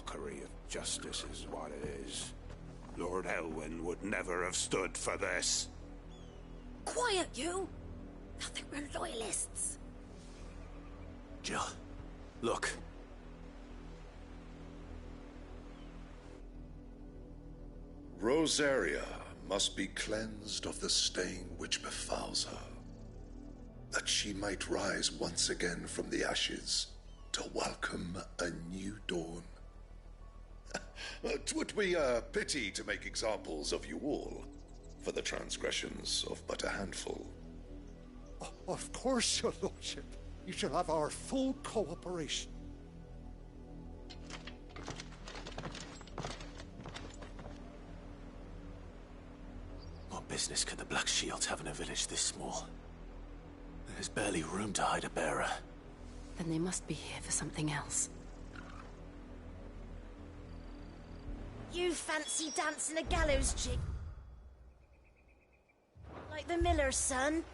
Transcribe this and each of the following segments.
mockery of justice is what it is. Lord Elwyn would never have stood for this. Quiet, you! They'll think we're loyalists. Jill, look. Rosaria must be cleansed of the stain which befouls her, that she might rise once again from the ashes to welcome a new dawn. 'Twould be a pity to make examples of you all, for the transgressions of but a handful. Of course, your lordship. You shall have our full cooperation. What business could the Black Shields have in a village this small? There's barely room to hide a bearer. Then they must be here for something else. You fancy dancing a gallows jig? Like the miller's son?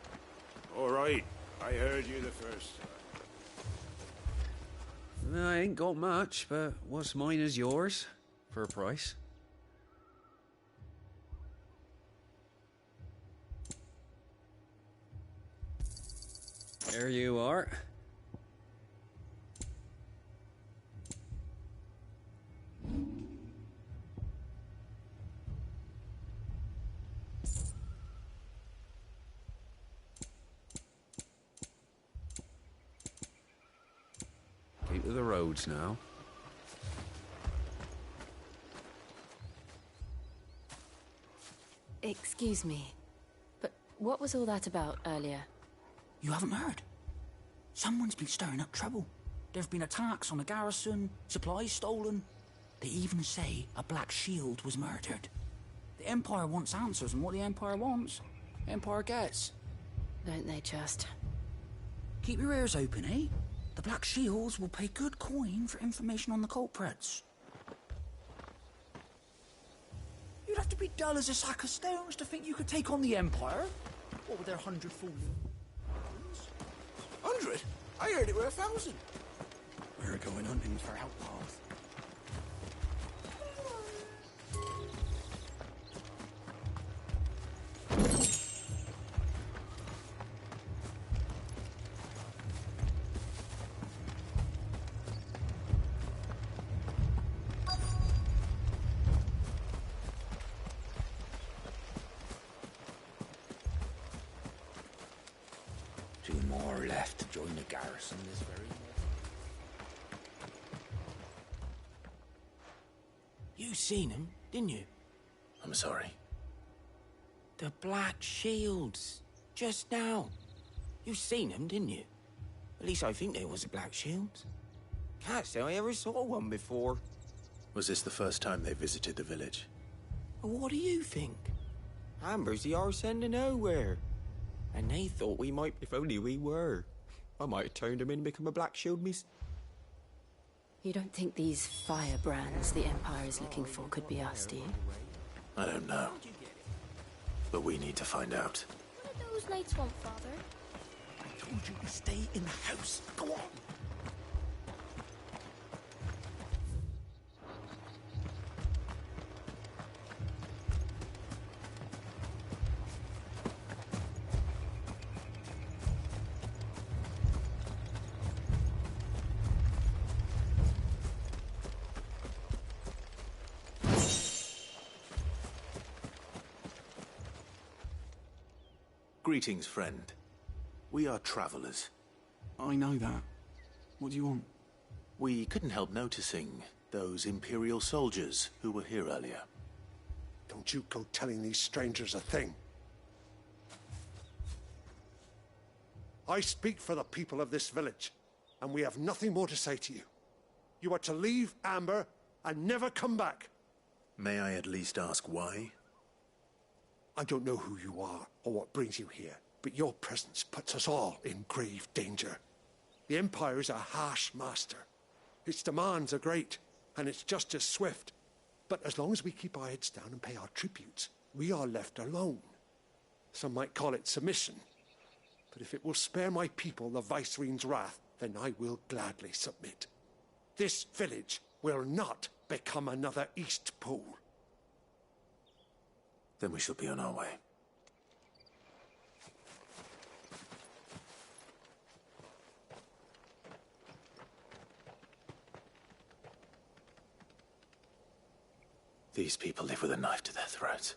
All right, I heard you the first time. I ain't got much, but what's mine is yours, for a price. There you are. Keep to the roads now. Excuse me, but what was all that about earlier? You haven't heard? Someone's been stirring up trouble. There've been attacks on the garrison, supplies stolen. They even say a Black Shield was murdered. The Empire wants answers, and what the Empire wants, Empire gets. Don't they just? Keep your ears open, eh? The Black Shields will pay good coin for information on the culprits. You'd have to be dull as a sack of stones to think you could take on the Empire. What with their 100 fools? 100? I heard it were 1,000. We're going hunting for outlaws. Two more left to join the garrison this very moment. You seen him, didn't you? I'm sorry. The Black Shields. Just now. You seen them, didn't you? At least I think they was the Black Shields. Can't say I ever saw one before. Was this the first time they visited the village? Well, what do you think? Amber's the arse end of nowhere. And they thought we might, if only we were. I might have turned them in and become a Black Shield, miss. You don't think these firebrands the Empire is looking for could be us, do you? I don't know. But we need to find out. What do those knights want, Father? I told you to stay in the house. Go on. Greetings, friend. We are travelers. I know that. What do you want? We couldn't help noticing those Imperial soldiers who were here earlier. Don't you go telling these strangers a thing. I speak for the people of this village, and we have nothing more to say to you. You are to leave Amber and never come back. May I at least ask why? I don't know who you are or what brings you here, but your presence puts us all in grave danger. The Empire is a harsh master. Its demands are great, and its justice swift. But as long as we keep our heads down and pay our tributes, we are left alone. Some might call it submission. But if it will spare my people the Viceroy's wrath, then I will gladly submit. This village will not become another Eastpool. Then we shall be on our way. These people live with a knife to their throats.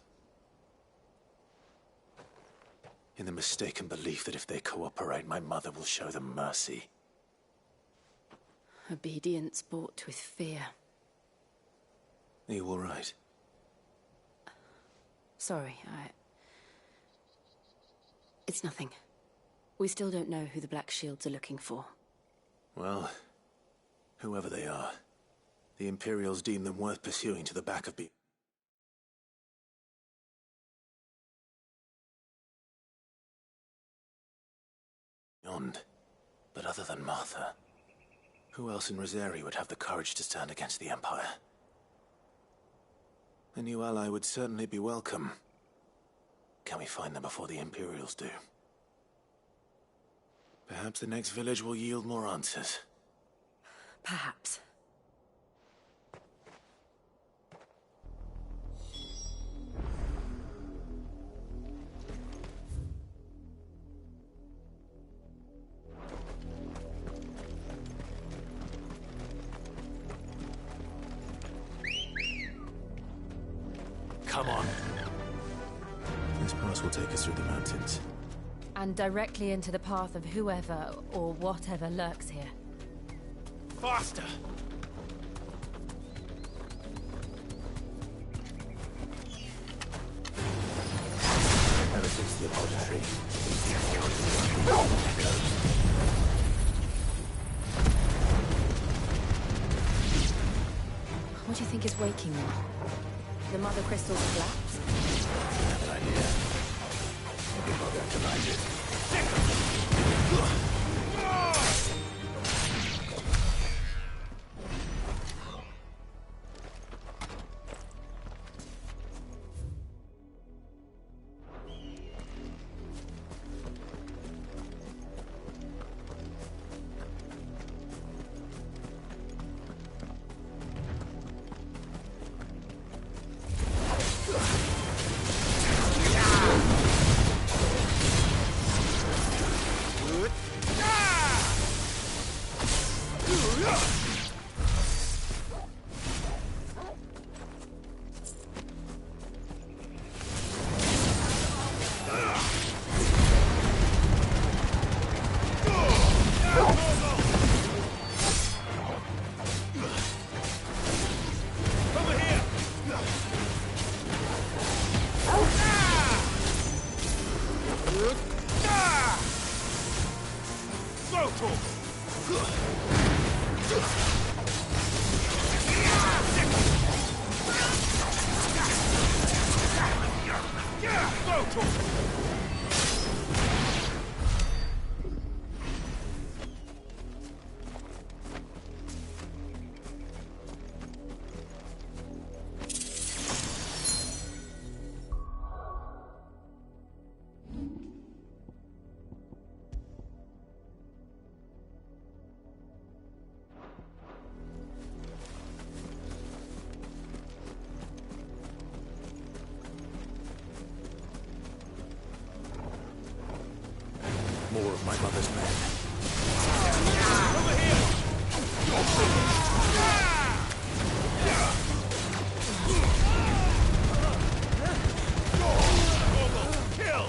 In the mistaken belief that if they cooperate, my mother will show them mercy. Obedience bought with fear. Are you all right? Sorry, It's nothing. We still don't know who the Black Shields are looking for. Well, whoever they are, the Imperials deem them worth pursuing to the back of beyond. But other than Martha, who else in Rosari would have the courage to stand against the Empire? A new ally would certainly be welcome. Can we find them before the Imperials do? Perhaps the next village will yield more answers. Perhaps. Come on. This pass will take us through the mountains. And directly into the path of whoever or whatever lurks here. Faster! Ever since the apothecary. What do you think is waking them? The mother crystal's collapse? I have an idea. Maybe I'll have to find it. More of my mother's men. Over here! Kill!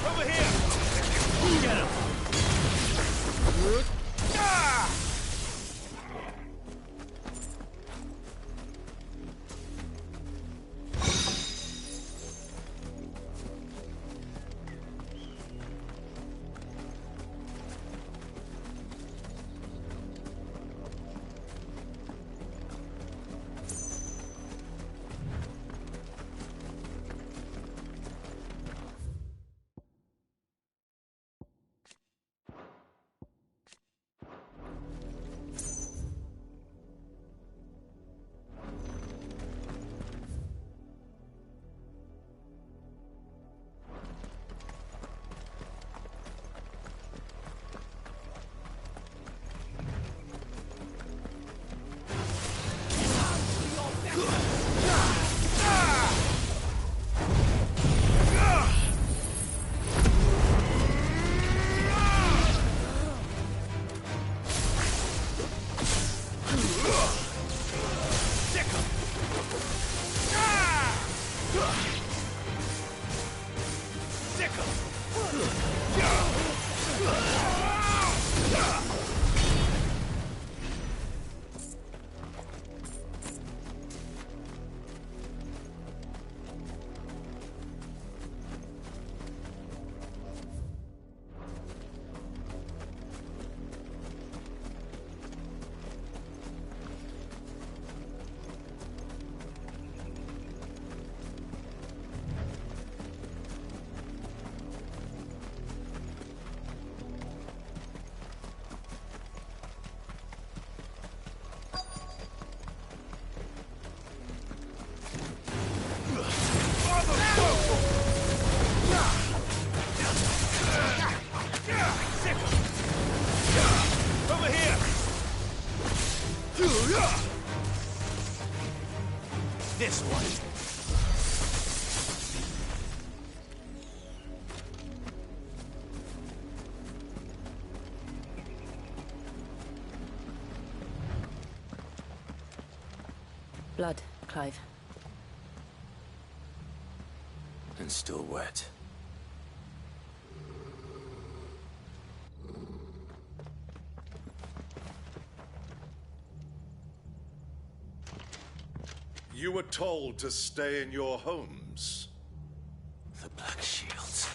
Over here! Get him! This one. Blood, Clive. And still wet. You were told to stay in your homes. The Black Shields.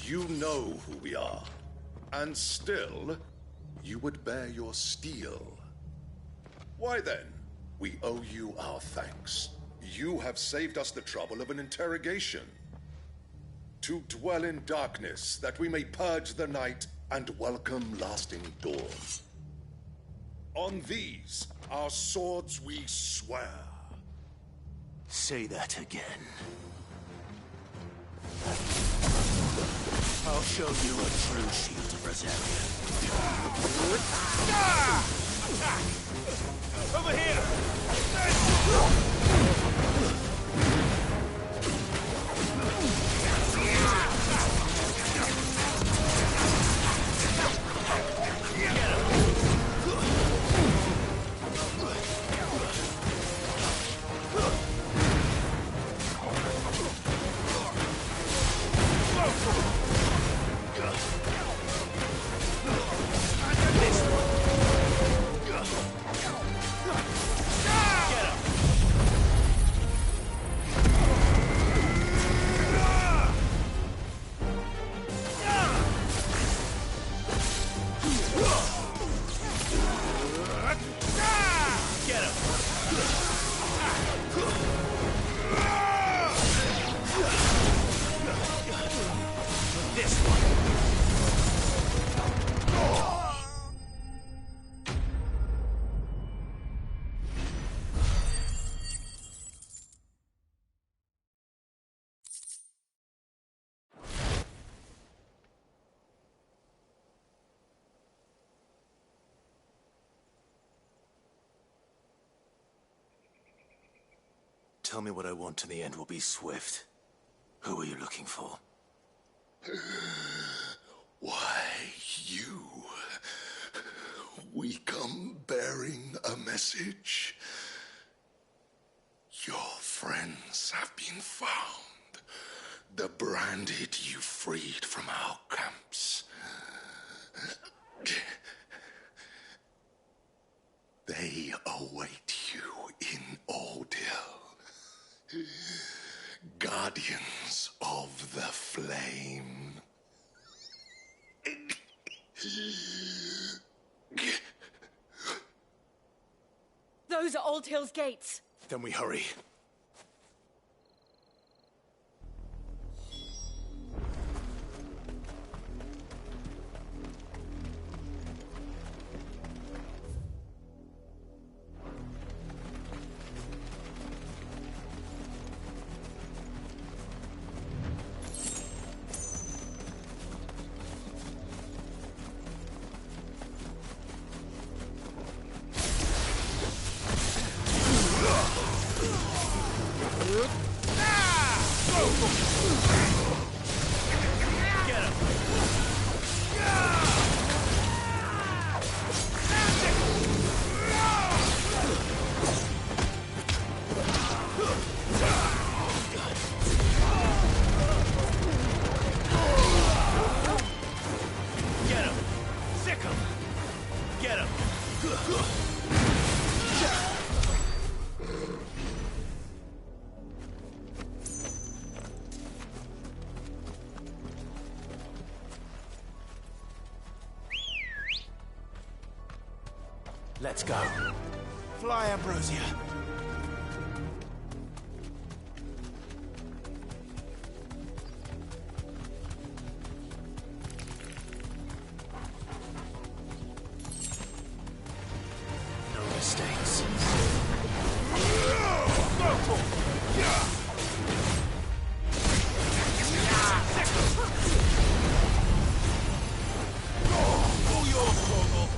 You know who we are. And still, you would bear your steel. Why then, we owe you our thanks. You have saved us the trouble of an interrogation. To dwell in darkness, that we may purge the night and welcome lasting dawn. On these, our swords we swear. Say that again. I'll show you a true shield of Rosaria. Over here! Tell me what I want and the end will be swift. Who are you looking for? Why, you. We come bearing a message. Your friends have been found. The branded you freed from our camps. They await you in Odil. Guardians of the Flame. Those are Old Hill's gates. Then we hurry. Let's go. Fly, Ambrosia. No mistakes. All yours, Torgal.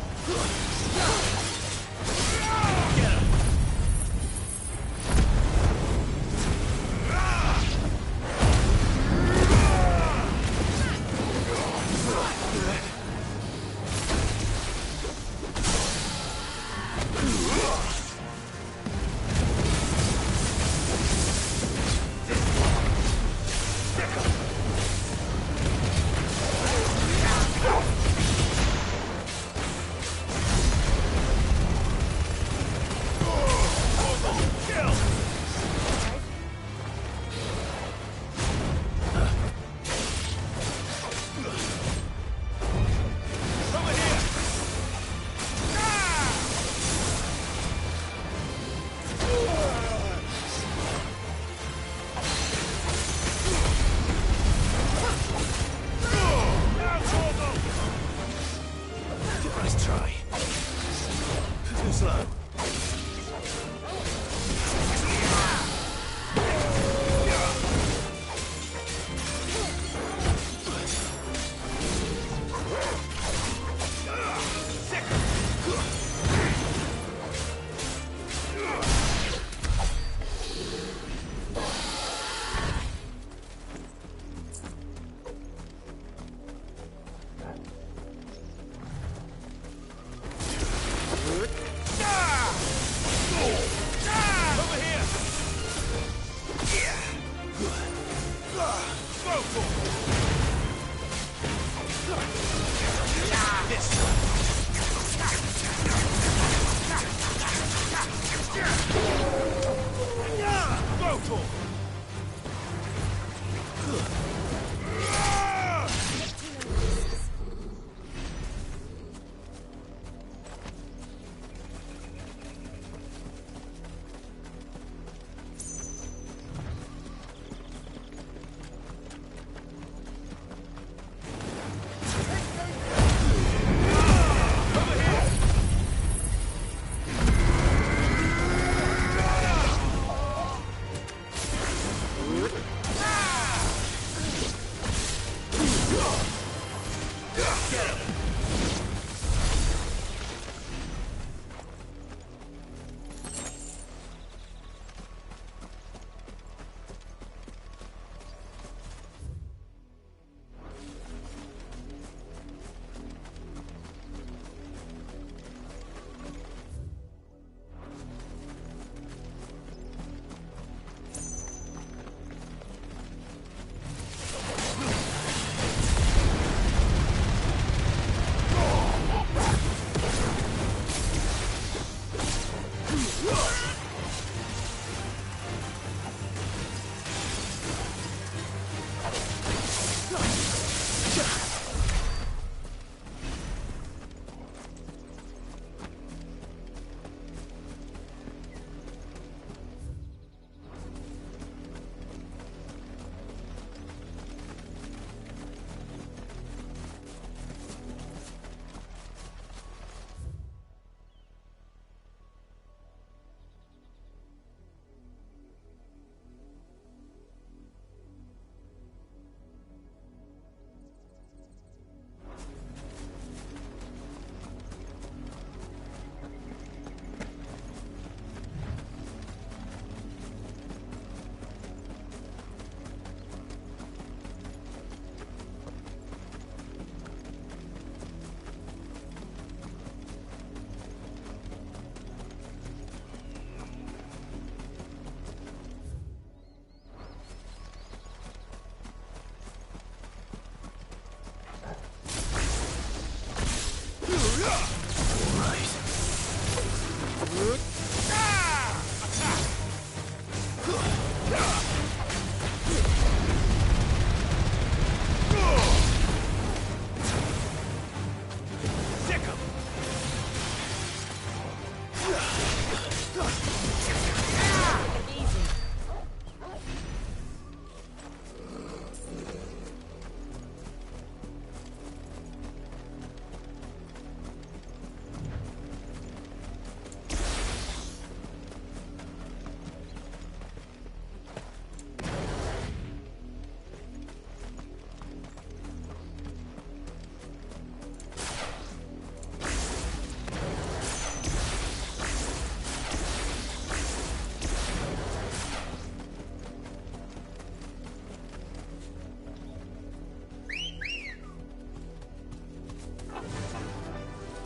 Nice try. Too slow.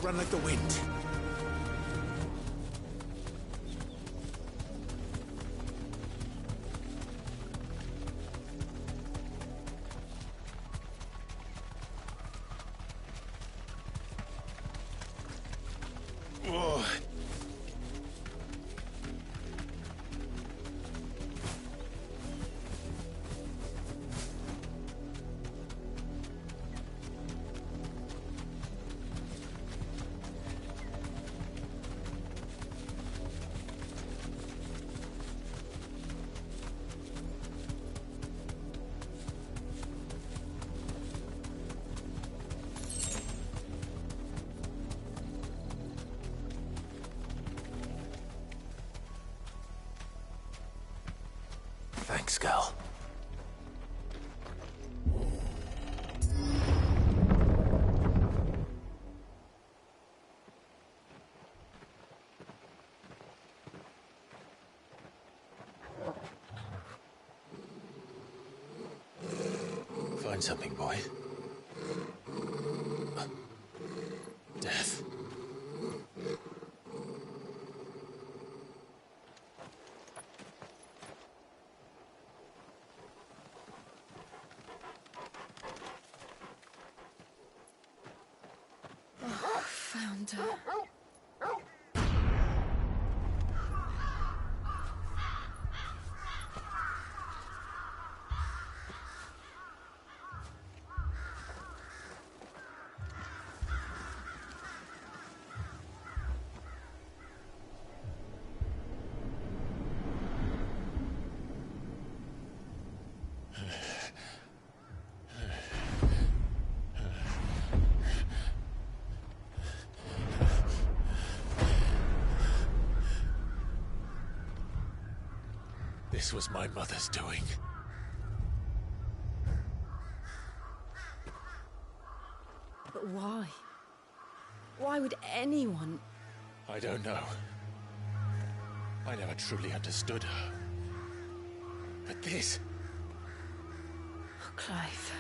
Run like the wind. Thanks, Gal. Find something, boy. Death. Found her. This was my mother's doing. But why? Why would anyone... I don't know. I never truly understood her. But this... Oh, Clive.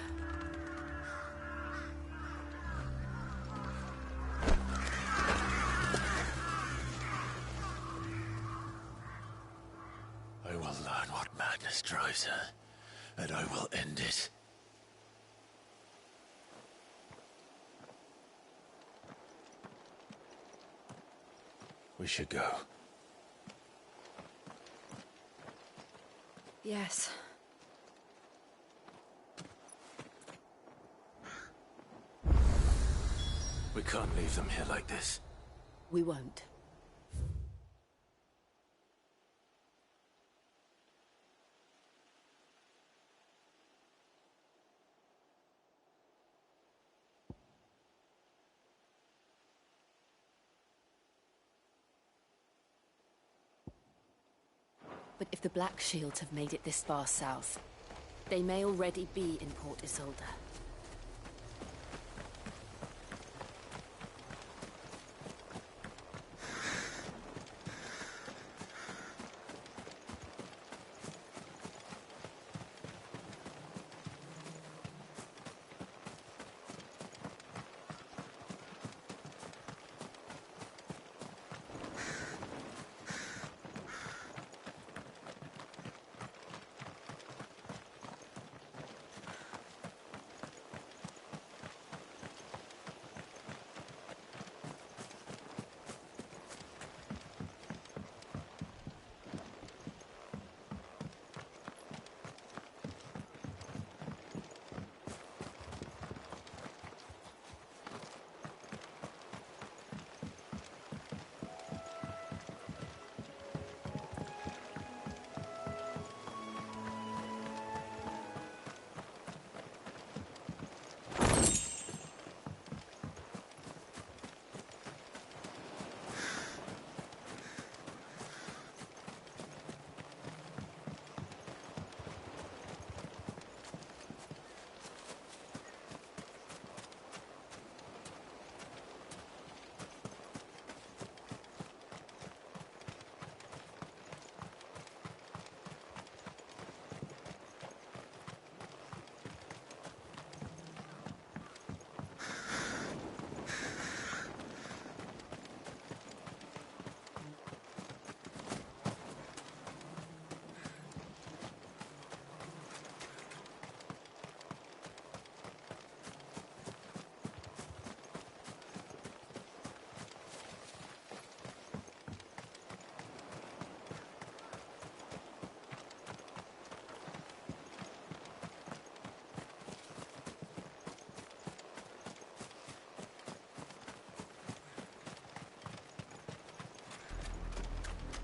I will learn what madness drives her, and I will end it. We should go. Yes. We can't leave them here like this. We won't. But if the Black Shields have made it this far south, they may already be in Port Isolde.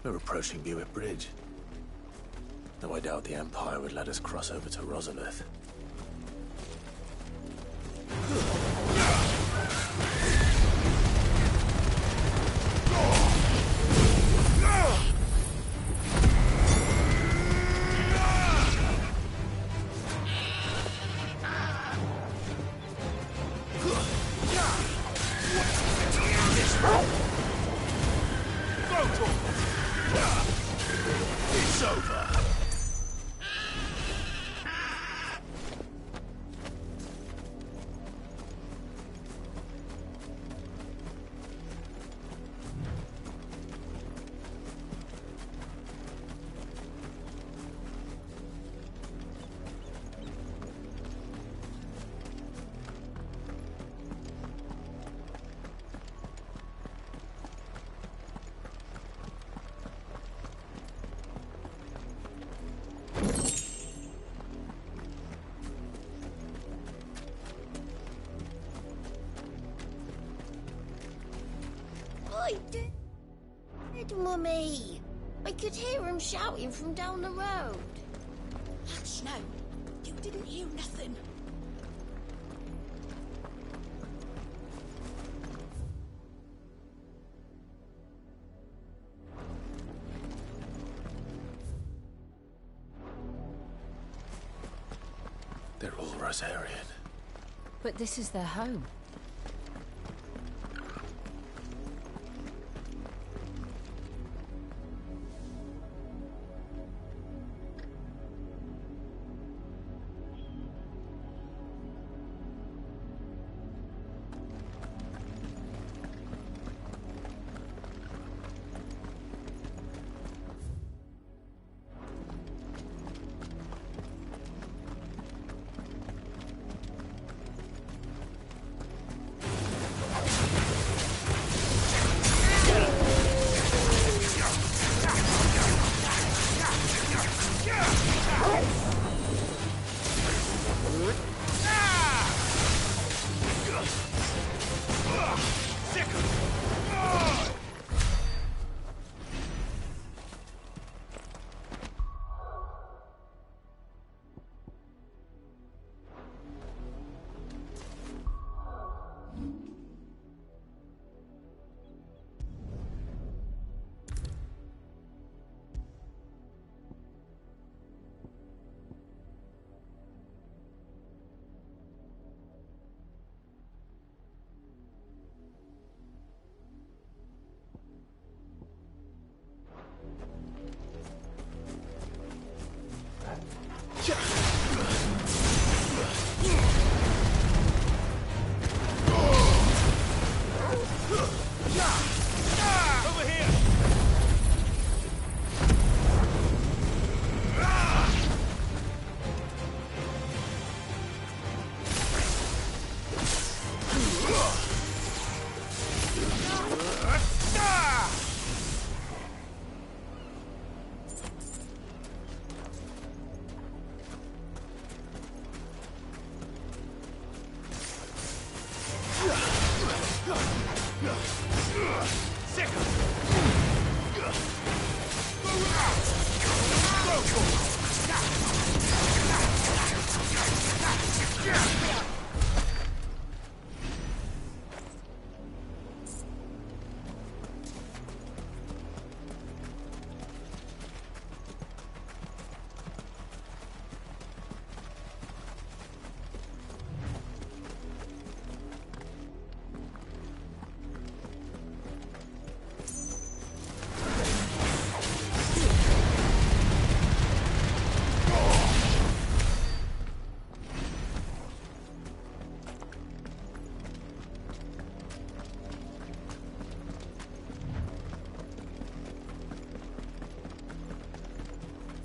We're approaching Buick Bridge. Though I doubt the Empire would let us cross over to Rosalith. It's over. Mummy! I could hear him shouting from down the road. Hush, no. You didn't hear nothing. They're all Rosarian. But this is their home.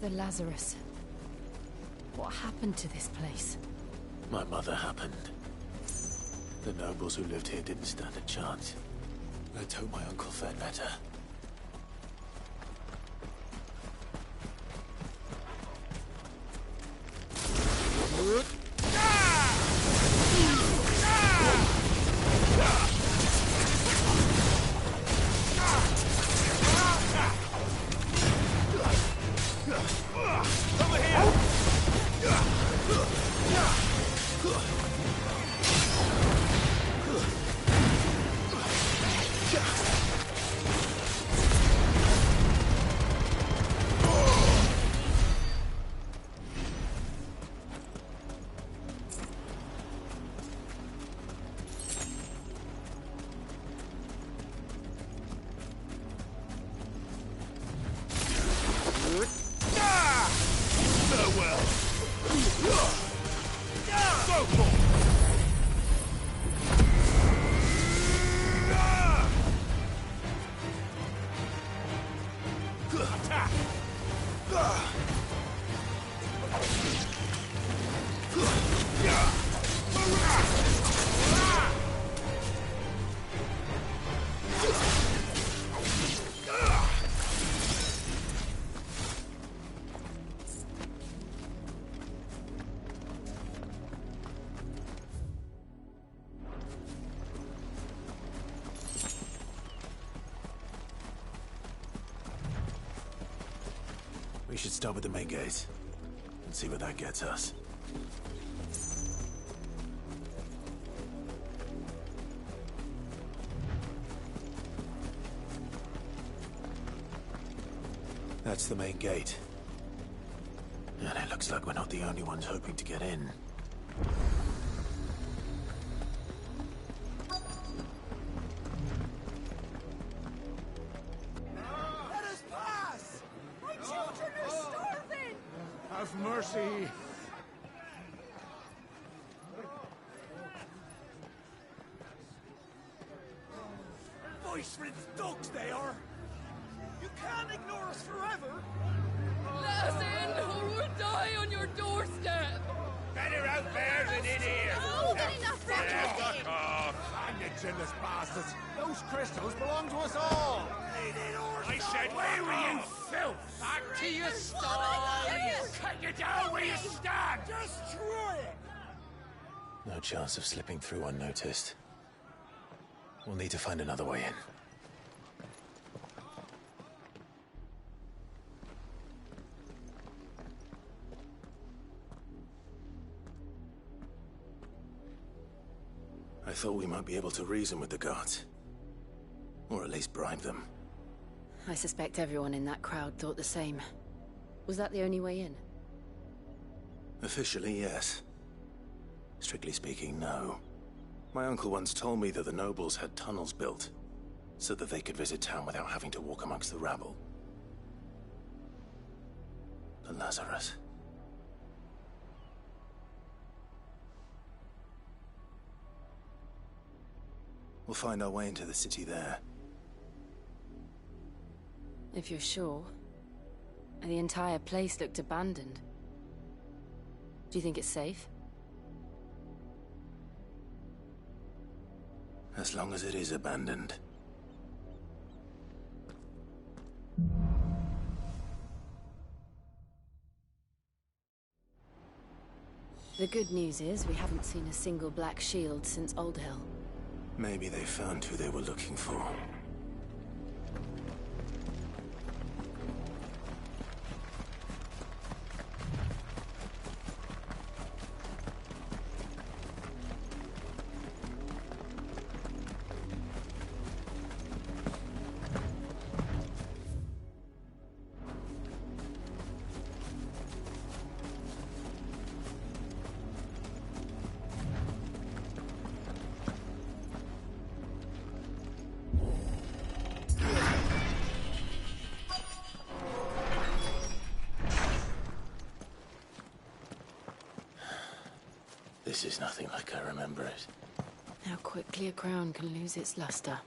The Lazarus. What happened to this place? My mother happened. The nobles who lived here didn't stand a chance. Let's hope my uncle fared better. We should start with the main gate and see where that gets us. That's the main gate. And it looks like we're not the only ones hoping to get in. Let us pass! My children are starving! Have mercy. Voice-rid dogs they are! You can't ignore us forever! Let us in, or we'll die on your doorstep! Better out there than in here! Oh, get enough Fuck off! I'm the jealous bastards. Those crystals belong to us all. I said, where were you, filth? Back to your stall! Cut you down where you stand! Destroy it! No chance of slipping through unnoticed. We'll need to find another way in. I thought we might be able to reason with the guards. Or at least bribe them. I suspect everyone in that crowd thought the same. Was that the only way in? Officially, yes. Strictly speaking, no. My uncle once told me that the nobles had tunnels built, so that they could visit town without having to walk amongst the rabble. The Lazarus. We'll find our way into the city there. If you're sure. The entire place looked abandoned. Do you think it's safe? As long as it is abandoned. The good news is we haven't seen a single black shield since Old Hill. Maybe they found who they were looking for. This is nothing like I remember it. How quickly a crown can lose its luster.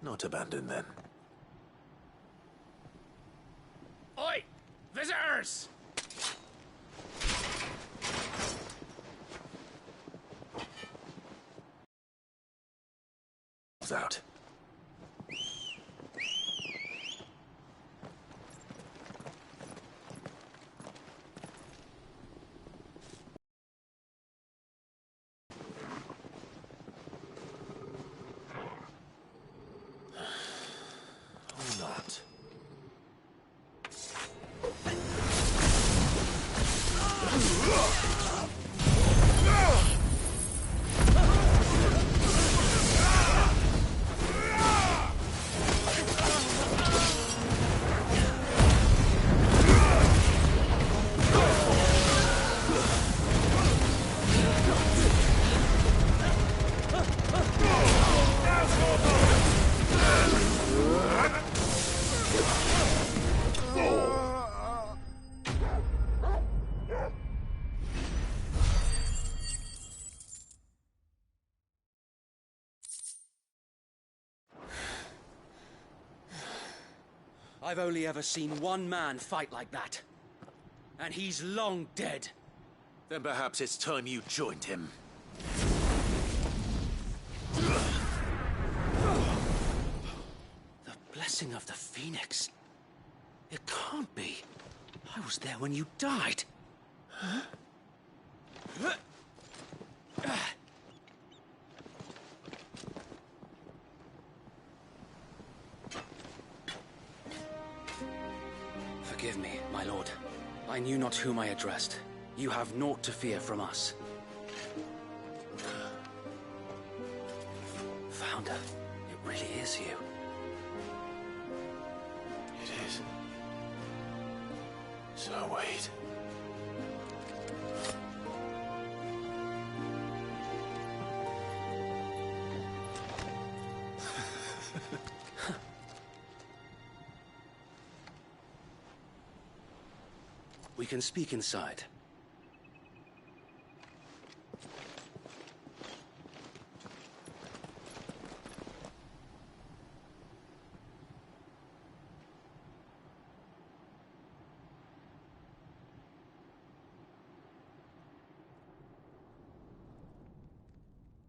Not abandoned, then. Oi! Visitors! Out. Or not. I've only ever seen one man fight like that. And he's long dead. Then perhaps it's time you joined him. The blessing of the Phoenix. It can't be. I was there when you died. Huh? Forgive me, my lord. I knew not whom I addressed. You have naught to fear from us. Founder, it really is you. It is. So wait. We can speak inside.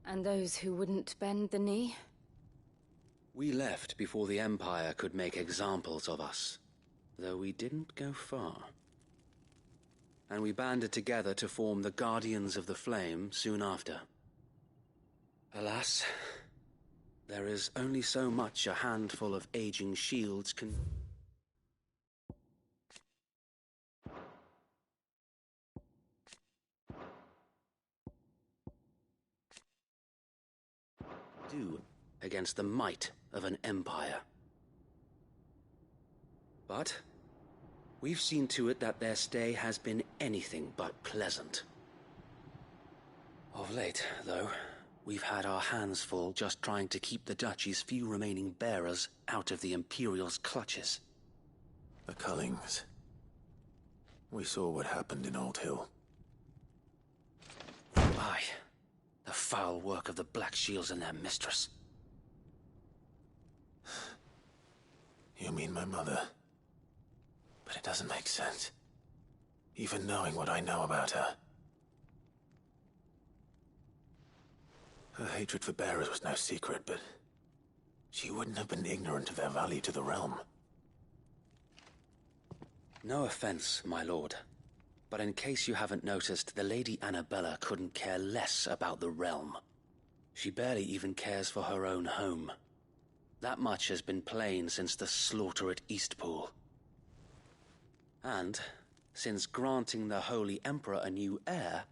And those who wouldn't bend the knee? We left before the Empire could make examples of us, though we didn't go far. And we banded together to form the Guardians of the Flame soon after. Alas, there is only so much a handful of aging shields can do against the might of an empire. But we've seen to it that their stay has been anything but pleasant. Of late, though, we've had our hands full just trying to keep the Duchy's few remaining bearers out of the Imperial's clutches. The Cullings. We saw what happened in Old Hill. Aye. The foul work of the Black Shields and their mistress. You mean my mother? But it doesn't make sense. Even knowing what I know about her. Her hatred for bearers was no secret, but she wouldn't have been ignorant of their value to the realm. No offense, my lord. But in case you haven't noticed, the Lady Annabella couldn't care less about the realm. She barely even cares for her own home. That much has been plain since the slaughter at Eastpool. And, since granting the Holy Emperor a new heir,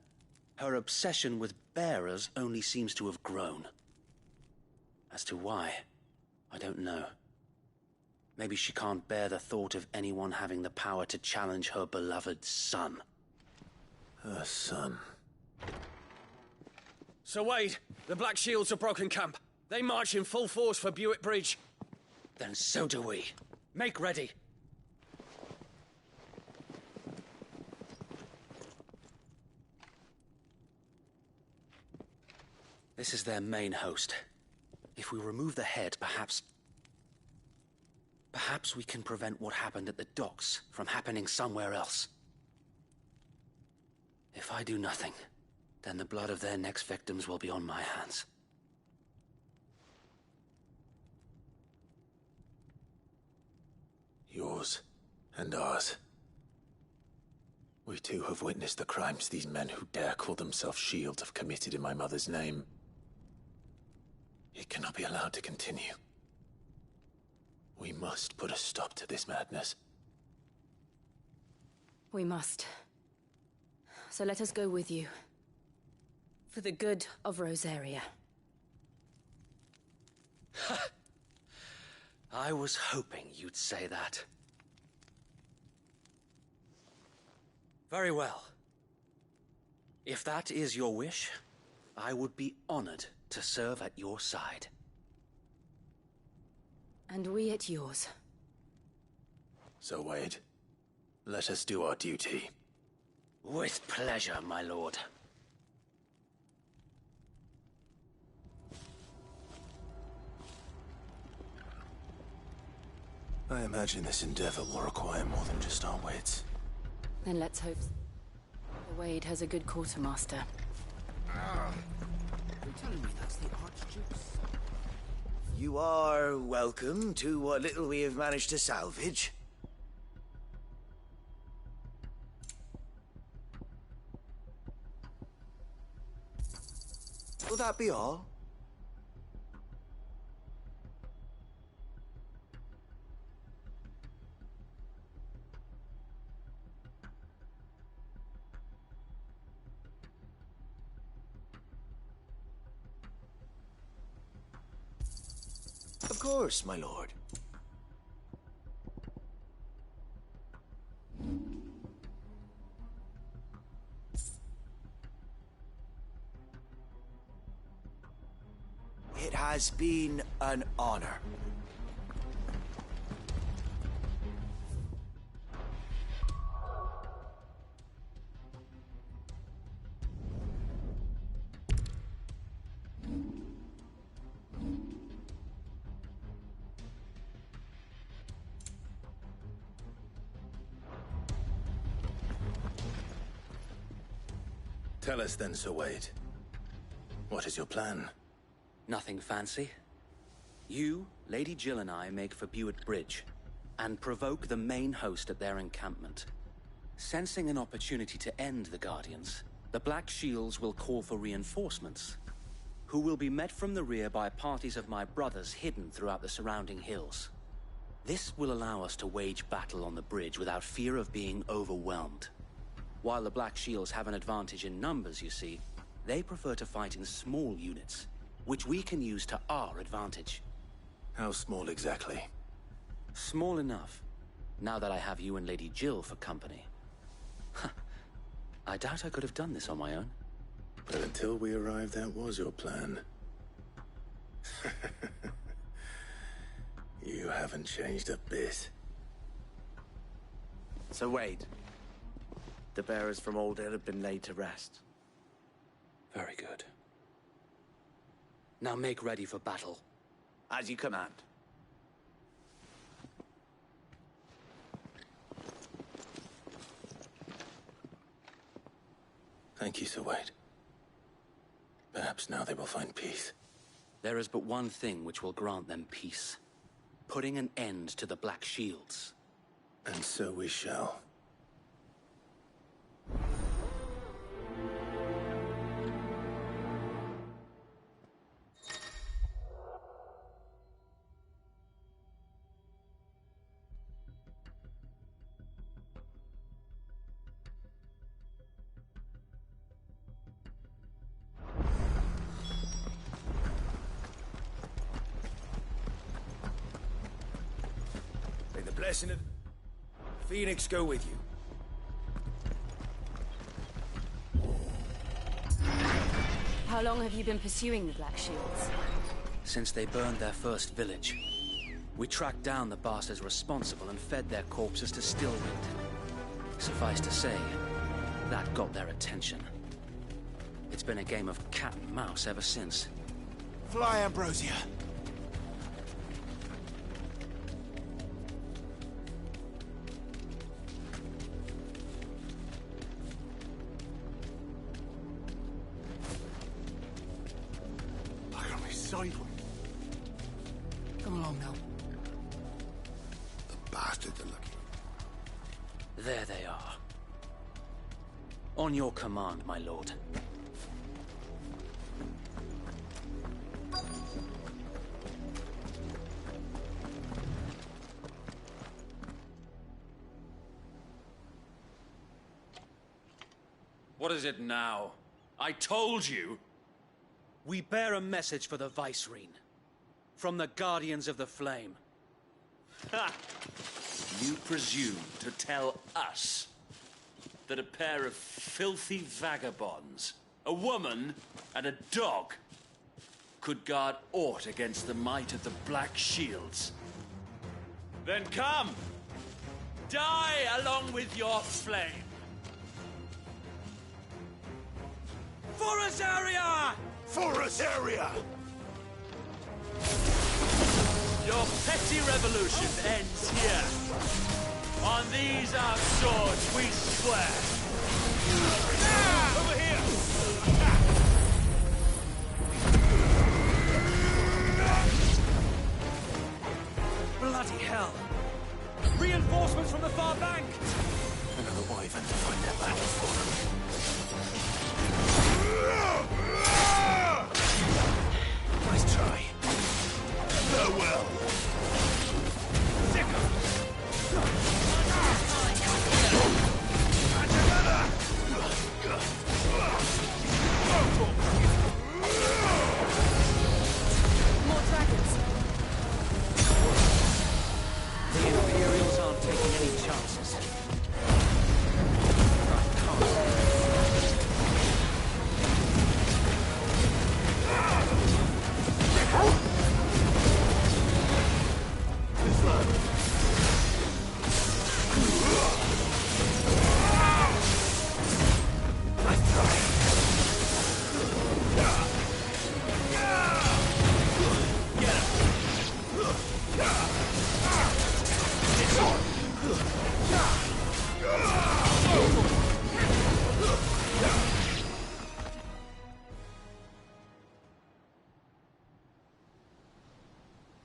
her obsession with bearers only seems to have grown. As to why, I don't know. Maybe she can't bear the thought of anyone having the power to challenge her beloved son. Her son? Sir Wade, the Black Shields have broken camp. They march in full force for Buick Bridge. Then so do we. Make ready. This is their main host. If we remove the head, perhaps Perhaps we can prevent what happened at the docks from happening somewhere else. If I do nothing, then the blood of their next victims will be on my hands. Yours and ours. We too have witnessed the crimes these men who dare call themselves Shield have committed in my mother's name. It cannot be allowed to continue. We must put a stop to this madness. We must. So let us go with you. For the good of Rosaria. I was hoping you'd say that. Very well. If that is your wish, I would be honored to serve at your side. And we at yours. So, Wade, let us do our duty. With pleasure, my lord. I imagine this endeavor will require more than just our wits. Then let's hope the Wade has a good quartermaster. You're telling me that's the Archduke's? You are welcome to what little we have managed to salvage. Will that be all? Of course, my lord. It has been an honor. Tell us then, Sir Wade. What is your plan? Nothing fancy. You, Lady Jill and I make for Buett Bridge, and provoke the main host at their encampment. Sensing an opportunity to end the Guardians, the Black Shields will call for reinforcements, who will be met from the rear by parties of my brothers hidden throughout the surrounding hills. This will allow us to wage battle on the bridge without fear of being overwhelmed. While the Black Shields have an advantage in numbers, you see, they prefer to fight in small units, which we can use to our advantage. How small exactly? Small enough, now that I have you and Lady Jill for company. I doubt I could have done this on my own. But until we arrived, that was your plan. You haven't changed a bit. So Wade, the bearers from Old Hill have been laid to rest. Very good. Now make ready for battle. As you command. Thank you, Sir Wade. Perhaps now they will find peace. There is but one thing which will grant them peace. Putting an end to the Black Shields. And so we shall. May the blessing of Phoenix go with you. How long have you been pursuing the Black Shields? Since they burned their first village. We tracked down the bastards responsible and fed their corpses to Stillwind. Suffice to say, that got their attention. It's been a game of cat and mouse ever since. Fly, Ambrosia. along now. The bastards are looking. There they are. On your command, my lord. What is it now? I told you! We bear a message for the Vicereine. From the Guardians of the Flame. Ha! You presume to tell us that a pair of filthy vagabonds, a woman and a dog, could guard aught against the might of the Black Shields? Then come! Die along with your flame! For Azaria! For Azaria! Your petty revolution ends here. On these our swords we swear. Over here! Bloody hell! Reinforcements from the far bank! Another wyvern to fight their battle for. Nice try. Farewell. More dragons. The Imperials aren't taking any chances.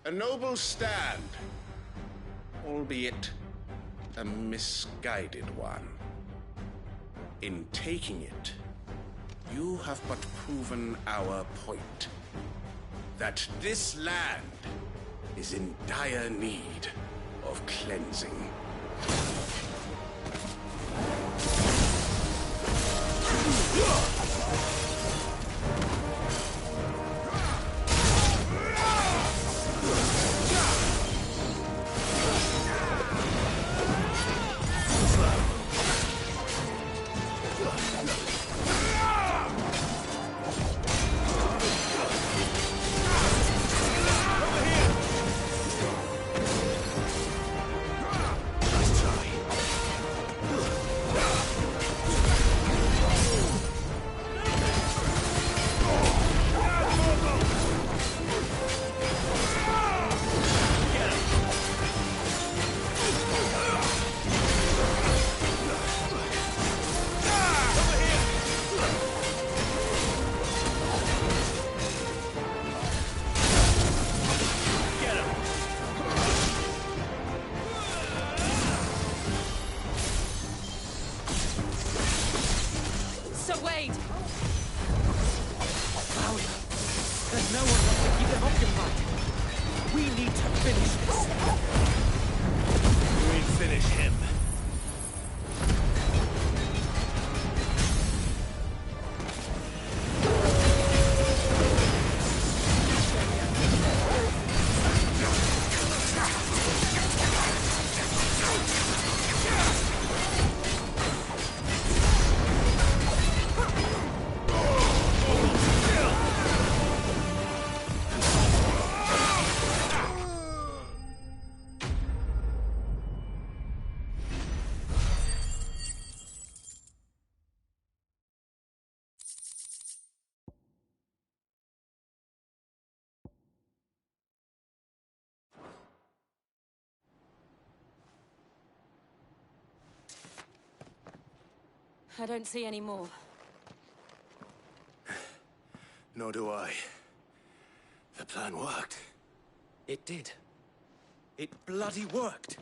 A noble stand, albeit a misguided one. In taking it, you have but proven our point. That this land is in dire need of cleansing. I don't see any more. Nor do I. The plan worked. It did. It bloody worked!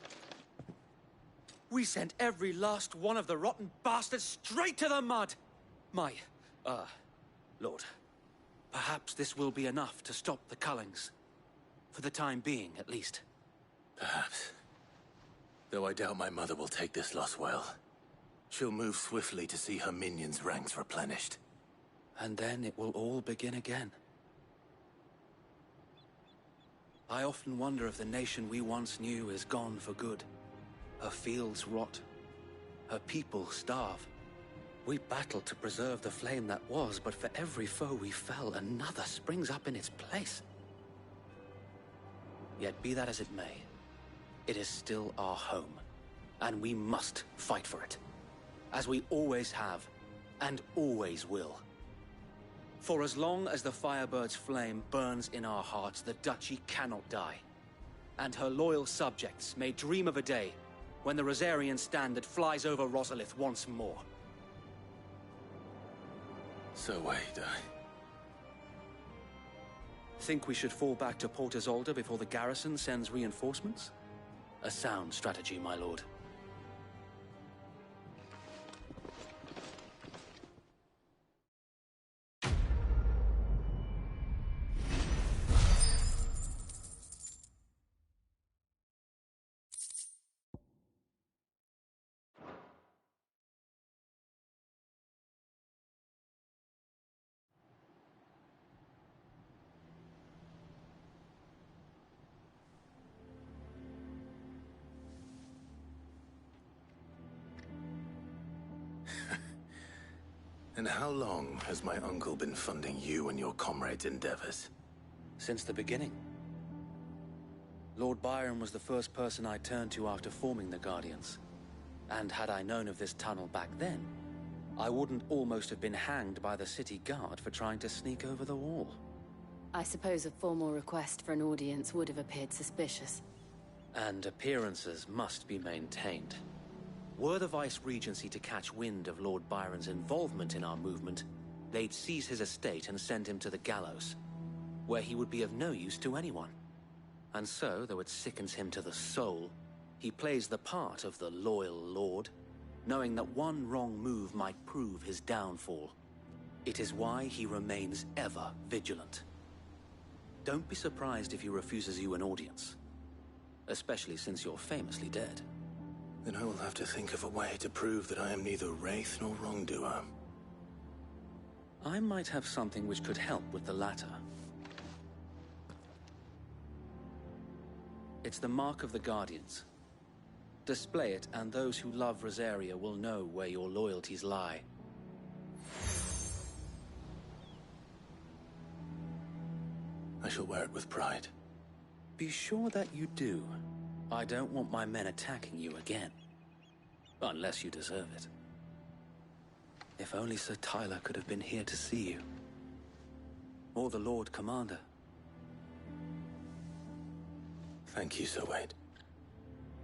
We sent every last one of the rotten bastards straight to the mud! Lord, perhaps this will be enough to stop the Cullings. For the time being, at least. Perhaps. Though I doubt my mother will take this loss well. She'll move swiftly to see her minions' ranks replenished. And then it will all begin again. I often wonder if the nation we once knew is gone for good. Her fields rot. Her people starve. We battled to preserve the flame that was, but for every foe we fell, another springs up in its place. Yet be that as it may, it is still our home, and we must fight for it. As we always have, and always will. For as long as the Firebird's flame burns in our hearts, the Duchy cannot die. And her loyal subjects may dream of a day when the Rosarian standard flies over Rosalith once more. So wait, Think we should fall back to Port Isolde before the garrison sends reinforcements? A sound strategy, my lord. And how long has my uncle been funding you and your comrades' endeavors? Since the beginning. Lord Byron was the first person I turned to after forming the Guardians. And had I known of this tunnel back then, I wouldn't almost have been hanged by the city guard for trying to sneak over the wall. I suppose a formal request for an audience would have appeared suspicious. And appearances must be maintained. Were the Vice-Regency to catch wind of Lord Byron's involvement in our movement, they'd seize his estate and send him to the gallows, where he would be of no use to anyone. And so, though it sickens him to the soul, he plays the part of the loyal lord, knowing that one wrong move might prove his downfall. It is why he remains ever vigilant. Don't be surprised if he refuses you an audience, especially since you're famously dead. Then I will have to think of a way to prove that I am neither wraith nor wrongdoer. I might have something which could help with the latter. It's the Mark of the Guardians. Display it, and those who love Rosaria will know where your loyalties lie. I shall wear it with pride. Be sure that you do. I don't want my men attacking you again. Unless you deserve it. If only Sir Tyler could have been here to see you. Or the Lord Commander. Thank you, Sir Wade.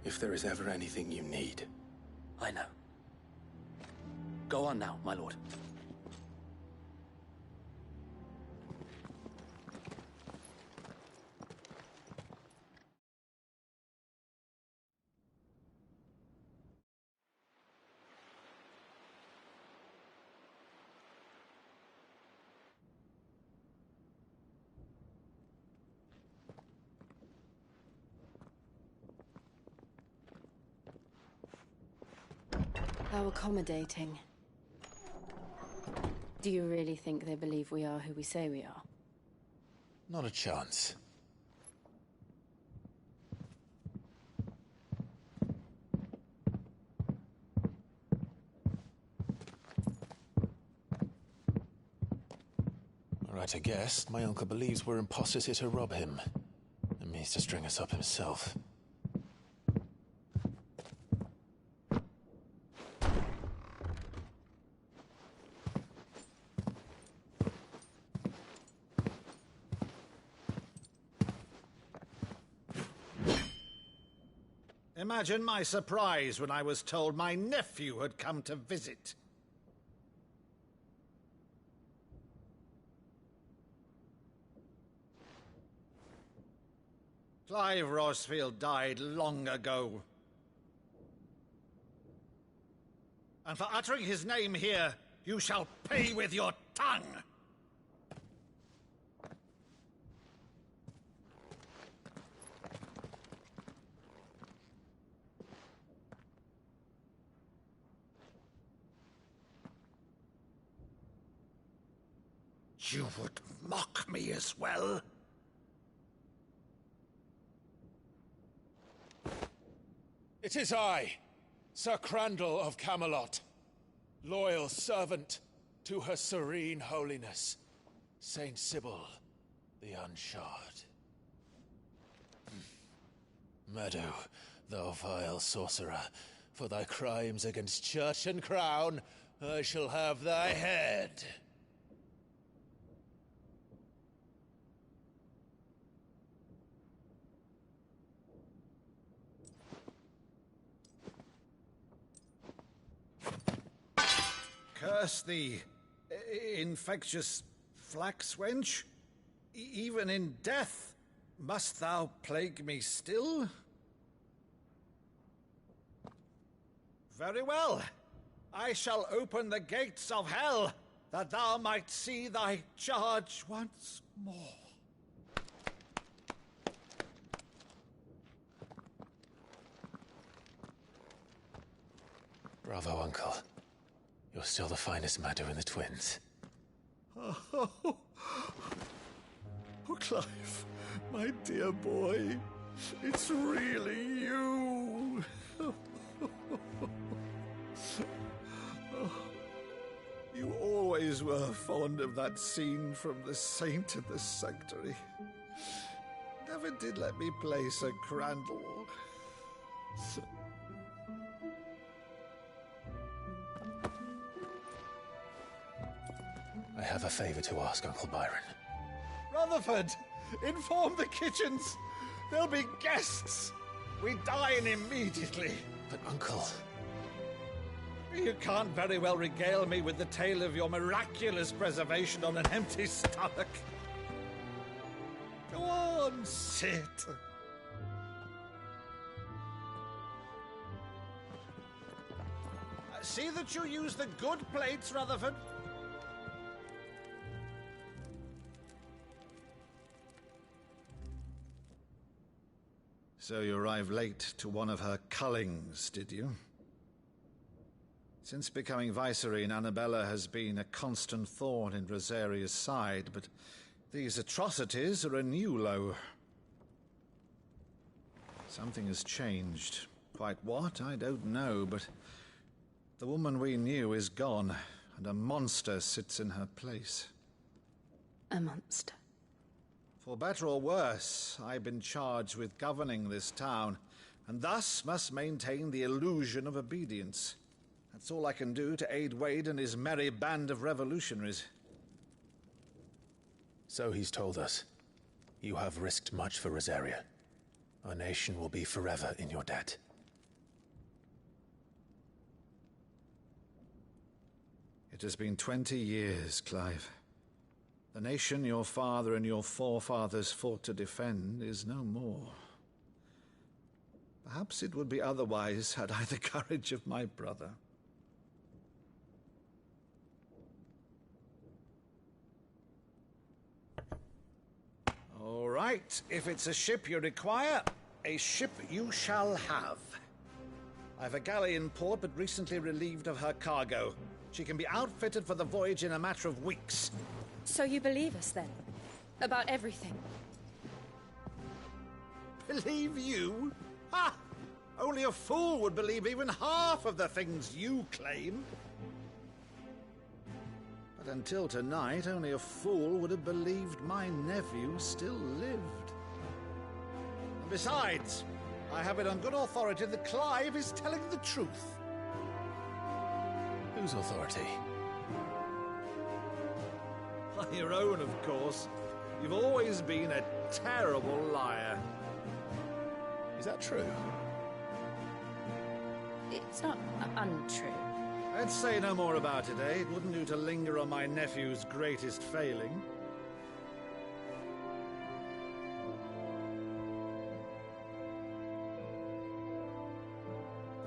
If there is ever anything you need... I know. Go on now, my lord. How accommodating. Do you really think they believe we are who we say we are? Not a chance. Right, I guess. My uncle believes we're imposters here to rob him. And means to string us up himself. Imagine my surprise when I was told my nephew had come to visit. Clive Rosfield died long ago. And for uttering his name here, you shall pay with your tongue! You would mock me as well? It is I, Sir Crandall of Camelot, loyal servant to Her Serene Holiness, Saint Sybil the Unshod. Meadow, thou vile sorcerer, for thy crimes against church and crown, I shall have thy head. Curse thee, infectious flax wench. Even in death, must thou plague me still? Very well. I shall open the gates of hell, that thou might see thy charge once more. Bravo, Uncle. You're still the finest Meadow in the twins. Oh, Clive, my dear boy, it's really you. You always were fond of that scene from The Saint in the Sanctuary. Never did let me play Sir Crandall. I have a favor to ask, Uncle Byron. Rutherford, inform the kitchens. There'll be guests. We dine immediately. But, Uncle... You can't very well regale me with the tale of your miraculous preservation on an empty stomach. Go on, sit. See that you use the good plates, Rutherford. So you arrived late to one of her cullings, did you? Since becoming Vicereine, Annabella has been a constant thorn in Rosaria's side, but these atrocities are a new low. Something has changed. Quite what, I don't know, but the woman we knew is gone, and a monster sits in her place. A monster? For better or worse, I've been charged with governing this town, and thus must maintain the illusion of obedience. That's all I can do to aid Wade and his merry band of revolutionaries. So he's told us. You have risked much for Rosaria. Our nation will be forever in your debt. It has been 20 years, Clive. The nation your father and your forefathers fought to defend is no more. Perhaps it would be otherwise had I the courage of my brother. All right, if it's a ship you require, a ship you shall have. I've a galley in port, but recently relieved of her cargo. She can be outfitted for the voyage in a matter of weeks. So you believe us, then? About everything? Believe you? Ha! Only a fool would believe even half of the things you claim. But until tonight, only a fool would have believed my nephew still lived. And besides, I have it on good authority that Clive is telling the truth. Whose authority? Your own, of course. You've always been a terrible liar. Is that true? It's not untrue. Let's say no more about it, eh? It wouldn't do to linger on my nephew's greatest failing.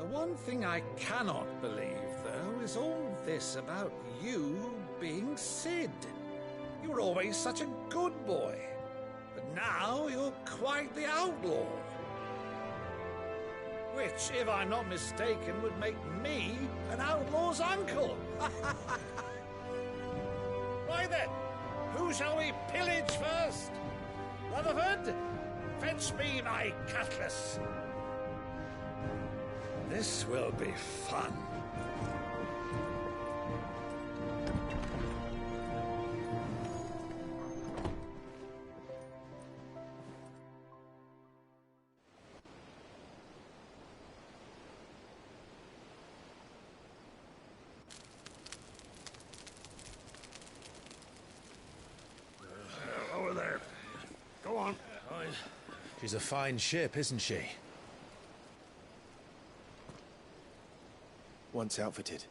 The one thing I cannot believe, though, is all this about you being Cid. You were always such a good boy, but now you're quite the outlaw. Which, if I'm not mistaken, would make me an outlaw's uncle. Why then, who shall we pillage first? Rutherford, fetch me my cutlass. This will be fun. Over there. Go on. She's a fine ship, isn't she? Once outfitted,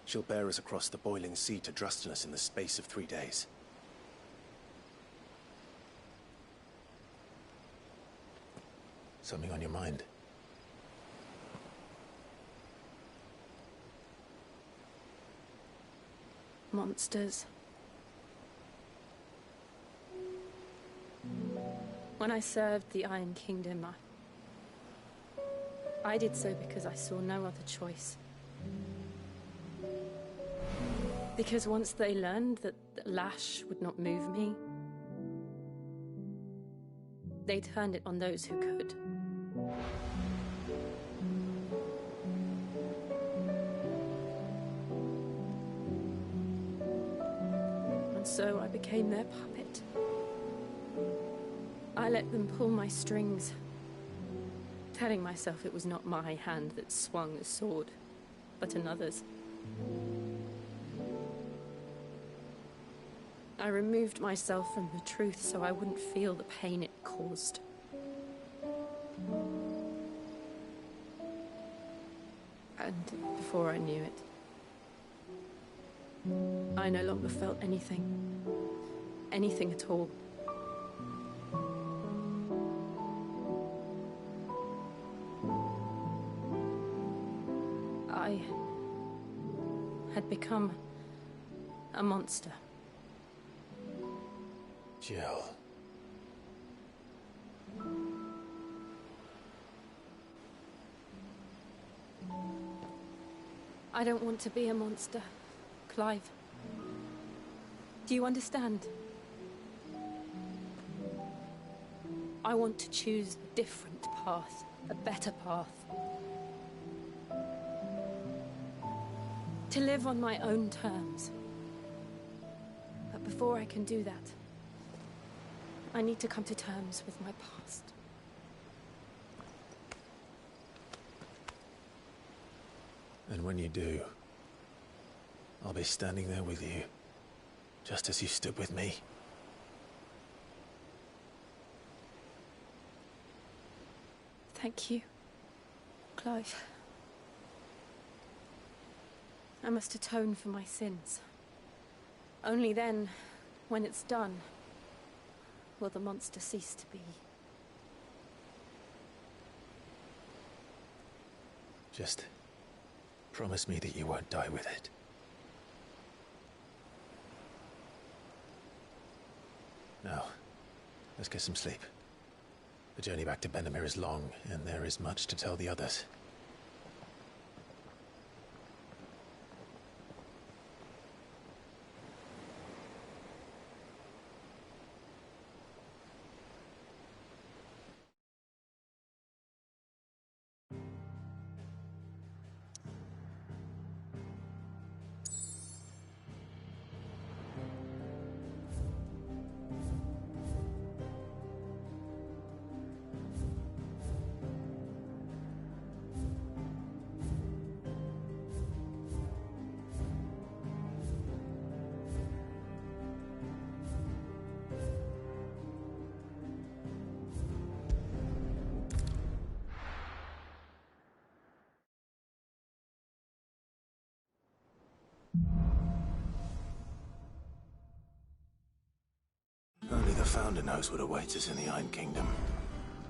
she'll bear us across the boiling sea to Drustinus in the space of 3 days. Something on your mind? Monsters. When I served the Iron Kingdom, I did so because I saw no other choice. Because once they learned that the lash would not move me, they turned it on those who could. And so I became their puppet. I let them pull my strings, telling myself it was not my hand that swung the sword, but another's. I removed myself from the truth so I wouldn't feel the pain it caused. And before I knew it, I no longer felt anything. Anything at all. I had become a monster. Jill. I don't want to be a monster, Clive. Do you understand? I want to choose a different path, a better path. To live on my own terms. But before I can do that, I need to come to terms with my past. And when you do, I'll be standing there with you, just as you stood with me. Thank you, Clive. I must atone for my sins. Only then, when it's done, will the monster cease to be. Just promise me that you won't die with it. Now, let's get some sleep. The journey back to Benamir is long, and there is much to tell the others. Only the Founder knows what awaits us in the Iron Kingdom.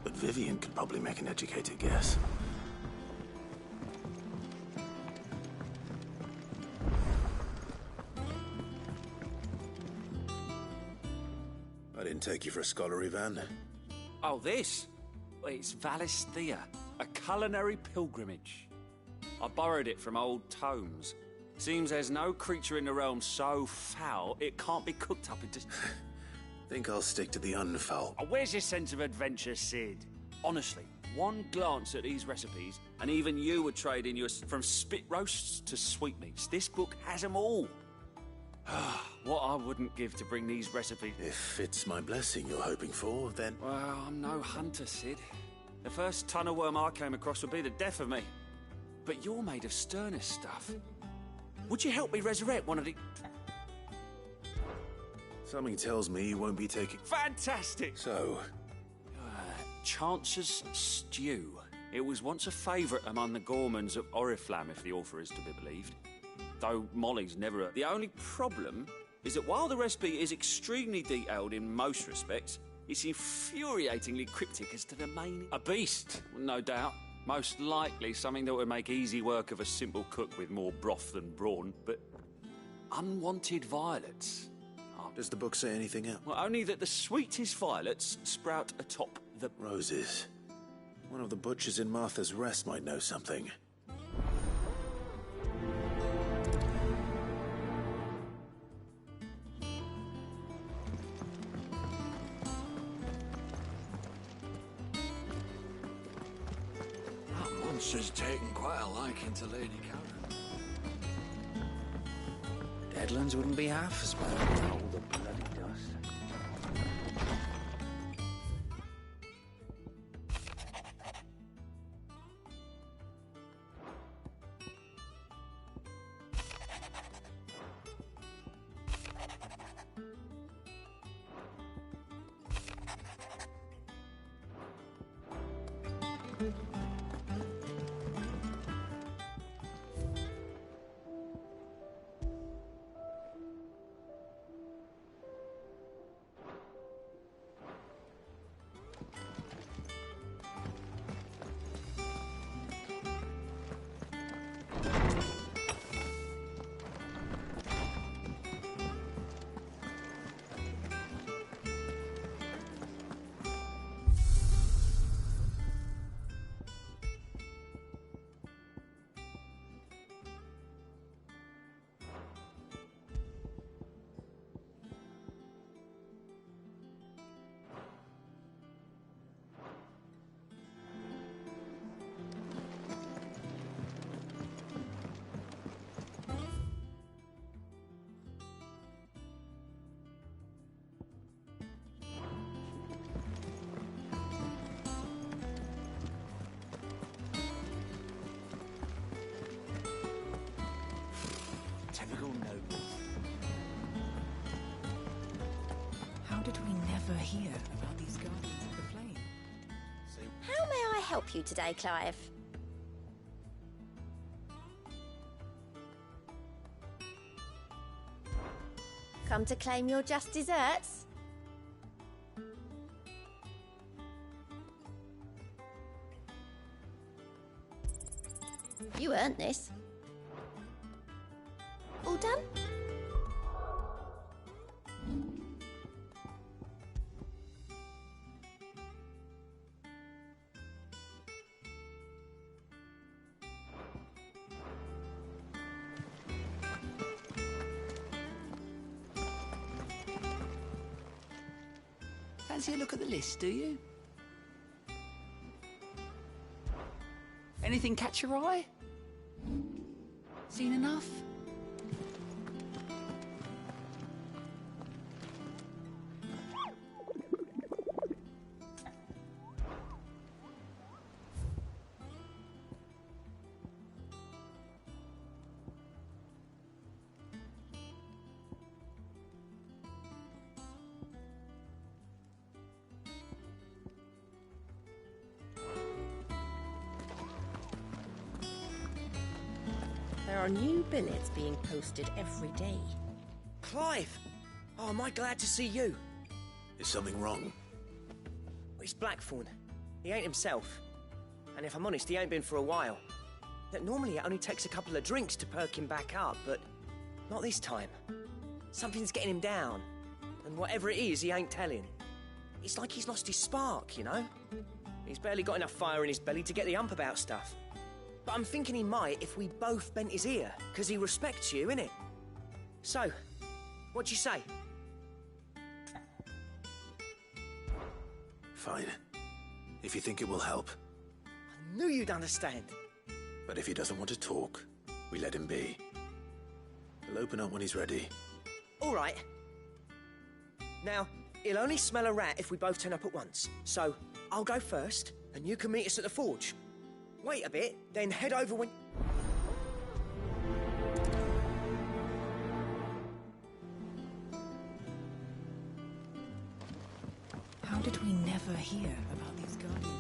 But Vivian could probably make an educated guess. take you for a scholarly van. Oh, this? Well, it's Valisthea, a culinary pilgrimage. I borrowed it from old tomes. Seems there's no creature in the realm so foul it can't be cooked up into... Think I'll stick to the unfoul. Oh, where's your sense of adventure, Sid? Honestly, one glance at these recipes, and even you would trade in yours from spit roasts to sweetmeats. This book has them all. What I wouldn't give to bring these recipes... If it's my blessing you're hoping for, then... Well, I'm no hunter, Sid. The first tunnel worm I came across would be the death of me. But you're made of sterner stuff. Would you help me resurrect one of the... Something tells me you won't be taking... Fantastic! So... Chance's Stew. It was once a favourite among the gourmands of Oriflamme, if the author is to be believed. Though Molly's never... The only problem is that while the recipe is extremely detailed in most respects, it's infuriatingly cryptic as to the main... A beast, no doubt. Most likely something that would make easy work of a simple cook with more broth than brawn, but... Unwanted violets. Oh. Does the book say anything else? Well, only that the sweetest violets sprout atop the... Roses. One of the butchers in Martha's Rest might know something. Monster's taken quite a liking to Lady Karen. Deadlands wouldn't be half as bad. All the bloody dust. Typical noble. How did we never hear about these Guardians of the Flame? How may I help you today, Clive? Come to claim your just desserts? You earned this. All done? Fancy a look at the list, do you? Anything catch your eye? Seen enough? There are new billets being posted every day. Clive! Oh, am I glad to see you? Is something wrong? It's Blackthorn. He ain't himself. And if I'm honest, he ain't been for a while. Look, normally it only takes a couple of drinks to perk him back up, but not this time. Something's getting him down. And whatever it is, he ain't telling. It's like he's lost his spark, you know? He's barely got enough fire in his belly to get the ump about stuff. But I'm thinking he might if we both bent his ear, because he respects you, innit? So, what do you say? Fine. If you think it will help. I knew you'd understand. But if he doesn't want to talk, we let him be. He'll open up when he's ready. All right. Now, he'll only smell a rat if we both turn up at once. So, I'll go first, and you can meet us at the forge. Wait a bit, then head over when... How did we never hear about these guardians?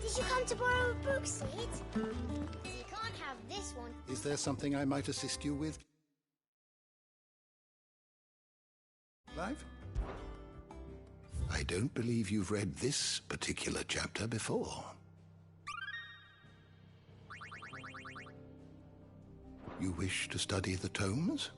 Did you come to borrow a book, Sid? You can't have this one. Is there something I might assist you with? Clive? I don't believe you've read this particular chapter before. You wish to study the tomes?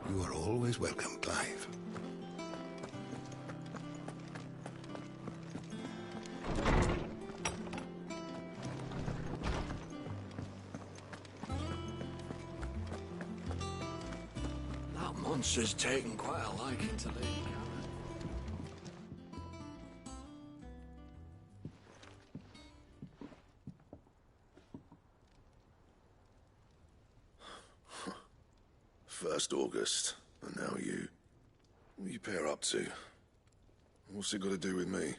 You are always welcome, Clive. That monster's taken quite a liking to Lady Karen. First August, and now you. What are you pair up to? What's it got to do with me?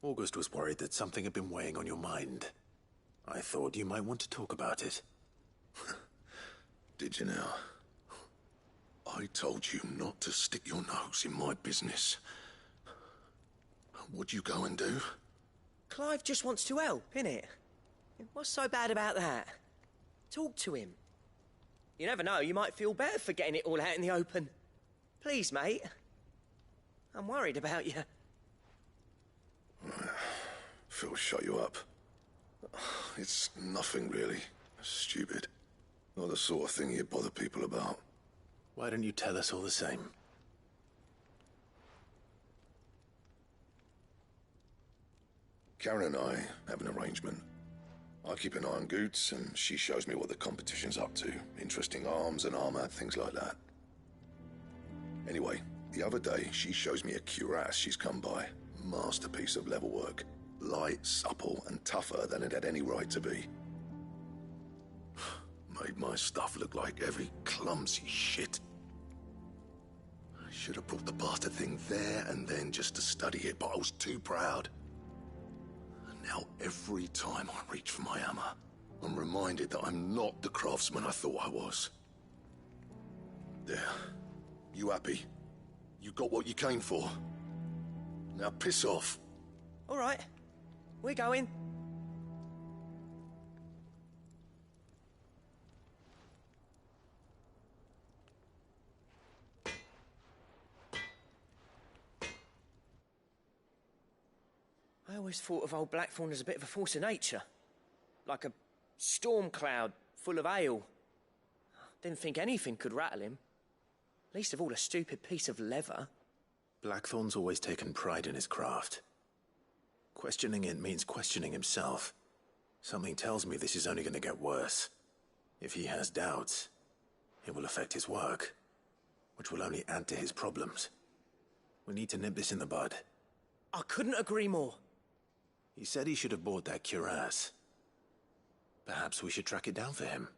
August was worried that something had been weighing on your mind. I thought you might want to talk about it. Did you now? I told you not to stick your nose in my business. What'd you go and do? Clive just wants to help, innit? What's so bad about that? Talk to him. You never know, you might feel better for getting it all out in the open. Please, mate. I'm worried about you. Phil shut you up. It's nothing really. Stupid. Not the sort of thing you bother people about. Why don't you tell us all the same? Karen and I have an arrangement. I keep an eye on Goots, and she shows me what the competition's up to. Interesting arms and armor, things like that. Anyway, The other day, she shows me a cuirass she's come by. Masterpiece of level work. Light, supple, and tougher than it had any right to be. Made my stuff look like every clumsy shit. I should have brought the bastard thing there and then just to study it, but I was too proud. And now every time I reach for my hammer, I'm reminded that I'm not the craftsman I thought I was. There. You happy? You got what you came for? Now piss off. All right. We're going. I always thought of old Blackthorn as a bit of a force of nature. Like a storm cloud full of ale. Didn't think anything could rattle him. Least of all a stupid piece of leather. Blackthorn's always taken pride in his craft. Questioning it means questioning himself. Something tells me this is only going to get worse. If he has doubts, it will affect his work, which will only add to his problems. We need to nip this in the bud. I couldn't agree more. He said he should have bought that cuirass. Perhaps we should track it down for him.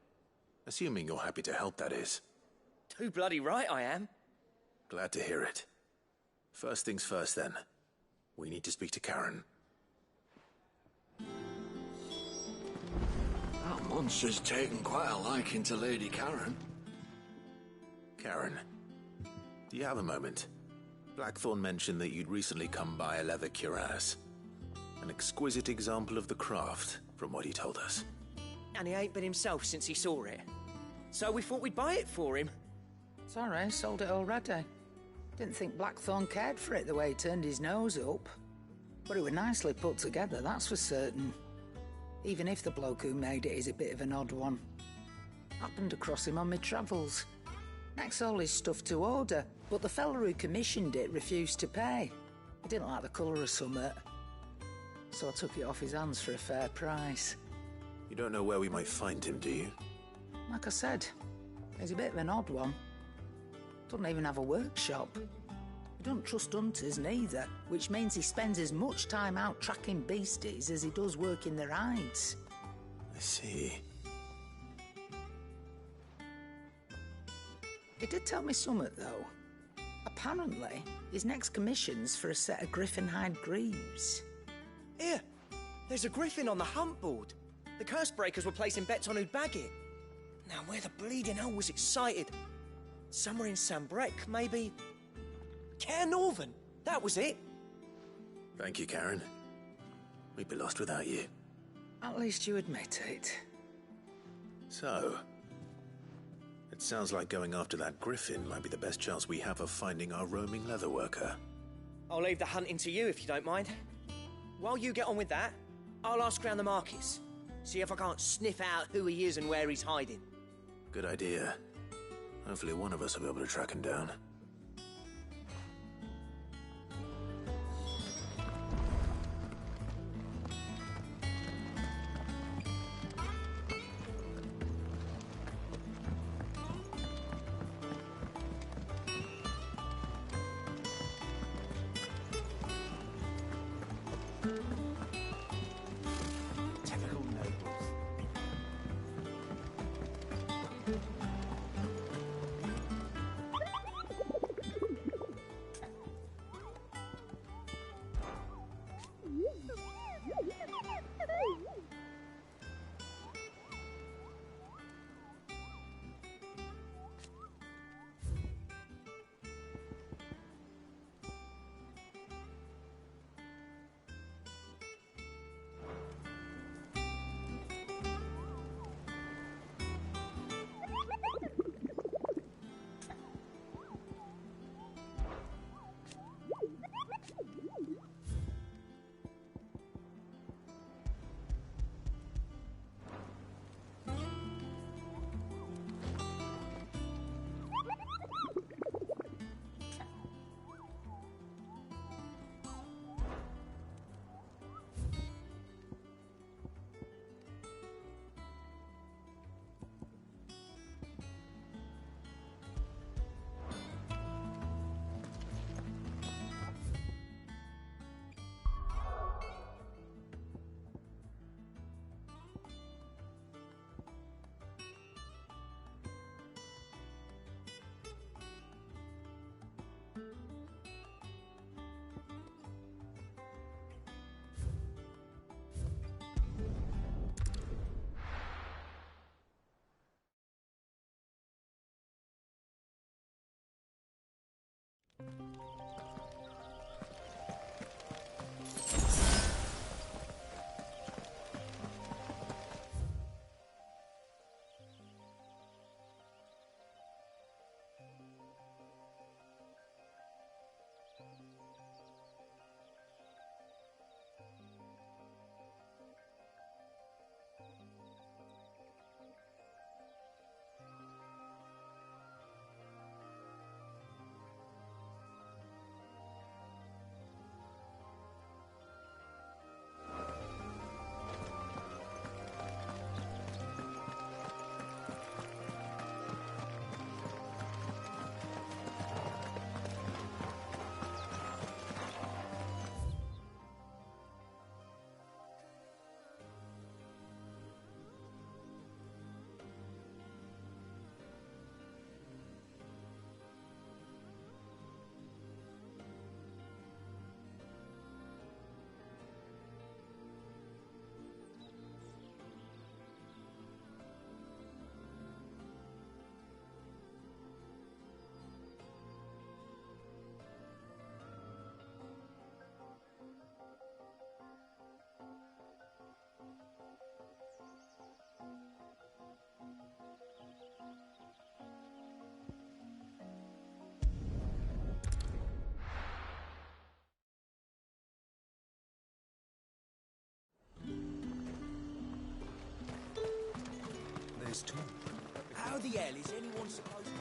Assuming you're happy to help, that is. Too bloody right I am. Glad to hear it. First things first, then. We need to speak to Karen. That monster's taken quite a liking to Lady Karen. Karen, do you have a moment? Blackthorn mentioned that you'd recently come by a leather cuirass. An exquisite example of the craft, from what he told us. And he ain't been himself since he saw it. So we thought we'd buy it for him. Sorry, sold it already. Didn't think Blackthorn cared for it the way he turned his nose up. But it was nicely put together, that's for certain. Even if the bloke who made it is a bit of an odd one. Happened across him on my travels. Next all his stuff to order, but the fella who commissioned it refused to pay. He didn't like the colour of summit. So I took it off his hands for a fair price. You don't know where we might find him, do you? Like I said, he's a bit of an odd one. Doesn't even have a workshop. He doesn't trust hunters neither, which means he spends as much time out tracking beasties as he does working their hides. I see. He did tell me something, though. Apparently, his next commission's for a set of griffin hide greaves. Here, there's a griffin on the hunt board. The curse breakers were placing bets on who'd bag it. Now, where the bleeding hell was it sighted? Somewhere in Sambrec, maybe... Caer Northern, that was it. Thank you, Karen. We'd be lost without you. At least you admit it. So, it sounds like going after that griffin might be the best chance we have of finding our roaming leatherworker. I'll leave the hunting to you if you don't mind. While you get on with that, I'll ask around the markets. See if I can't sniff out who he is and where he's hiding. Good idea. Hopefully one of us will be able to track him down. There's two. How the hell is anyone supposed to...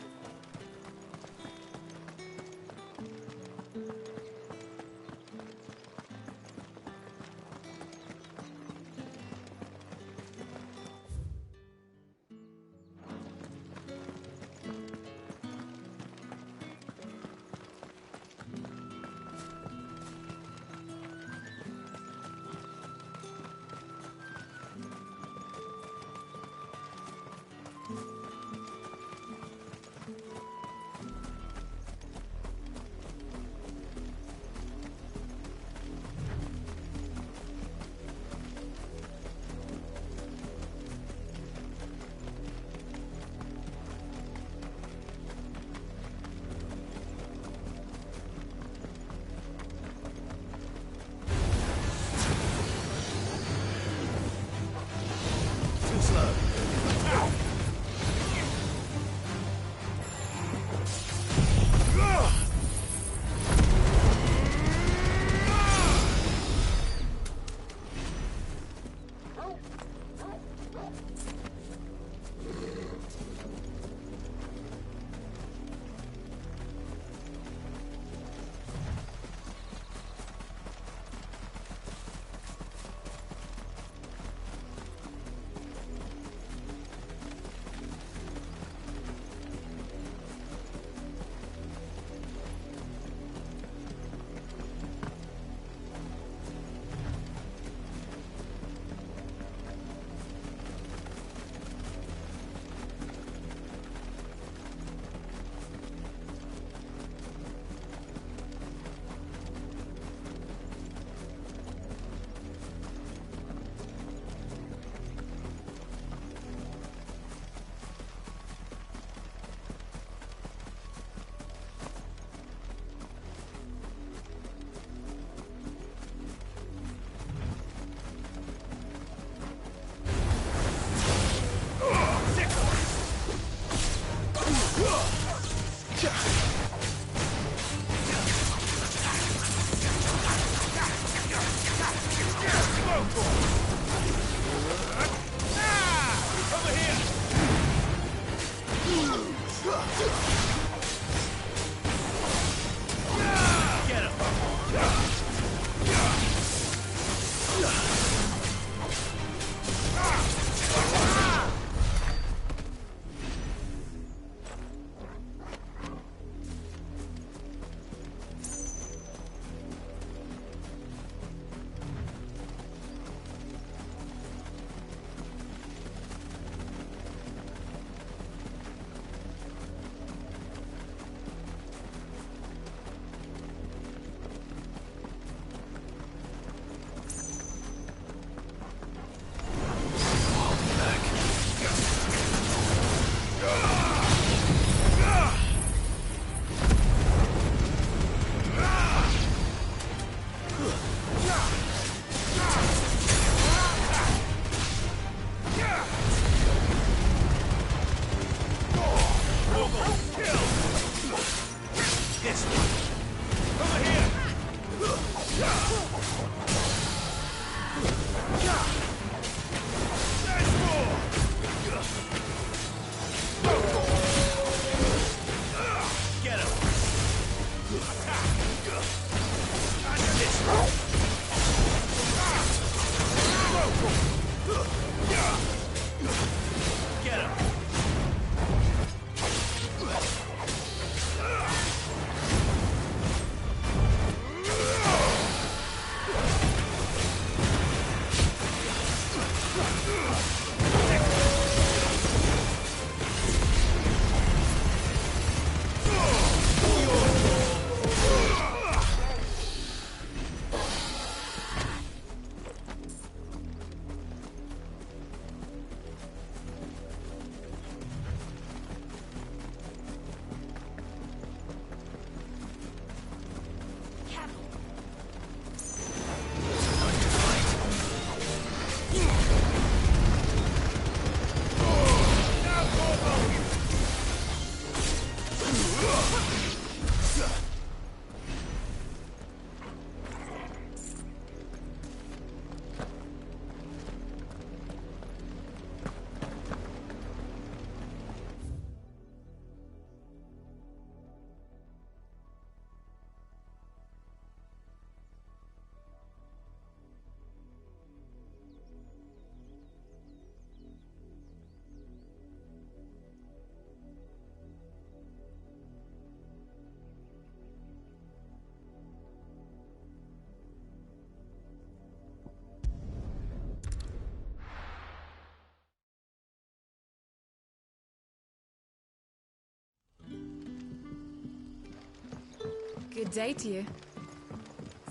Good day to you.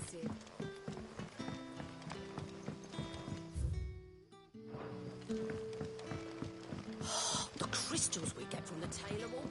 Sid. The crystals we get from the tailor will...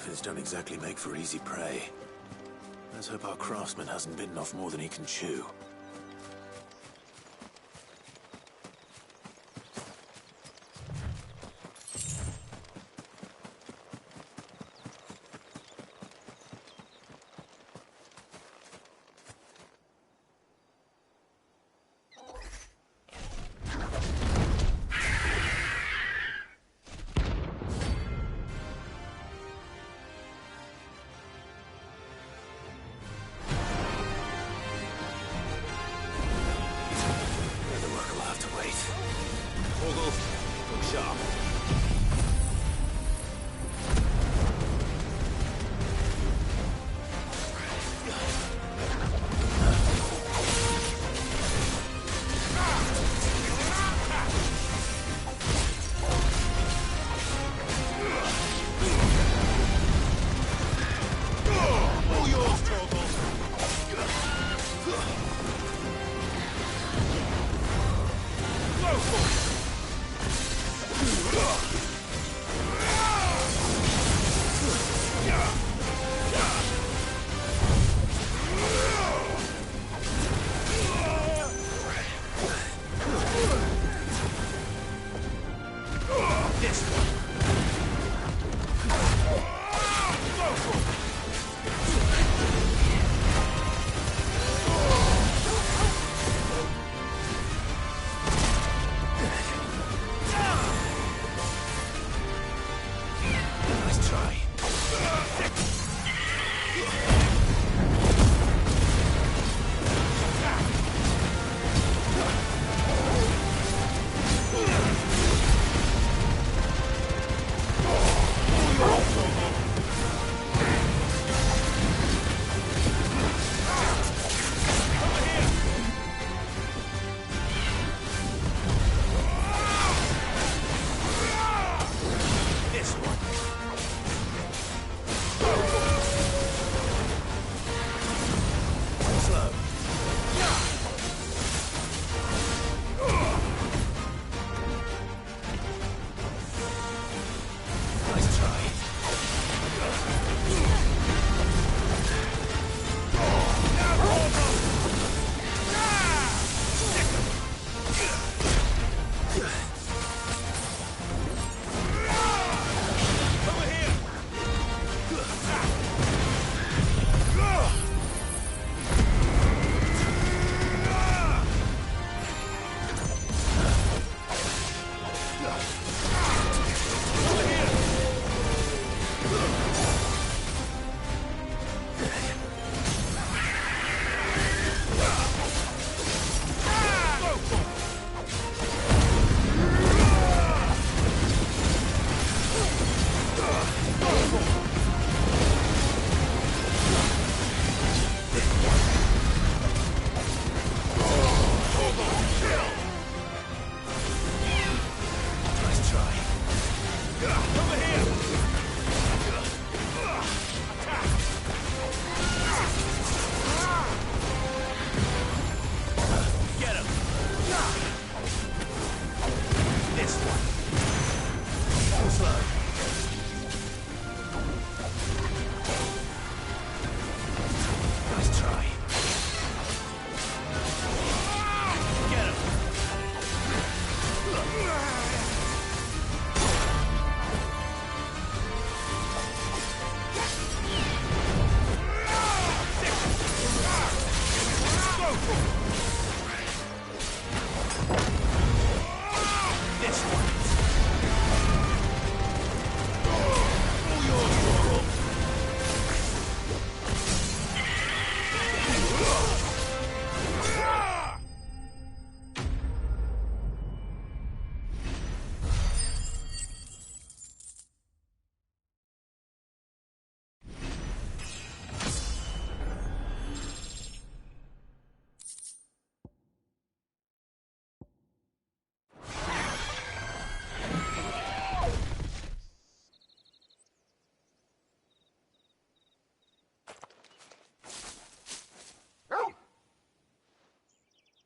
griffins don't exactly make for easy prey. Let's hope our craftsman hasn't bitten off more than he can chew.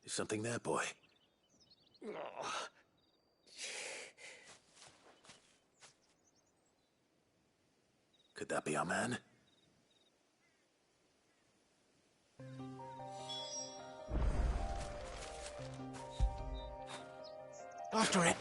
Something there, boy. Could that be our man? After it!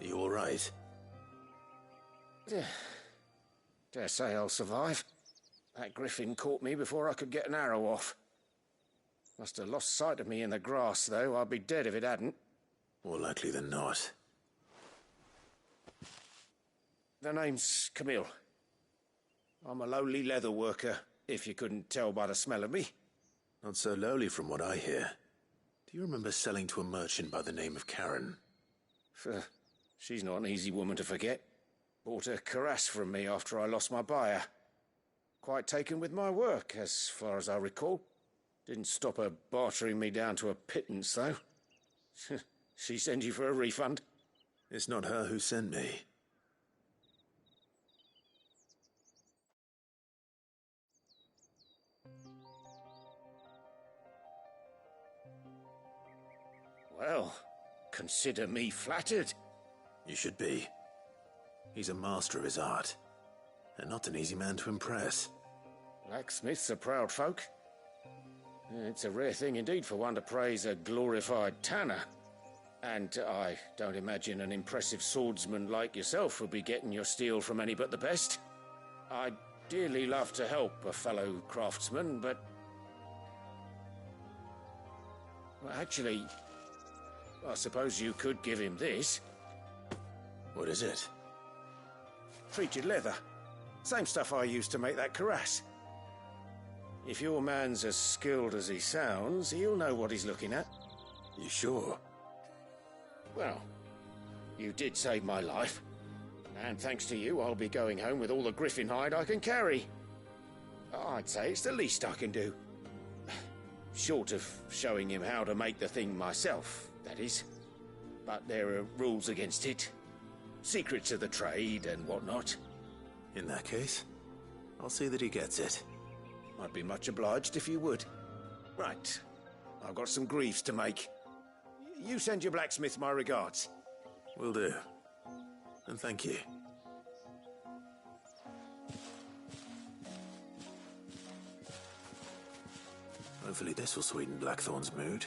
Are you all right? Dare say I'll survive. That griffin caught me before I could get an arrow off. Must have lost sight of me in the grass, though. I'd be dead if it hadn't. More likely than not. The name's Camille. I'm a lowly leather worker, if you couldn't tell by the smell of me. Not so lowly from what I hear. Do you remember selling to a merchant by the name of Karen? She's not an easy woman to forget. Bought a cuirass from me after I lost my buyer. Quite taken with my work, as far as I recall. Didn't stop her bartering me down to a pittance, though. She send you for a refund? It's not her who sent me. Well, consider me flattered. You should be. He's a master of his art, and not an easy man to impress. Blacksmiths are proud folk. It's a rare thing indeed for one to praise a glorified tanner. And I don't imagine an impressive swordsman like yourself would be getting your steel from any but the best. I'd dearly love to help a fellow craftsman, but... Well, actually, I suppose you could give him this. What is it? Treated leather. Same stuff I used to make that cuirass. If your man's as skilled as he sounds, he'll know what he's looking at. You sure? Well, you did save my life. And thanks to you, I'll be going home with all the griffin hide I can carry. I'd say it's the least I can do. Short of showing him how to make the thing myself, that is. But there are rules against it. Secrets of the trade and whatnot. In that case, I'll see that he gets it. I'd be much obliged if you would. Right. I've got some greaves to make. You send your blacksmith my regards. Will do. And thank you. Hopefully this will sweeten Blackthorn's mood.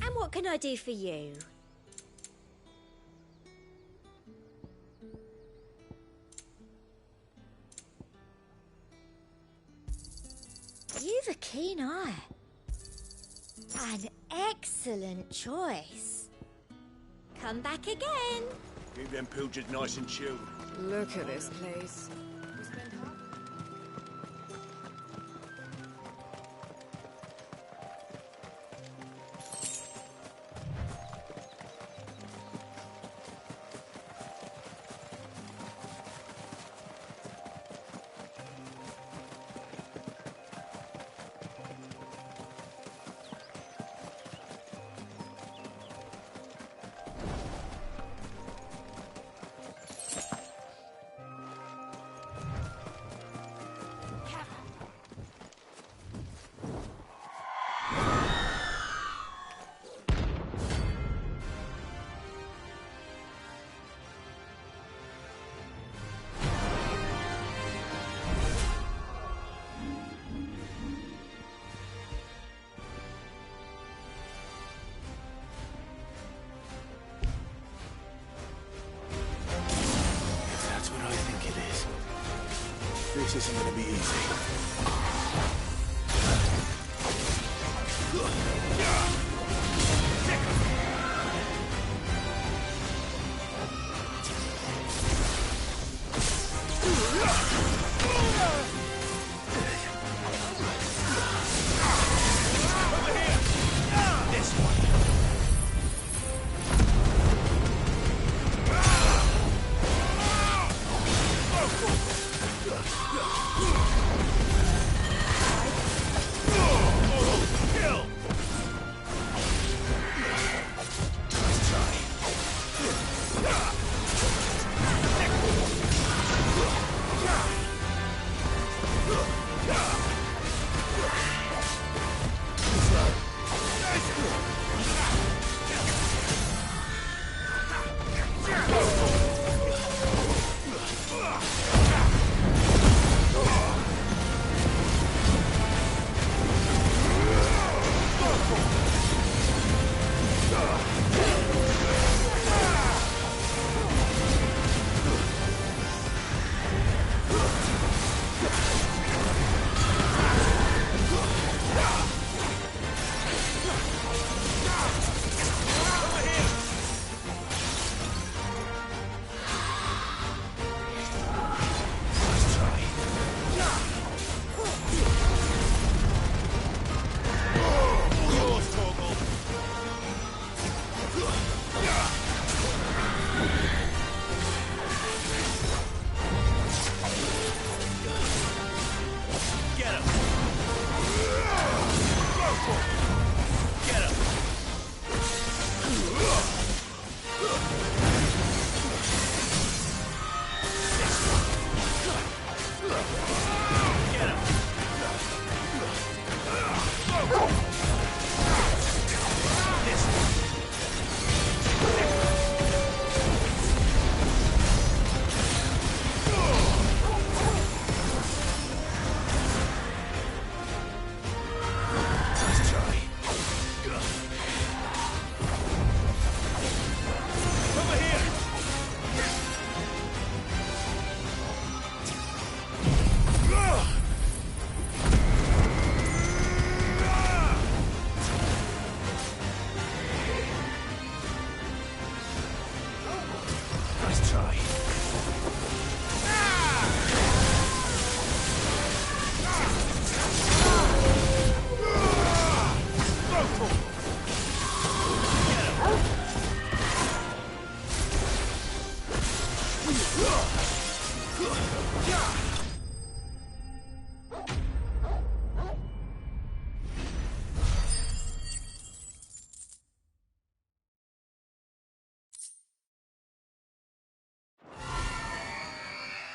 And what can I do for you? You've a keen eye. An excellent choice. Come back again. Keep them pilchards nice and chilled. Look at this place. This isn't gonna be easy.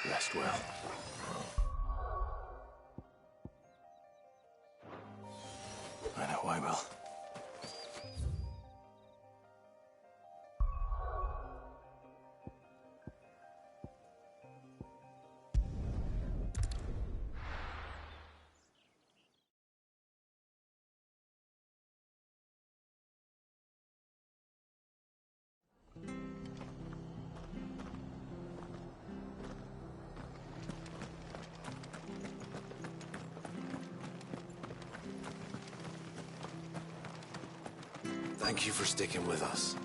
Rest well. I know I will. Thank you for sticking with us.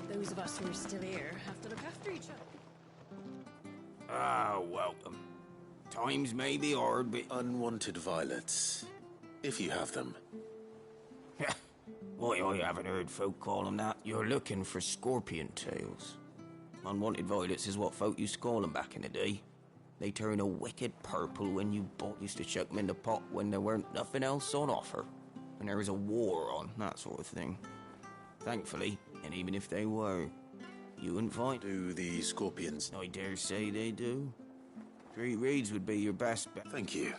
Those of us who are still here have to look after each other. Ah, welcome. Times may be hard, but... Unwanted violets, if you have them. Why, I haven't heard folk call them that. You're looking for scorpion tails. Unwanted violets is what folk used to call them back in the day. They turn a wicked purple when you used to chuck them in the pot when there weren't nothing else on offer. When there was a war on, that sort of thing. Thankfully, and even if they were, you wouldn't find... Do the scorpions? I dare say they do. 3 reeds would be your best bet. Thank you.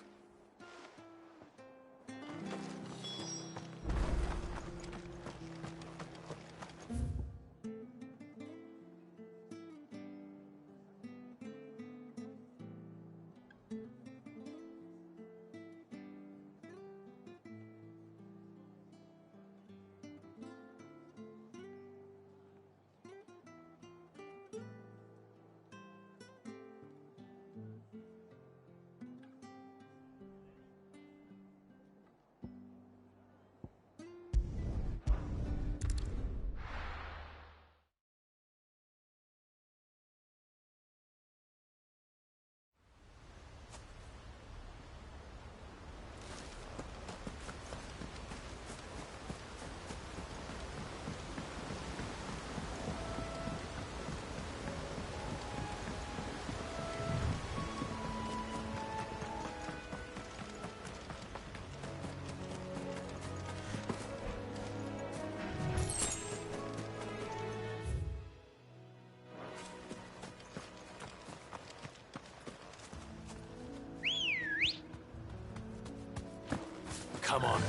Come on.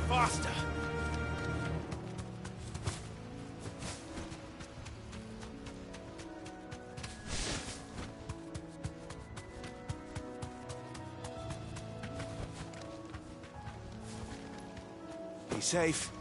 Faster! Be safe.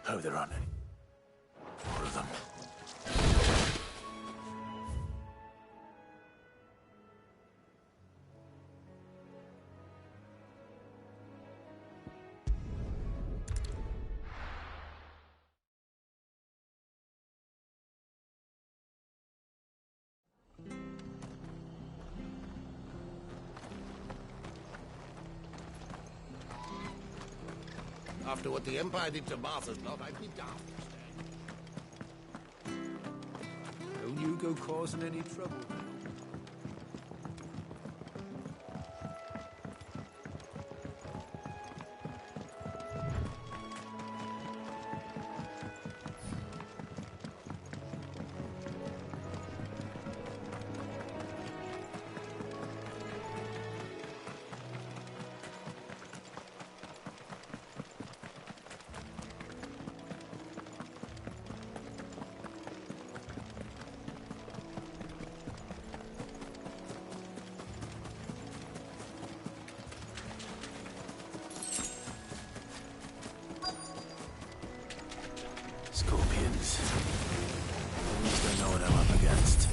Oh, there aren't any. 4 of them. After what the Empire did to Martha's lot, I'd be daft to stay. Don't you go causing any trouble now. Scorpions. At least I know what I'm up against.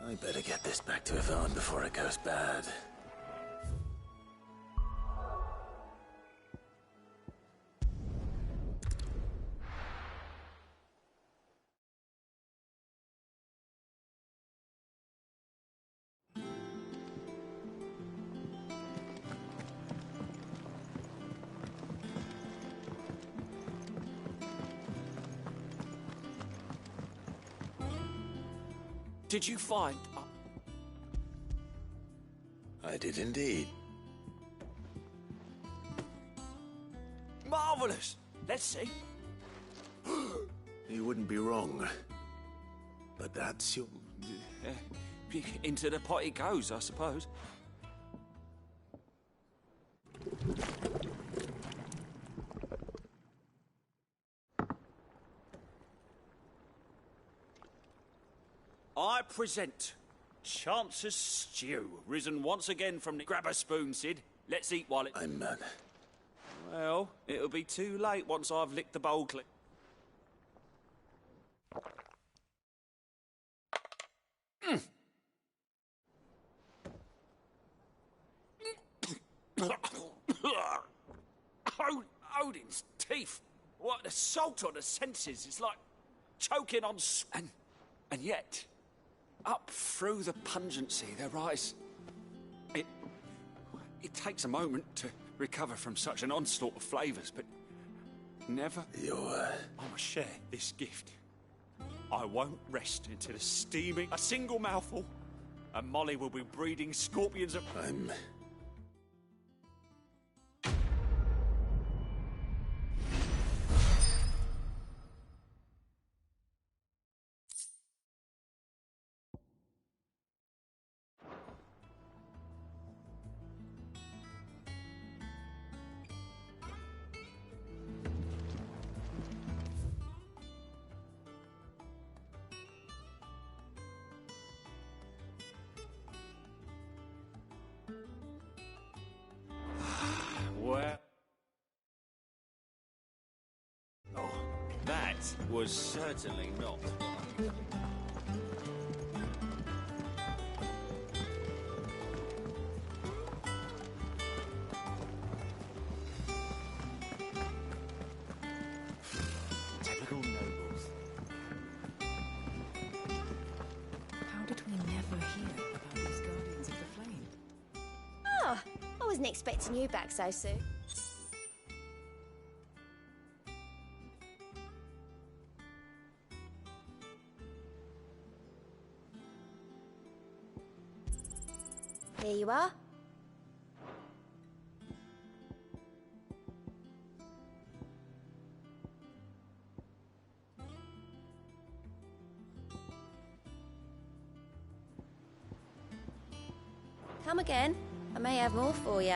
I better get this back to Yvonne before it goes bad. Did you find... I did indeed. Marvellous! Let's see. You wouldn't be wrong. But that's your... Into the pot it goes, I suppose. I present Chance's Stew, risen once again from the... Grab a spoon, Sid. Let's eat while it... I'm mad. Well, it'll be too late once I've licked the bowl clean. Odin's teeth. What the salt on the senses. It's like choking on... And yet... Up through the pungency, there rise... It takes a moment to recover from such an onslaught of flavours, but never... I must share this gift. I won't rest until it's steaming a single mouthful, and Molly will be breeding scorpions of... Well... Oh, that was certainly not... wasn't expecting you back so soon. Here you are. Come again. I may have more for you.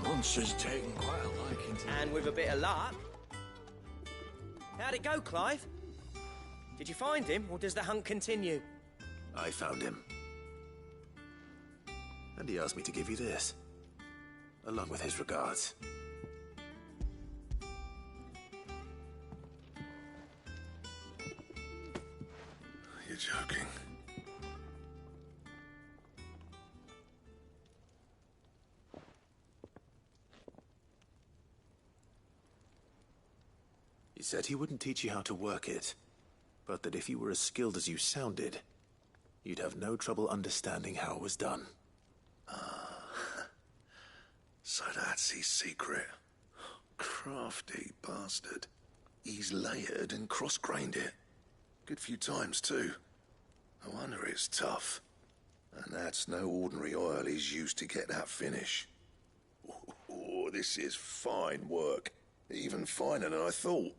Monster's taken quite a liking to... And with a bit of luck... How'd it go, Clive? Did you find him, or does the hunt continue? I found him. And he asked me to give you this, along with his regards. You're joking. He said he wouldn't teach you how to work it, but that if you were as skilled as you sounded, you'd have no trouble understanding how it was done. So that's his secret. Crafty bastard. He's layered and cross-grained it. Good few times, too. No wonder it's tough. And that's no ordinary oil he's used to get that finish. Oh, this is fine work. Even finer than I thought.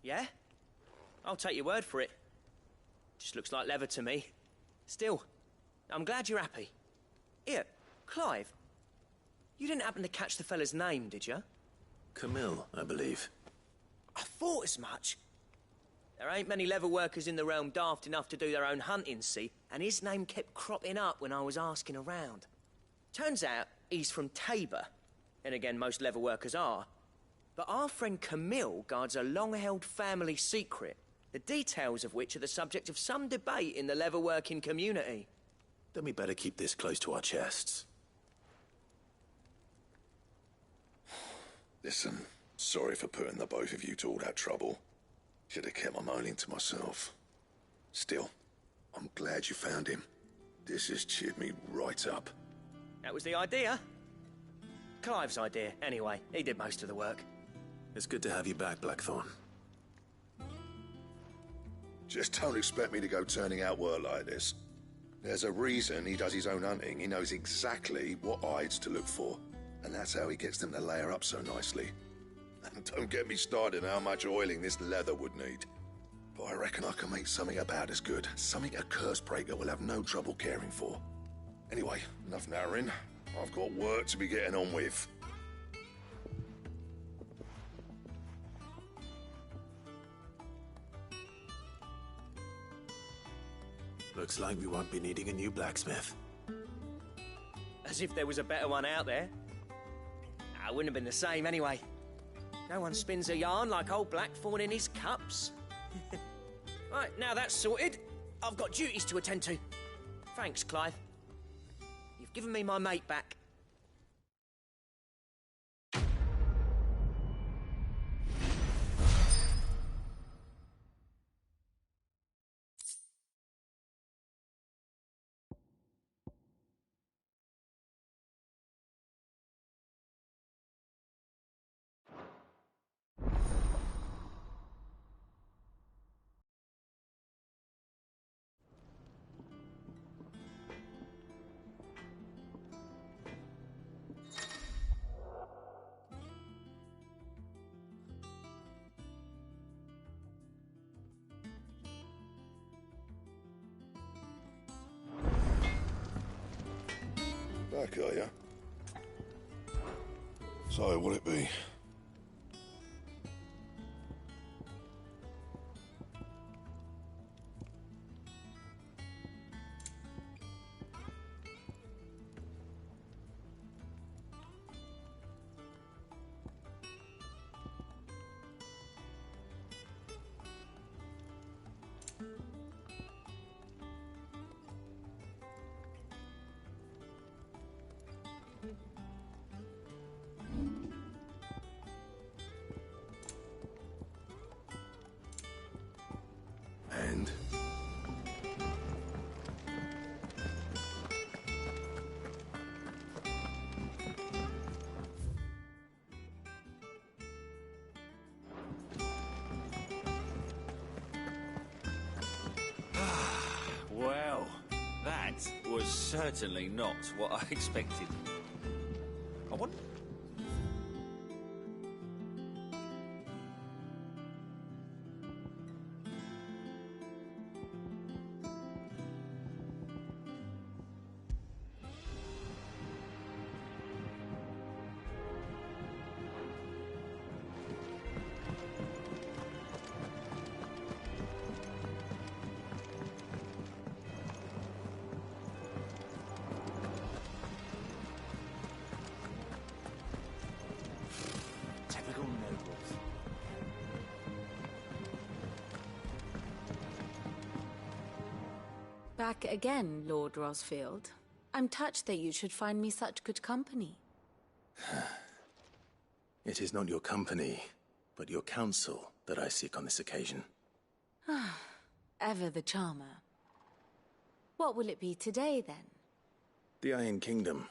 Yeah? I'll take your word for it. Just looks like leather to me. Still, I'm glad you're happy. Here, Clive. You didn't happen to catch the fella's name, did you? Camille, I believe. I thought as much. There ain't many leather workers in the realm daft enough to do their own hunting, see? And his name kept cropping up when I was asking around. Turns out he's from Tabor. And again, most leather workers are. But our friend Camille guards a long-held family secret, the details of which are the subject of some debate in the leather-working community. Then we better keep this close to our chests. Listen, sorry for putting the both of you to all that trouble. Should have kept my moaning to myself. Still, I'm glad you found him. This has cheered me right up. That was the idea. Clive's idea, anyway. He did most of the work. It's good to have you back, Blackthorn. Just don't expect me to go turning out work like this. There's a reason he does his own hunting. He knows exactly what hides to look for. And that's how he gets them to layer up so nicely. And don't get me started on how much oiling this leather would need. But I reckon I can make something about as good. Something a Cursebreaker will have no trouble caring for. Anyway, enough narrowing. I've got work to be getting on with. Looks like we won't be needing a new blacksmith. As if there was a better one out there. Nah, it wouldn't have been the same anyway. No one spins a yarn like old Blackthorn in his cups. Right, now that's sorted, I've got duties to attend to. Thanks, Clive. You've given me my mate back. Back, are you? So, will it be? That was certainly not what I expected. I wonder... Typical nobles. Back again, Lord Rosfield. I'm touched that you should find me such good company. It is not your company, but your counsel that I seek on this occasion. Ever the charmer. What will it be today, then? The Iron Kingdom.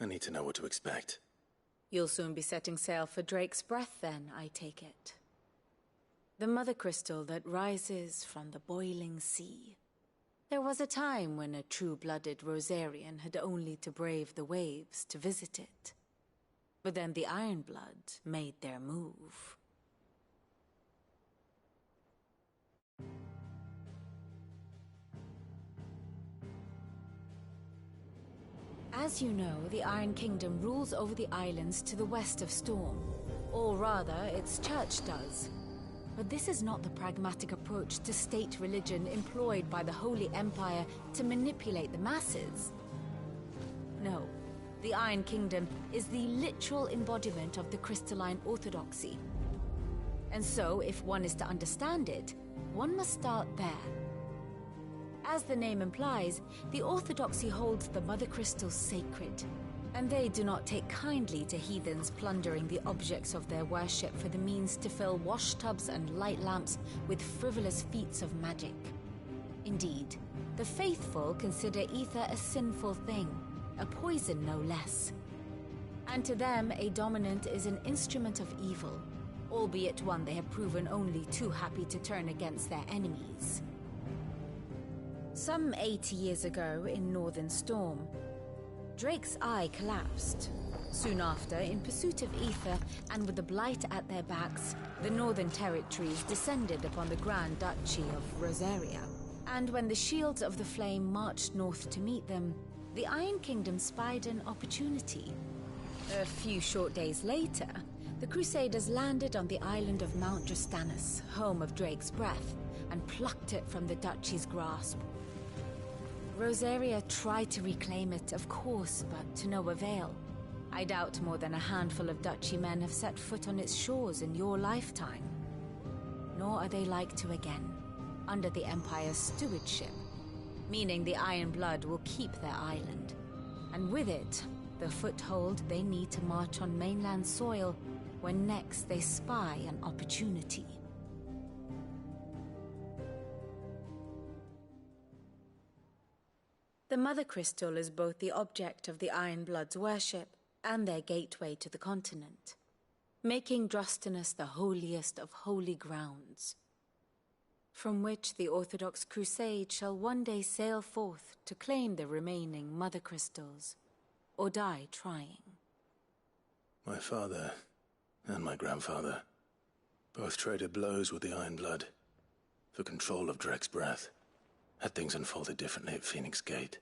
I need to know what to expect. You'll soon be setting sail for Drake's Breath, then, I take it. The mother crystal that rises from the boiling sea. There was a time when a true-blooded Rosarian had only to brave the waves to visit it. But then the Ironblood made their move. As you know, the Iron Kingdom rules over the islands to the west of Storm. Or rather, its church does. But this is not the pragmatic approach to state religion employed by the Holy Empire to manipulate the masses. No, the Iron Kingdom is the literal embodiment of the crystalline orthodoxy. And so, if one is to understand it, one must start there. As the name implies, the orthodoxy holds the Mother Crystal sacred, and they do not take kindly to heathens plundering the objects of their worship for the means to fill washtubs and light lamps with frivolous feats of magic. Indeed, the faithful consider ether a sinful thing, a poison no less. And to them, a dominant is an instrument of evil, albeit one they have proven only too happy to turn against their enemies. Some 80 years ago, in Northern Storm, Drake's Eye collapsed. Soon after, in pursuit of ether and with the Blight at their backs, the Northern Territories descended upon the Grand Duchy of Rosaria. And when the Shields of the Flame marched north to meet them, the Iron Kingdom spied an opportunity. A few short days later, the Crusaders landed on the island of Mount Drastanus, home of Drake's Breath, and plucked it from the Duchy's grasp. Rosaria tried to reclaim it, of course, but to no avail. I doubt more than a handful of Duchy men have set foot on its shores in your lifetime. Nor are they like to again, under the Empire's stewardship, meaning the Iron Blood will keep their island, and with it, the foothold they need to march on mainland soil when next they spy an opportunity. The Mother Crystal is both the object of the Iron Blood's worship and their gateway to the continent, making Drastanus the holiest of holy grounds, from which the Orthodox Crusade shall one day sail forth to claim the remaining Mother Crystals, or die trying. My father and my grandfather both traded blows with the Iron Blood for control of Drake's Breath. Had things unfolded differently at Phoenix Gate,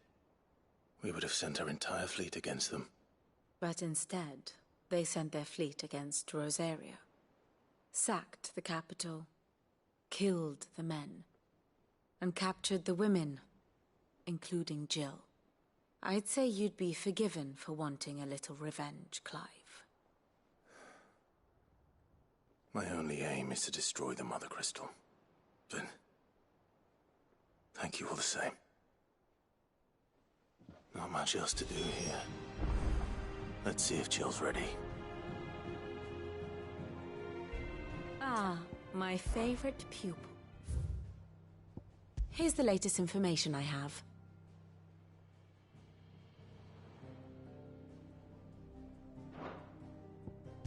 we would have sent our entire fleet against them. But instead, they sent their fleet against Rosaria, sacked the capital, killed the men, and captured the women, including Jill. I'd say you'd be forgiven for wanting a little revenge, Clive. My only aim is to destroy the Mother Crystal. But thank you all the same. Not much else to do here. Let's see if Jill's ready. Ah, my favorite pupil. Here's the latest information I have.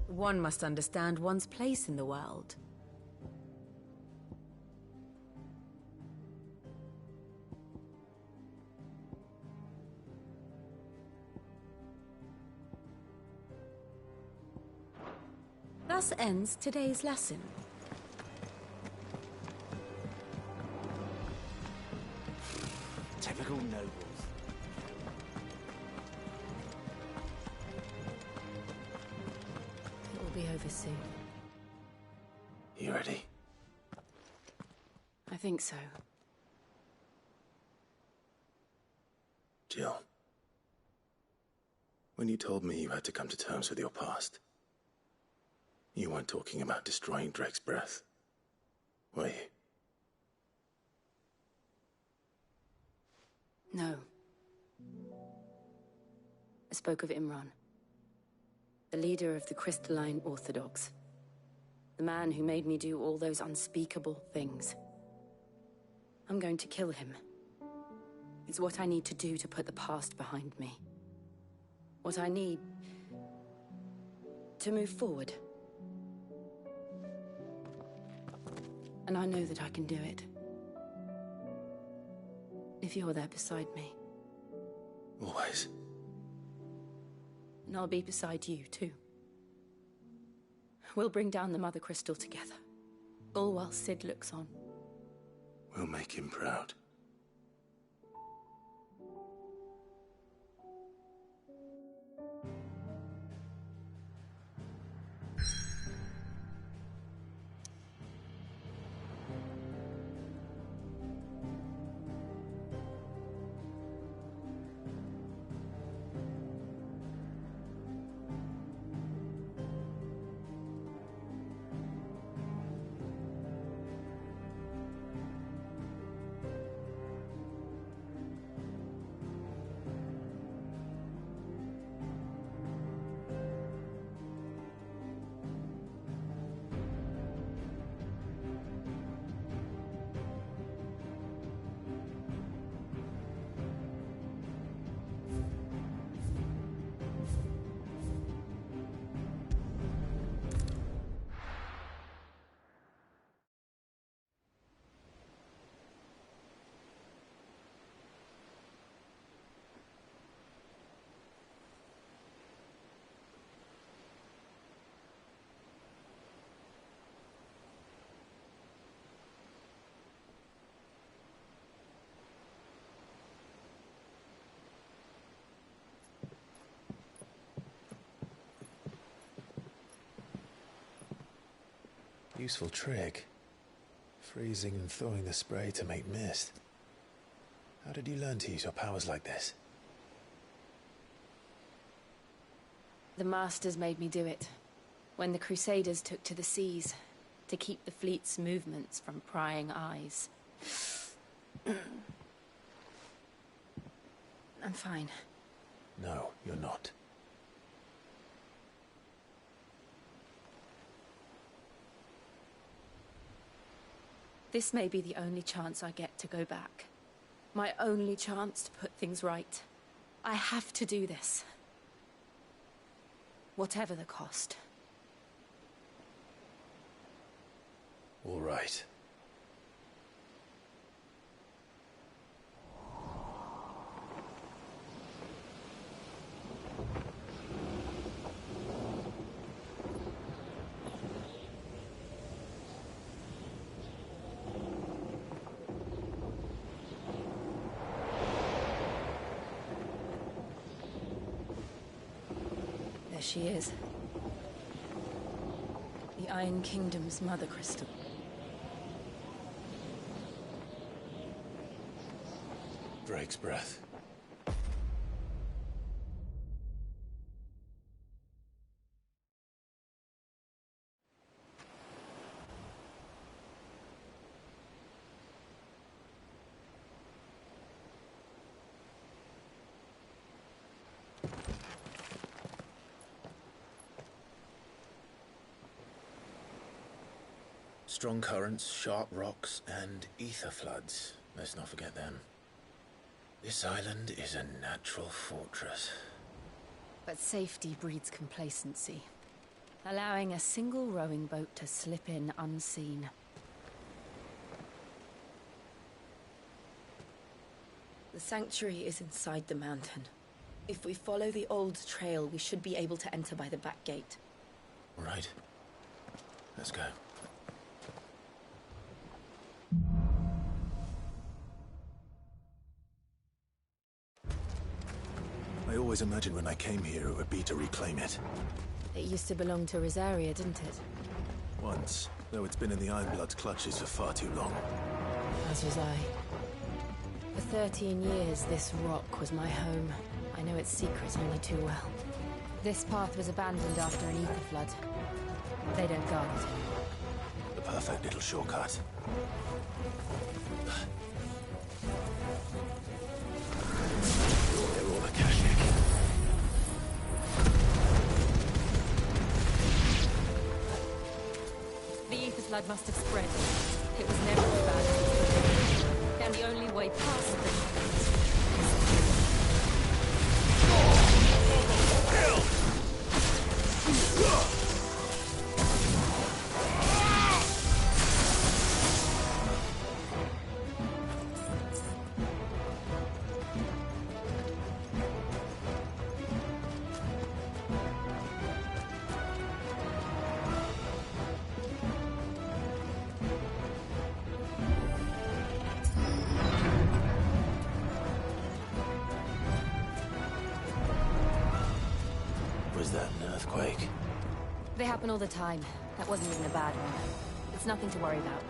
One must understand one's place in the world. Thus ends today's lesson. Typical nobles. It will be over soon. You ready? I think so. Jill. When you told me you had to come to terms with your past, you weren't talking about destroying Drake's breath, were you? No. I spoke of Imran, the leader of the Crystalline Orthodox. The man who made me do all those unspeakable things. I'm going to kill him. It's what I need to do to put the past behind me. What I need to move forward. And I know that I can do it. If you're there beside me. Always. And I'll be beside you, too. We'll bring down the Mother Crystal together. All while Sid looks on. We'll make him proud. Useful trick. Freezing and thawing the spray to make mist. How did you learn to use your powers like this? The Masters made me do it. When the Crusaders took to the seas, to keep the fleet's movements from prying eyes. I'm fine. No, you're not. This may be the only chance I get to go back. My only chance to put things right. I have to do this. Whatever the cost. All right. There she is. The Iron Kingdom's Mother Crystal. Drake's breath. Strong currents, sharp rocks, and ether floods. Let's not forget them. This island is a natural fortress. But safety breeds complacency, allowing a single rowing boat to slip in unseen. The sanctuary is inside the mountain. If we follow the old trail, we should be able to enter by the back gate. All right. Let's go. I always imagined when I came here it would be to reclaim it. It used to belong to Rosaria, didn't it? Once, though it's been in the Ironblood's clutches for far too long. As was I. For 13 years, this rock was my home. I know its secrets only too well. This path was abandoned after an ether flood. They don't guard it anymore. The perfect little shortcut. They're all Akashic. The ether flood must have spread. It was never abandoned. And the only way past it... Was that an earthquake? They happen all the time. That wasn't even a bad one. It's nothing to worry about.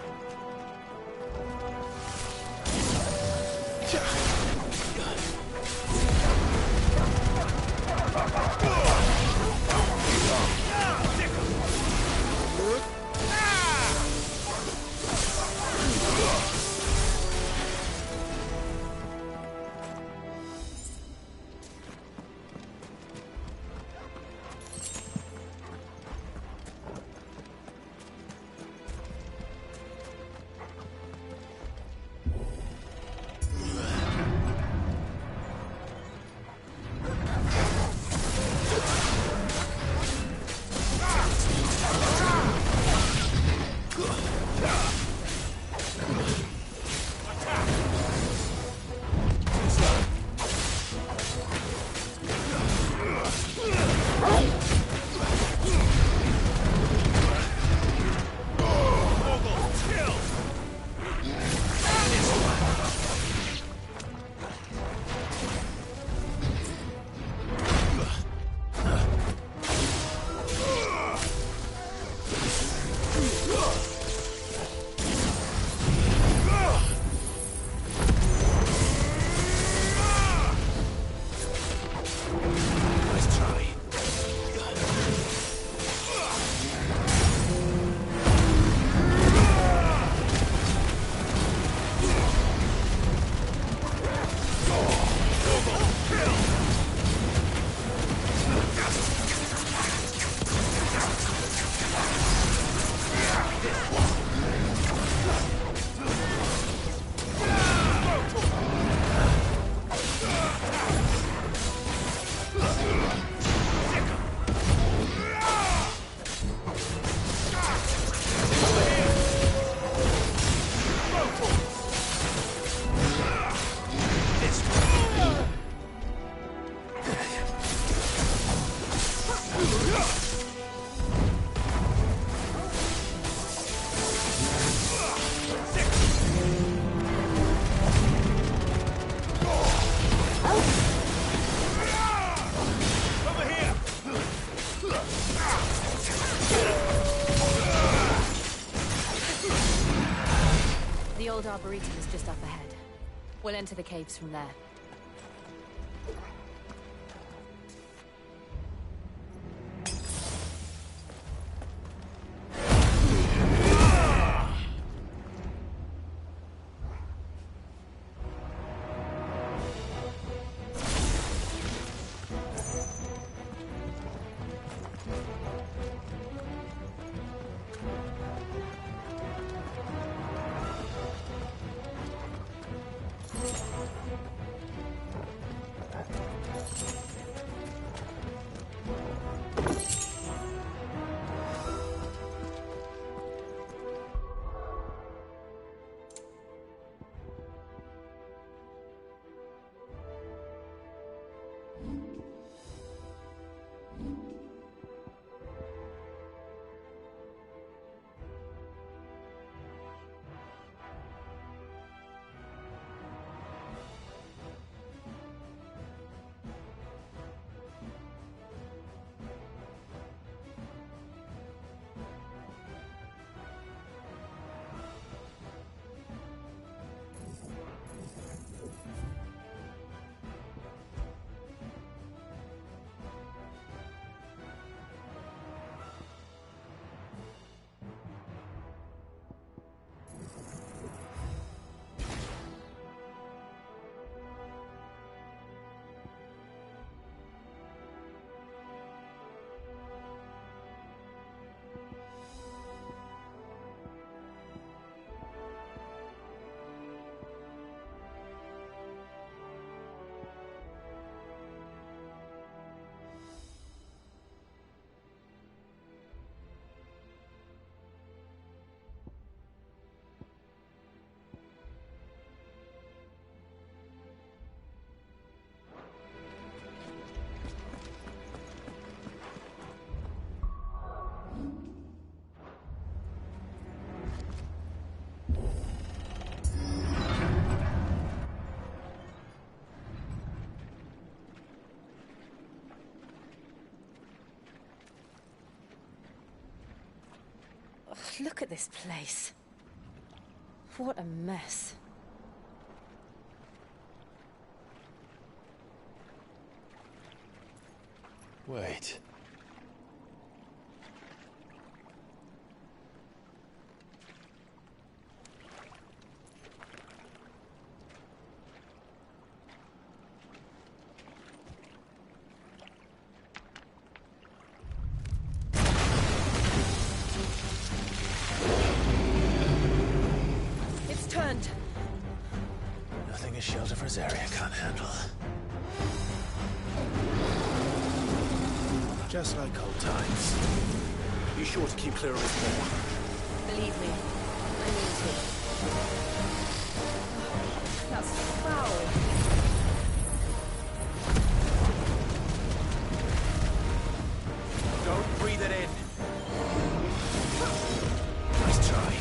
The old Arboretum is just up ahead. We'll enter the caves from there. Look at this place. What a mess. Wait. It's turned. Nothing a shelter for Zarya can't handle. Just like old times. Be sure to keep clear of his wall. Believe me, I need to. That's foul. Don't breathe it in. Nice try.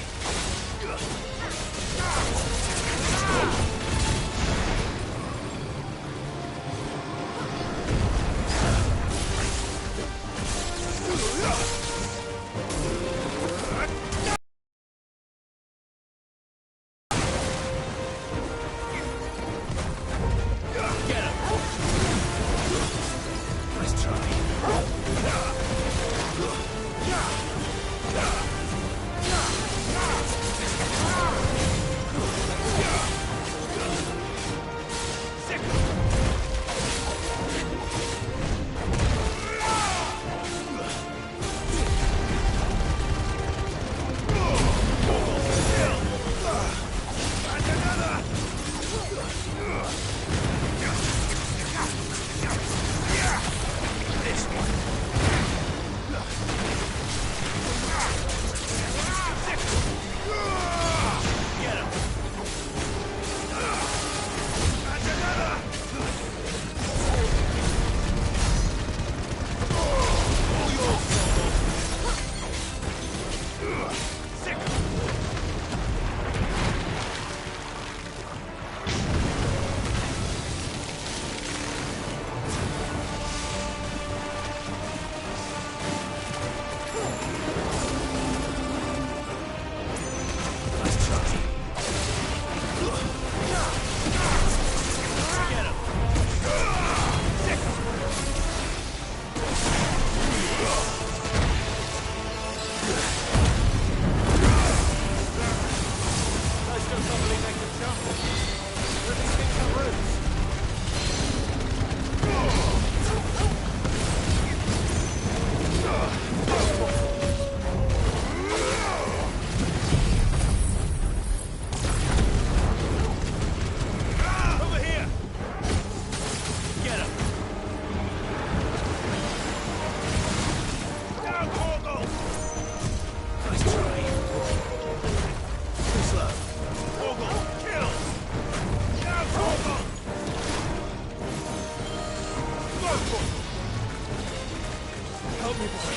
Help me, boy.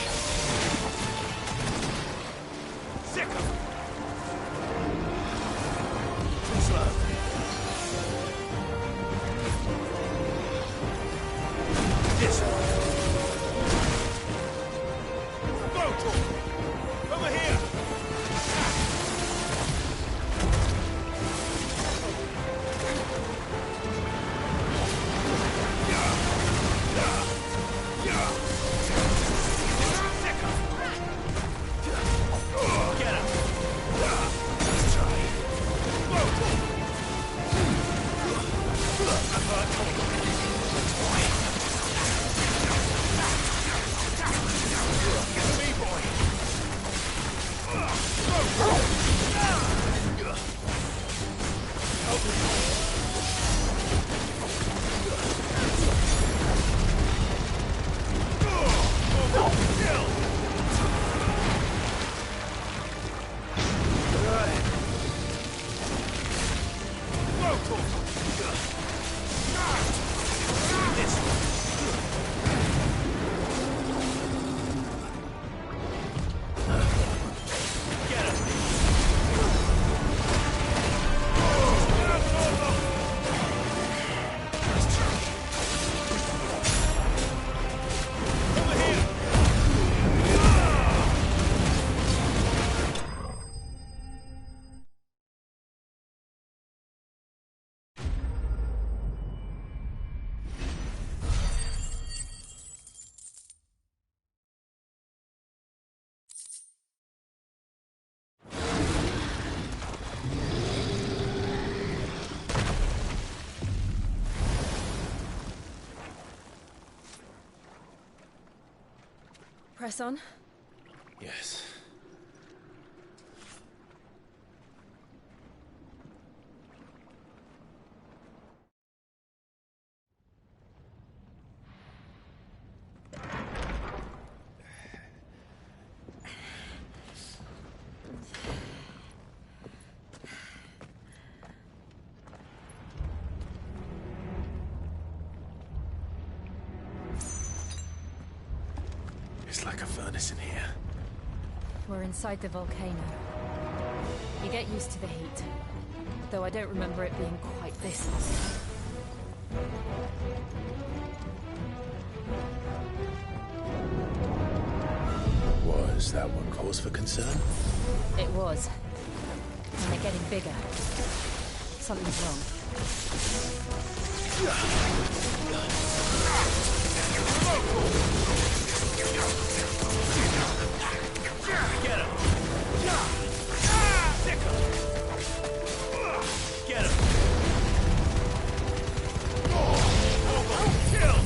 Sick him! Too slow. This way. Go, Tor! Over here! Get him! Press on. Yes. It's like a furnace in here. We're inside the volcano. You get used to the heat. Though I don't remember it being quite this hot. Was that one cause for concern? It was. And they're getting bigger. Something's wrong. Get him! Stick him! Get him! Kill!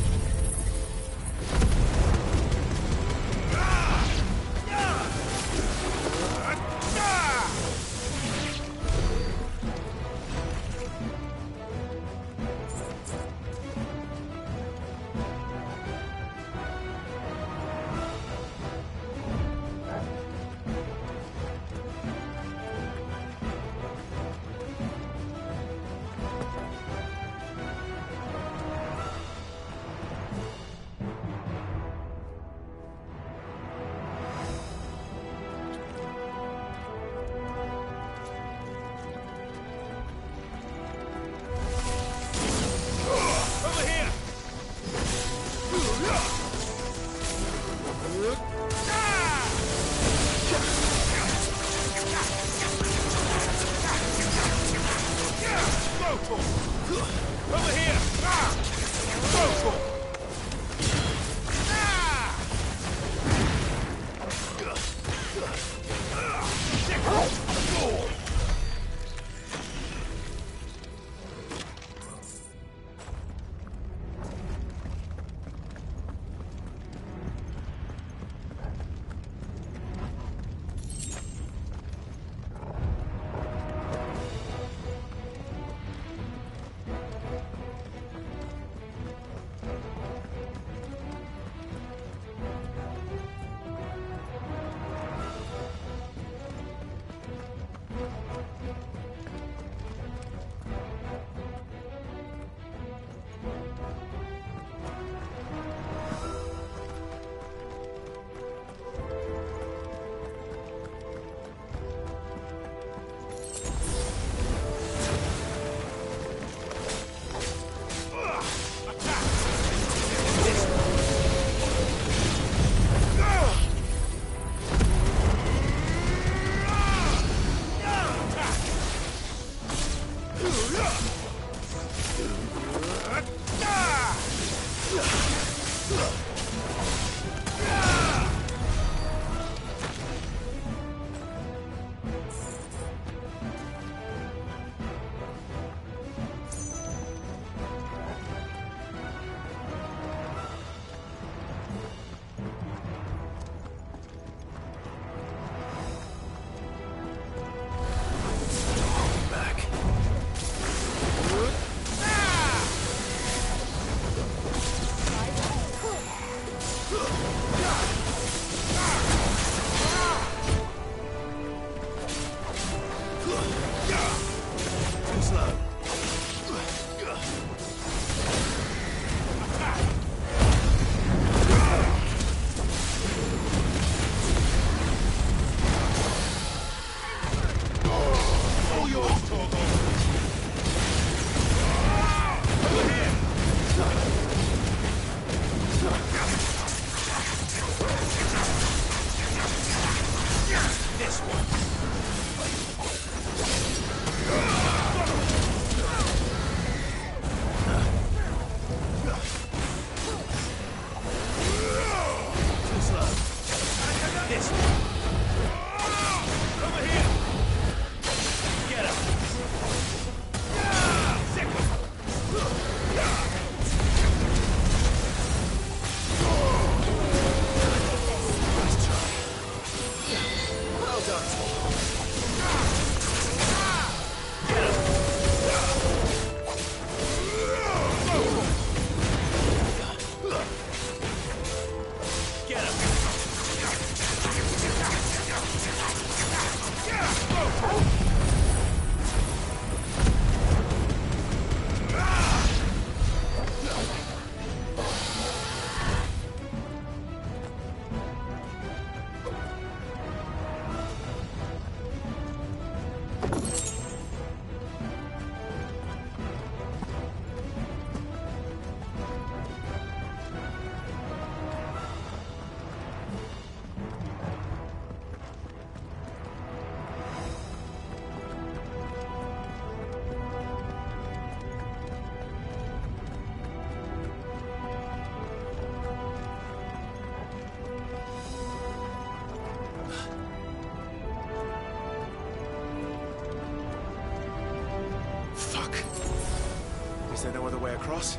Is there no other way across?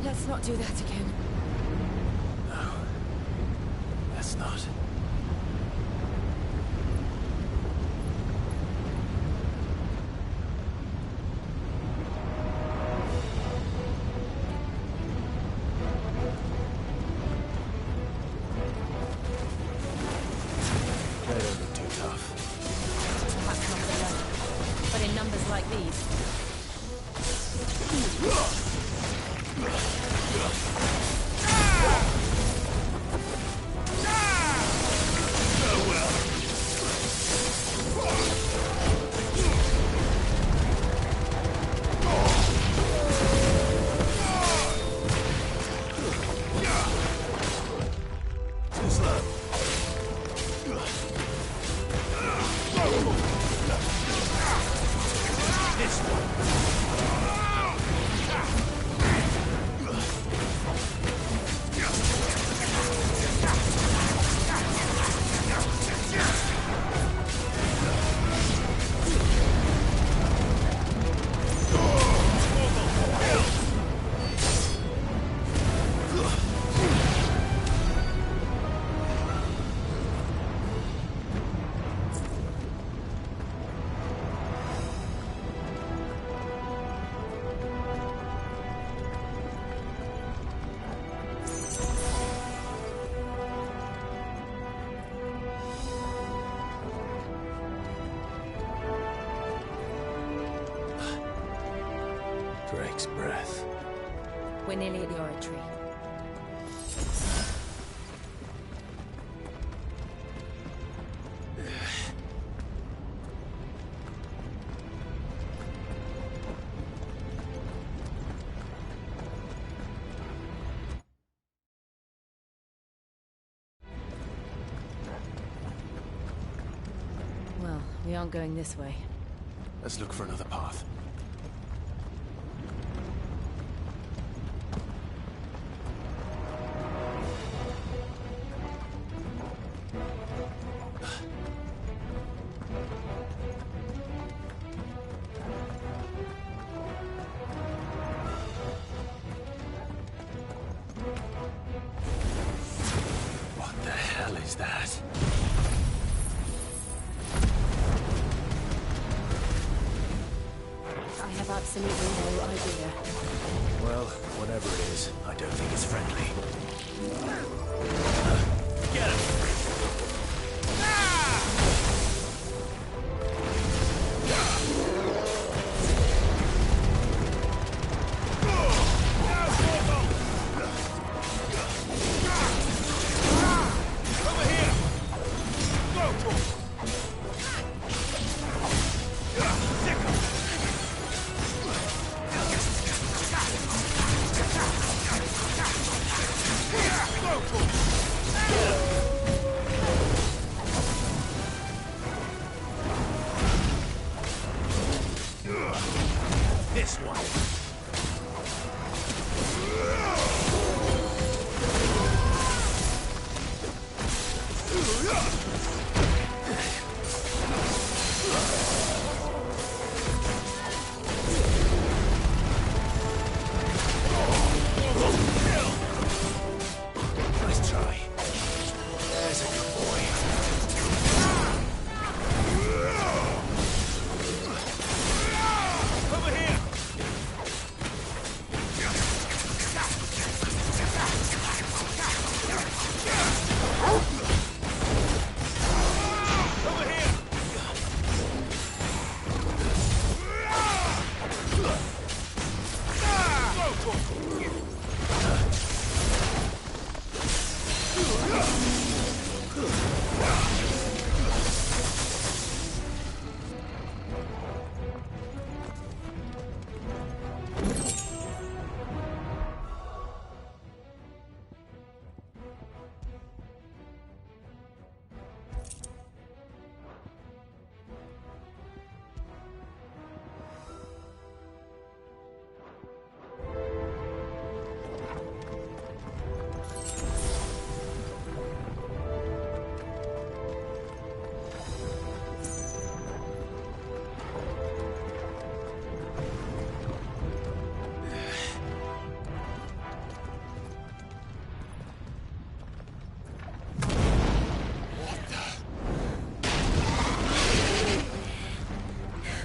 Let's not do that again. No. Let's not. They don't look too tough. Perhaps not alone, but in numbers like these. Drake's breath. We're nearly at the oratory. Well, we aren't going this way. Let's look for another path. What the hell is that? I have absolutely no idea. Well, whatever it is, I don't think it's friendly. Get him! This one. Nice try. There's a good boy. Over here! Over here!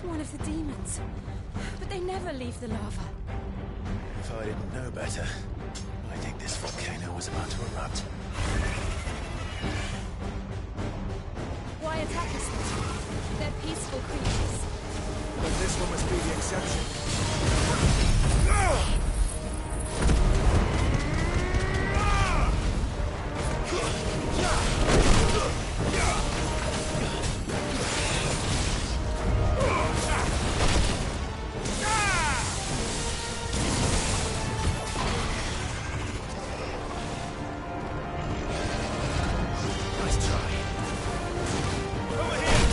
One of the demons. But they never leave the lava. If I didn't know better, I think this volcano was about to erupt. Why attack us then? They're peaceful creatures. But this one must be the exception. Nice try. Over here!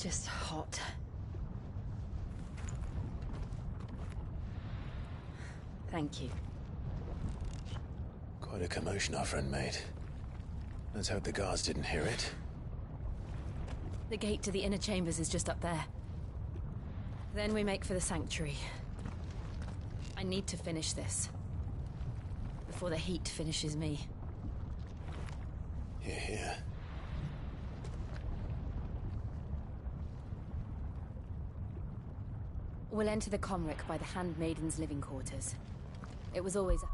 just hot. Thank you. Quite a commotion our friend made. Let's hope the guards didn't hear it. The gate to the inner chambers is just up there. Then we make for the sanctuary. I need to finish this. Before the heat finishes me. Hear, hear. We'll enter the Comric by the Handmaiden's living quarters. It was always a...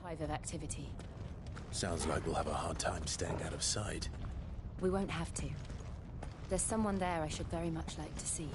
hive of activity. Sounds like we'll have a hard time staying out of sight. We won't have to. There's someone there I should very much like to see.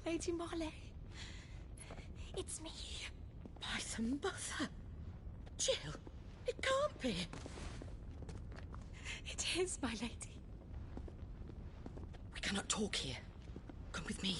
Lady Marley. It's me. By the mother. Jill, it can't be. It is, my lady. We cannot talk here. Come with me.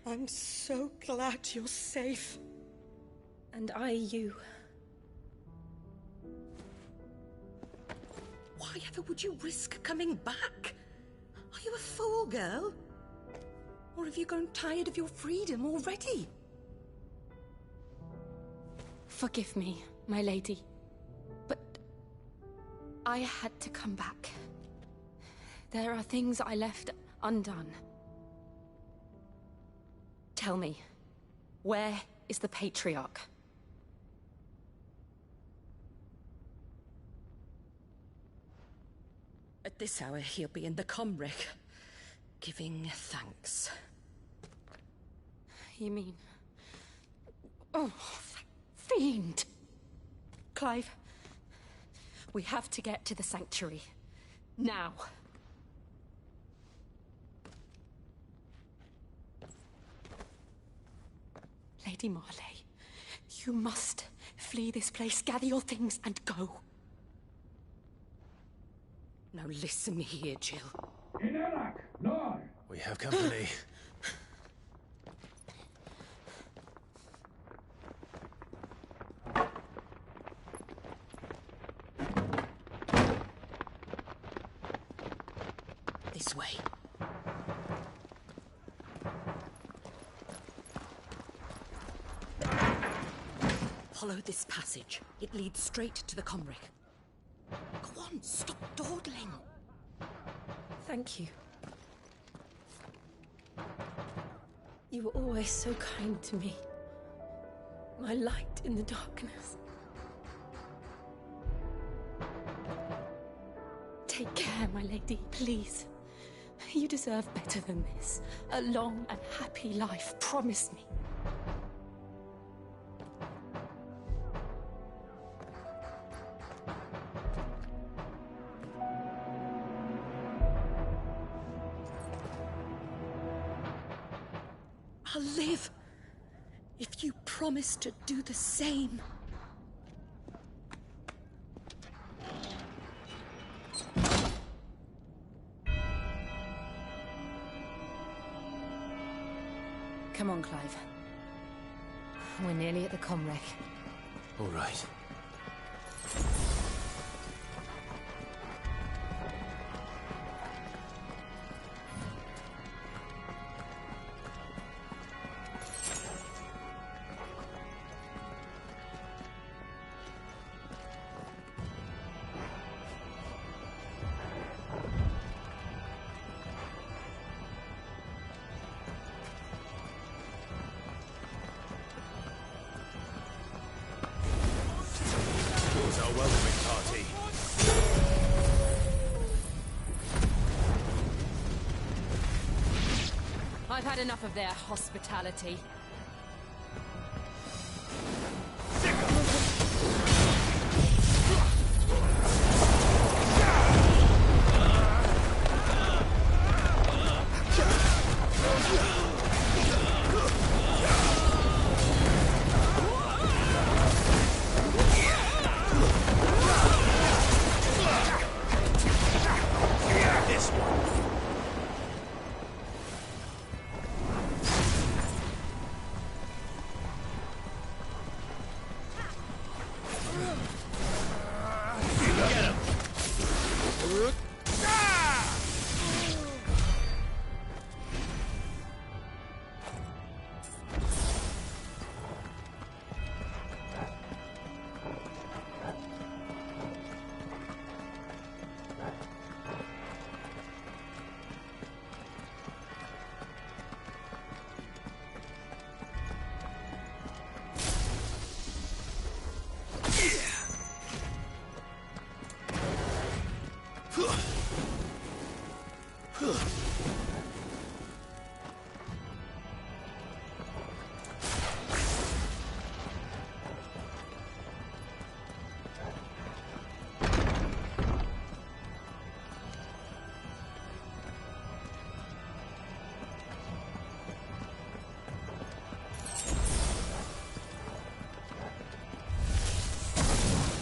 I'm so glad you're safe. And I you. Why ever would you risk coming back? Are you a fool, girl? Or have you grown tired of your freedom already? Forgive me, my lady. But I had to come back. There are things I left undone. Tell me, where is the Patriarch? At this hour, he'll be in the Comric, giving thanks. You mean... Oh, fiend! Clive, we have to get to the sanctuary. Now. Lady Marley, you must flee this place, gather your things, and go. Now listen here, Jill. We have company. This way. Follow this passage. It leads straight to the Comric. Go on, stop dawdling. Thank you. You were always so kind to me. My light in the darkness. Take care, my lady, please. You deserve better than this. A long and happy life, promise me. I'll live if you promise to do the same. Come on, Clive. We're nearly at the Comric. All right. Our welcoming party. I've had enough of their hospitality.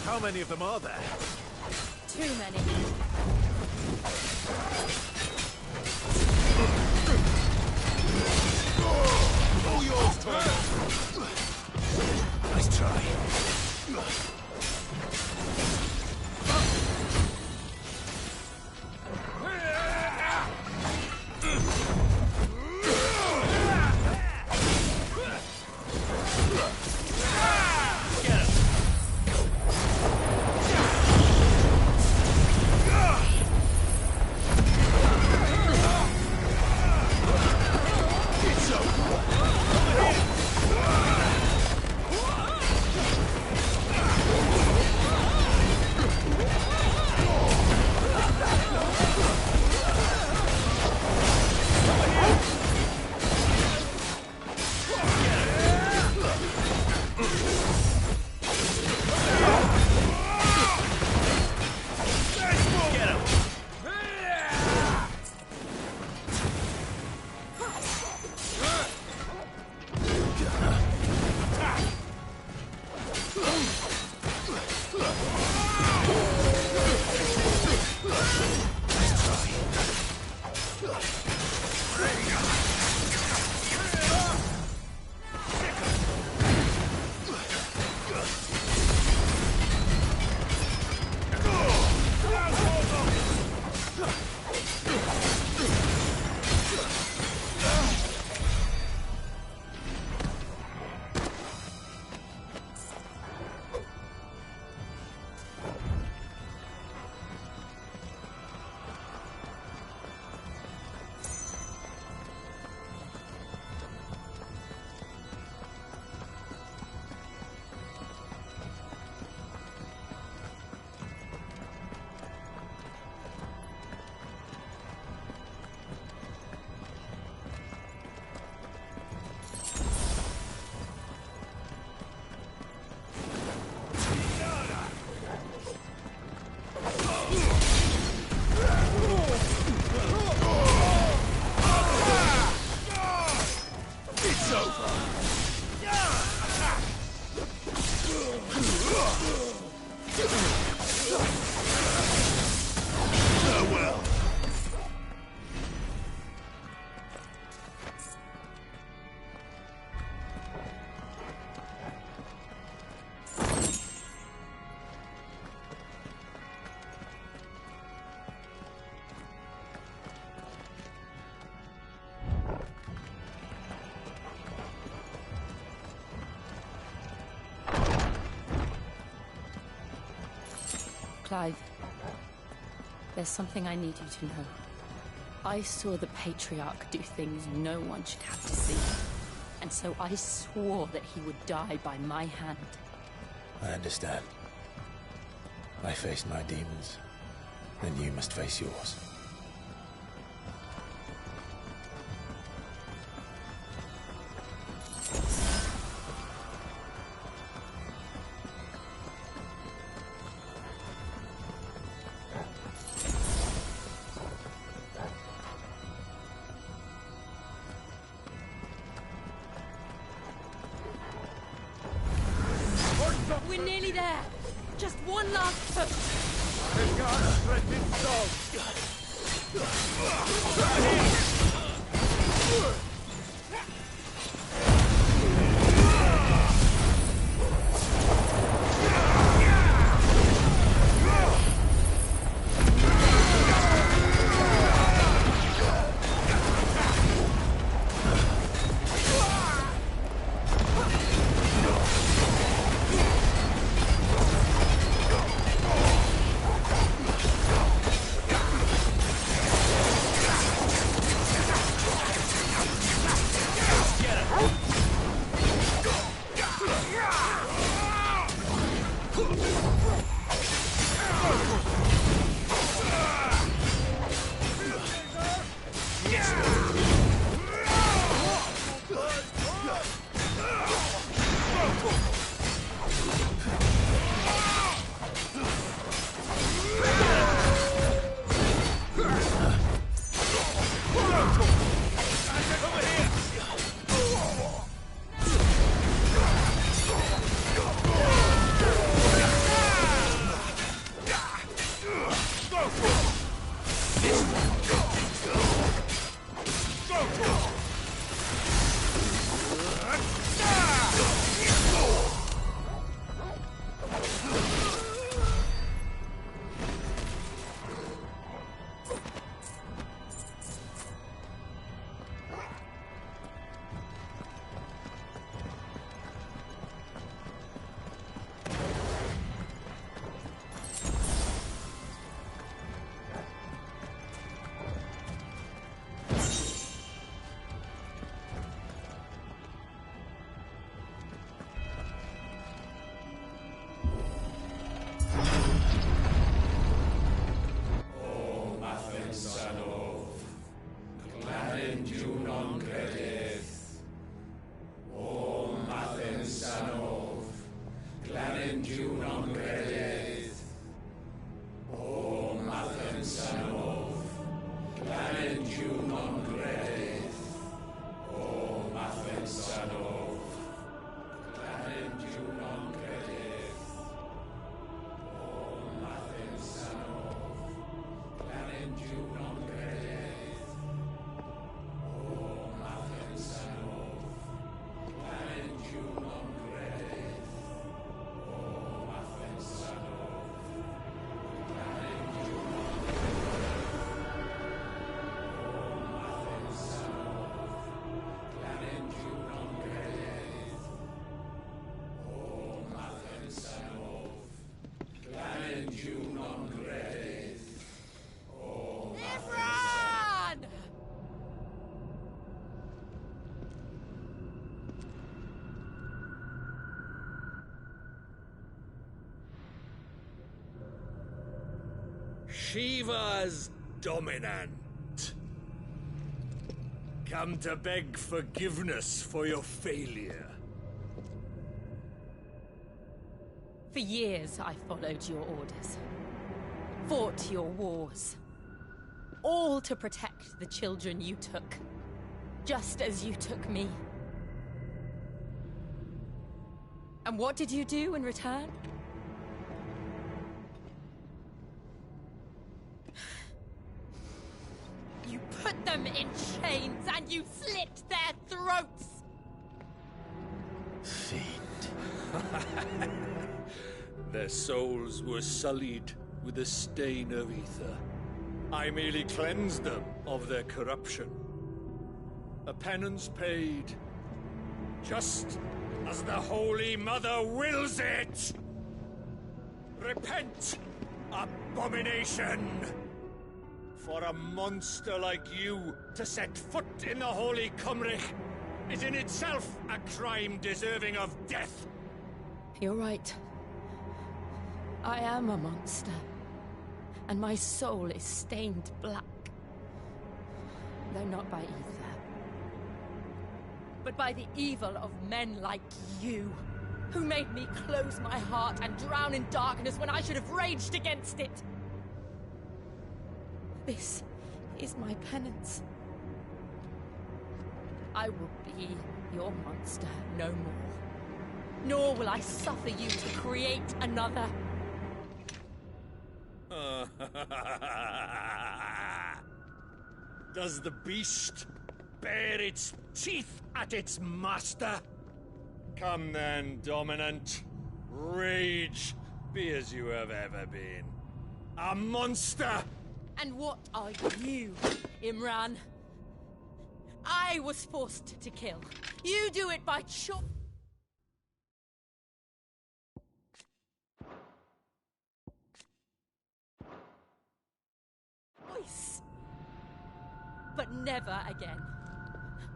How many of them are there? Too many. All yours, Turner. Nice try. It's over. Clive, there's something I need you to know. I saw the Patriarch do things no one should have to see. And so I swore that he would die by my hand. I understand. I faced my demons. Then you must face yours. We're nearly there. Just one last push. Shiva's dominant. Come to beg forgiveness for your failure. For years, I followed your orders. Fought your wars. All to protect the children you took. Just as you took me. And what did you do in return? You put them in chains and you slit their throats! Fiend. Their souls were sullied with the stain of ether. I merely cleansed them of their corruption. A penance paid, just as the Holy Mother wills it! Repent, abomination! For a monster like you to set foot in the Holy Cymric is in itself a crime deserving of death! You're right. I am a monster. And my soul is stained black. Though not by ether. But by the evil of men like you, who made me close my heart and drown in darkness when I should have raged against it. This is my penance. I will be your monster no more. Nor will I suffer you to create another. Does the beast bare its teeth at its master? Come then, Dominant. Rage, be as you have ever been. A monster! And what are you, Imran? I was forced to kill. You do it by choice. But never again.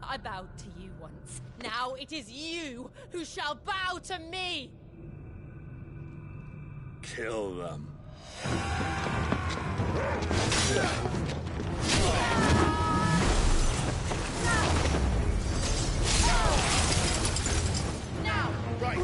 I bowed to you once. Now it is you who shall bow to me! Kill them. Now! Right!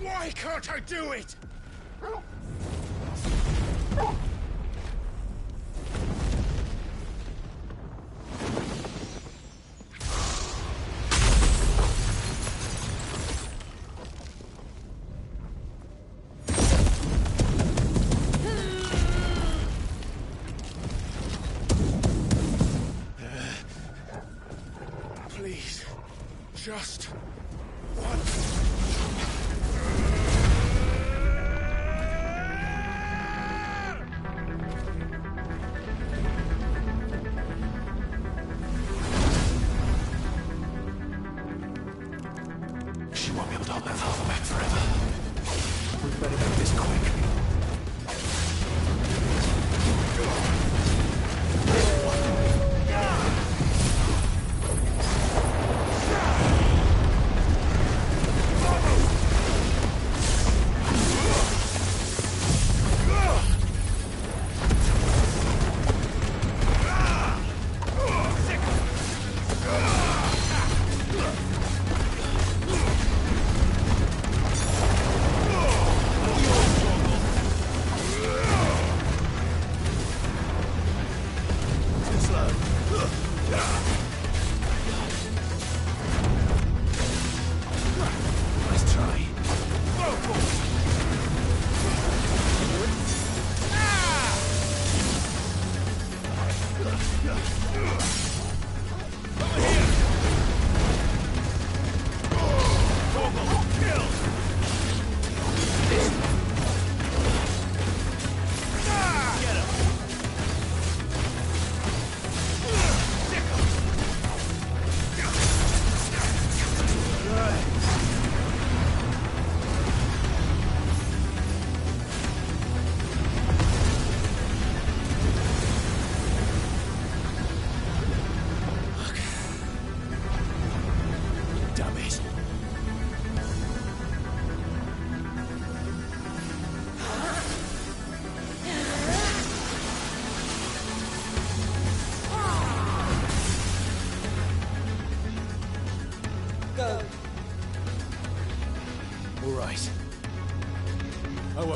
Why can't I do it?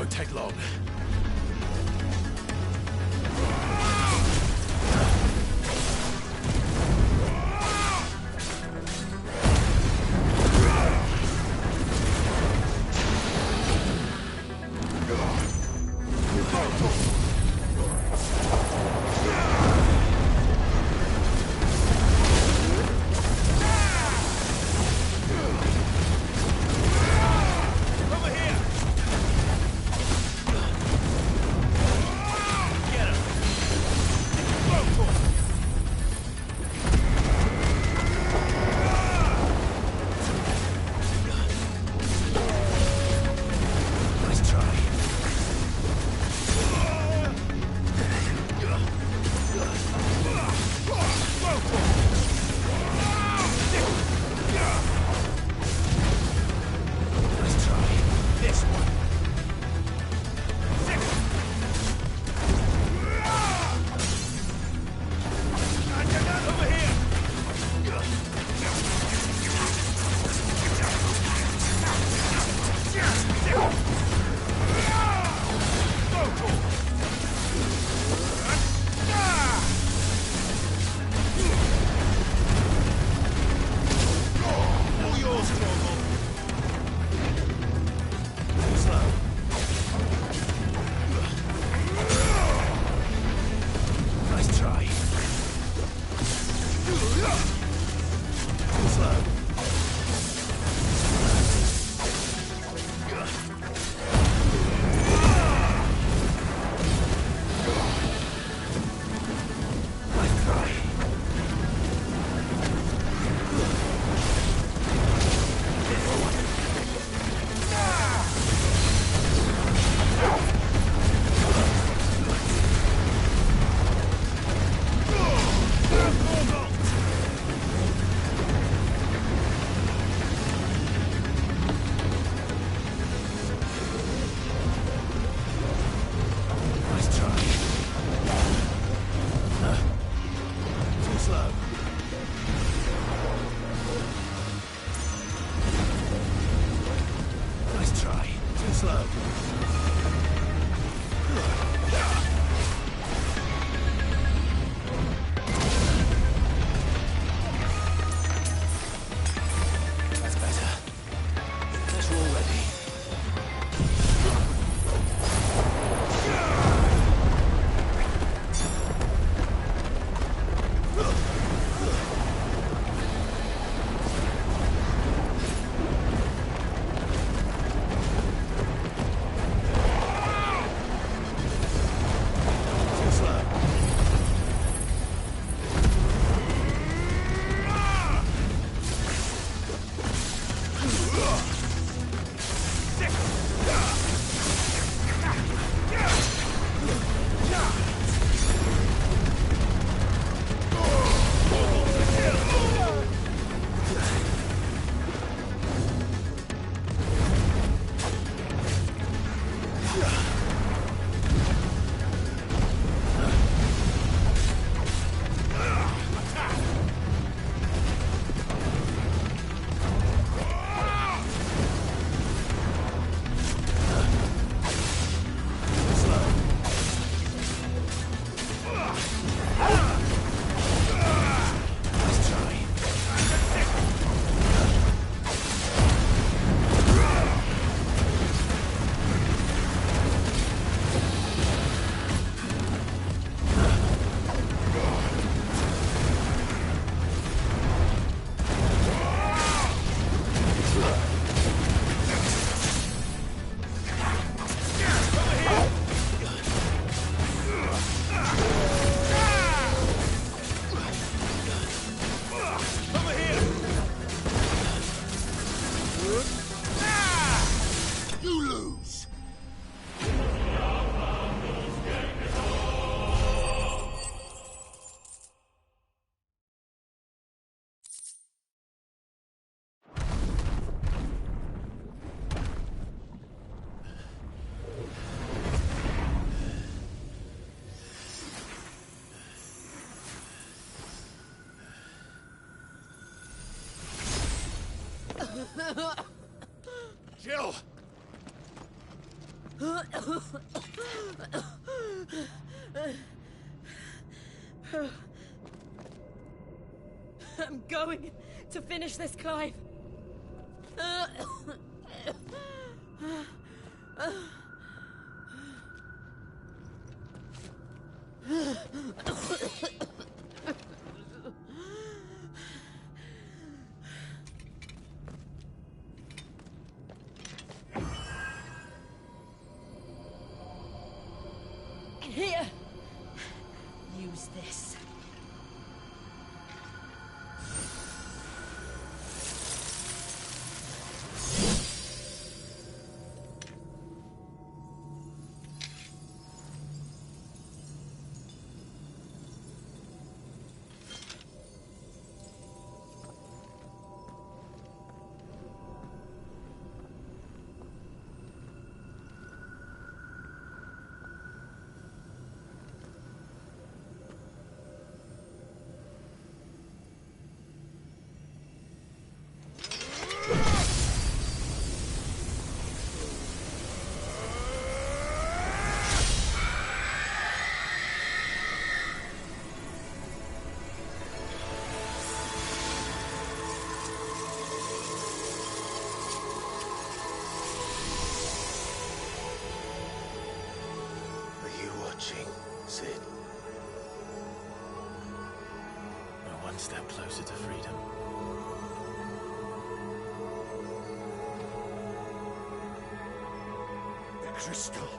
won't take long. Jill! I'm going to finish this, Clive. Here. Use this. Cid. We're one step closer to freedom. The crystal.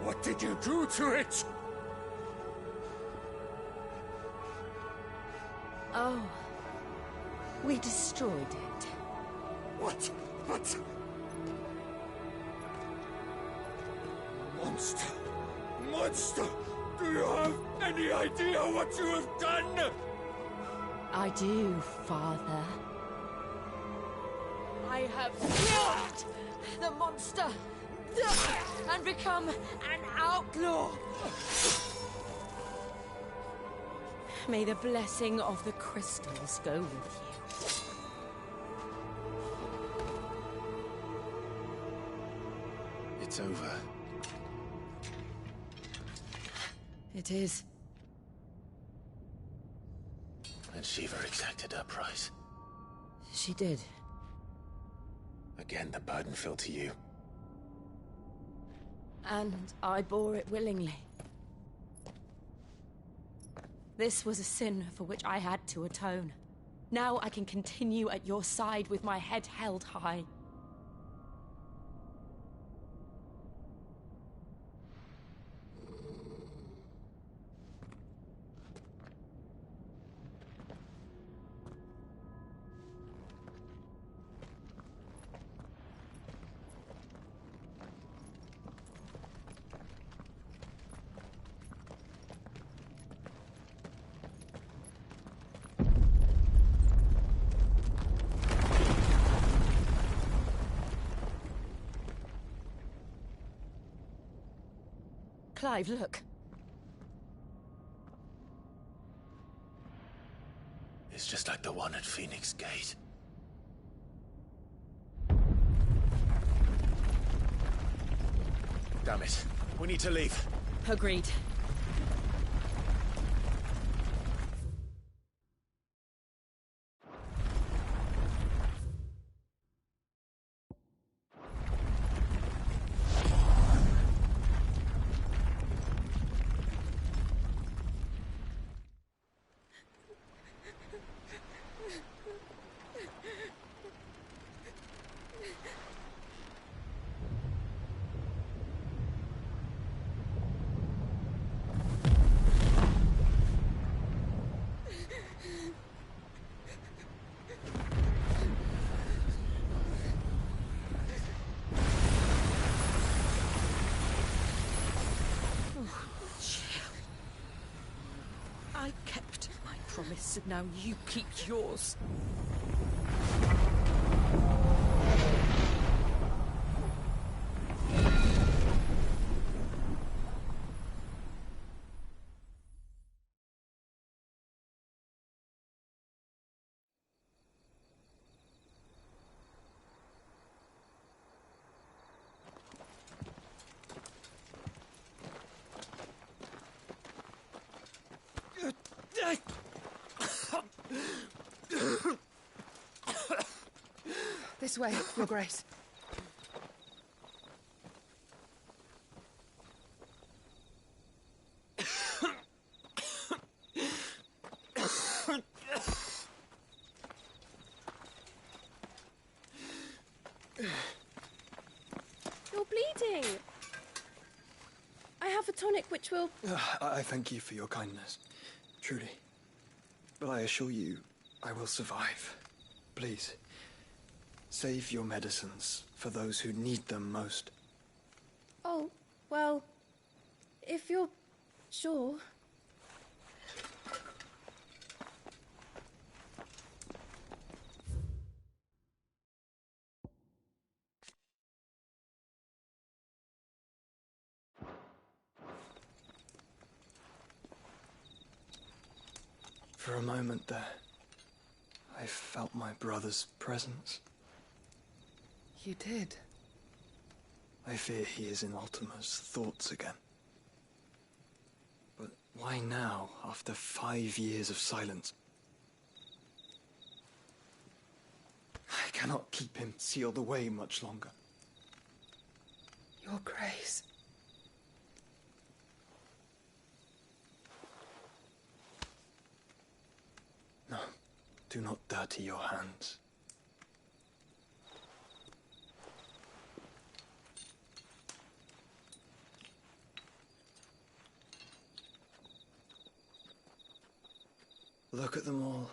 What did you do to it? Oh. We destroyed it. What? But... Monster! Monster! Do you have any idea what you have done? I do, Father. I have killed the monster and become an outlaw. May the blessing of the crystals go with you. It's over. It is. And Shiva exacted her price. She did. Again, the burden fell to you. And I bore it willingly. This was a sin for which I had to atone. Now I can continue at your side with my head held high. Clive, look. It's just like the one at Phoenix Gate. Damn it. We need to leave. Agreed. I kept my promise, and now you keep yours. This way, Your Grace. You're bleeding. I have a tonic which will... I thank you for your kindness, truly. But I assure you, I will survive. Please, save your medicines for those who need them most. Oh, well, if you're sure... For a moment there, I felt my brother's presence. You did? I fear he is in Ultima's thoughts again. But why now, after 5 years of silence? I cannot keep him sealed away much longer. Your Grace. No, do not dirty your hands. Look at them all.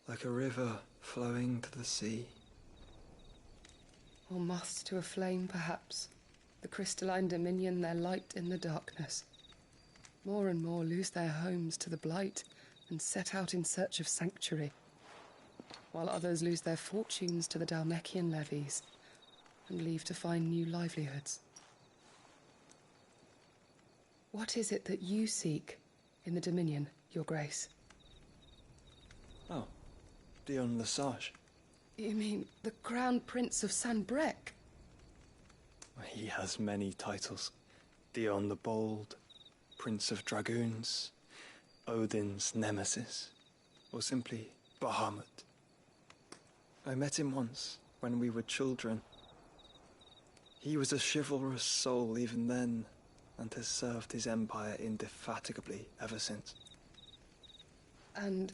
Like a river flowing to the sea. Or moths to a flame, perhaps. The crystalline dominion, their light in the darkness. More and more lose their homes to the blight and set out in search of sanctuary, while others lose their fortunes to the Dhalmekian levies and leave to find new livelihoods. What is it that you seek in the Dominion, Your Grace? Oh, Dion Lesage. You mean the Crown Prince of Sanbreque? He has many titles. Dion the Bold, Prince of Dragoons, Odin's Nemesis, or simply Bahamut. I met him once, when we were children. He was a chivalrous soul even then, and has served his empire indefatigably ever since. And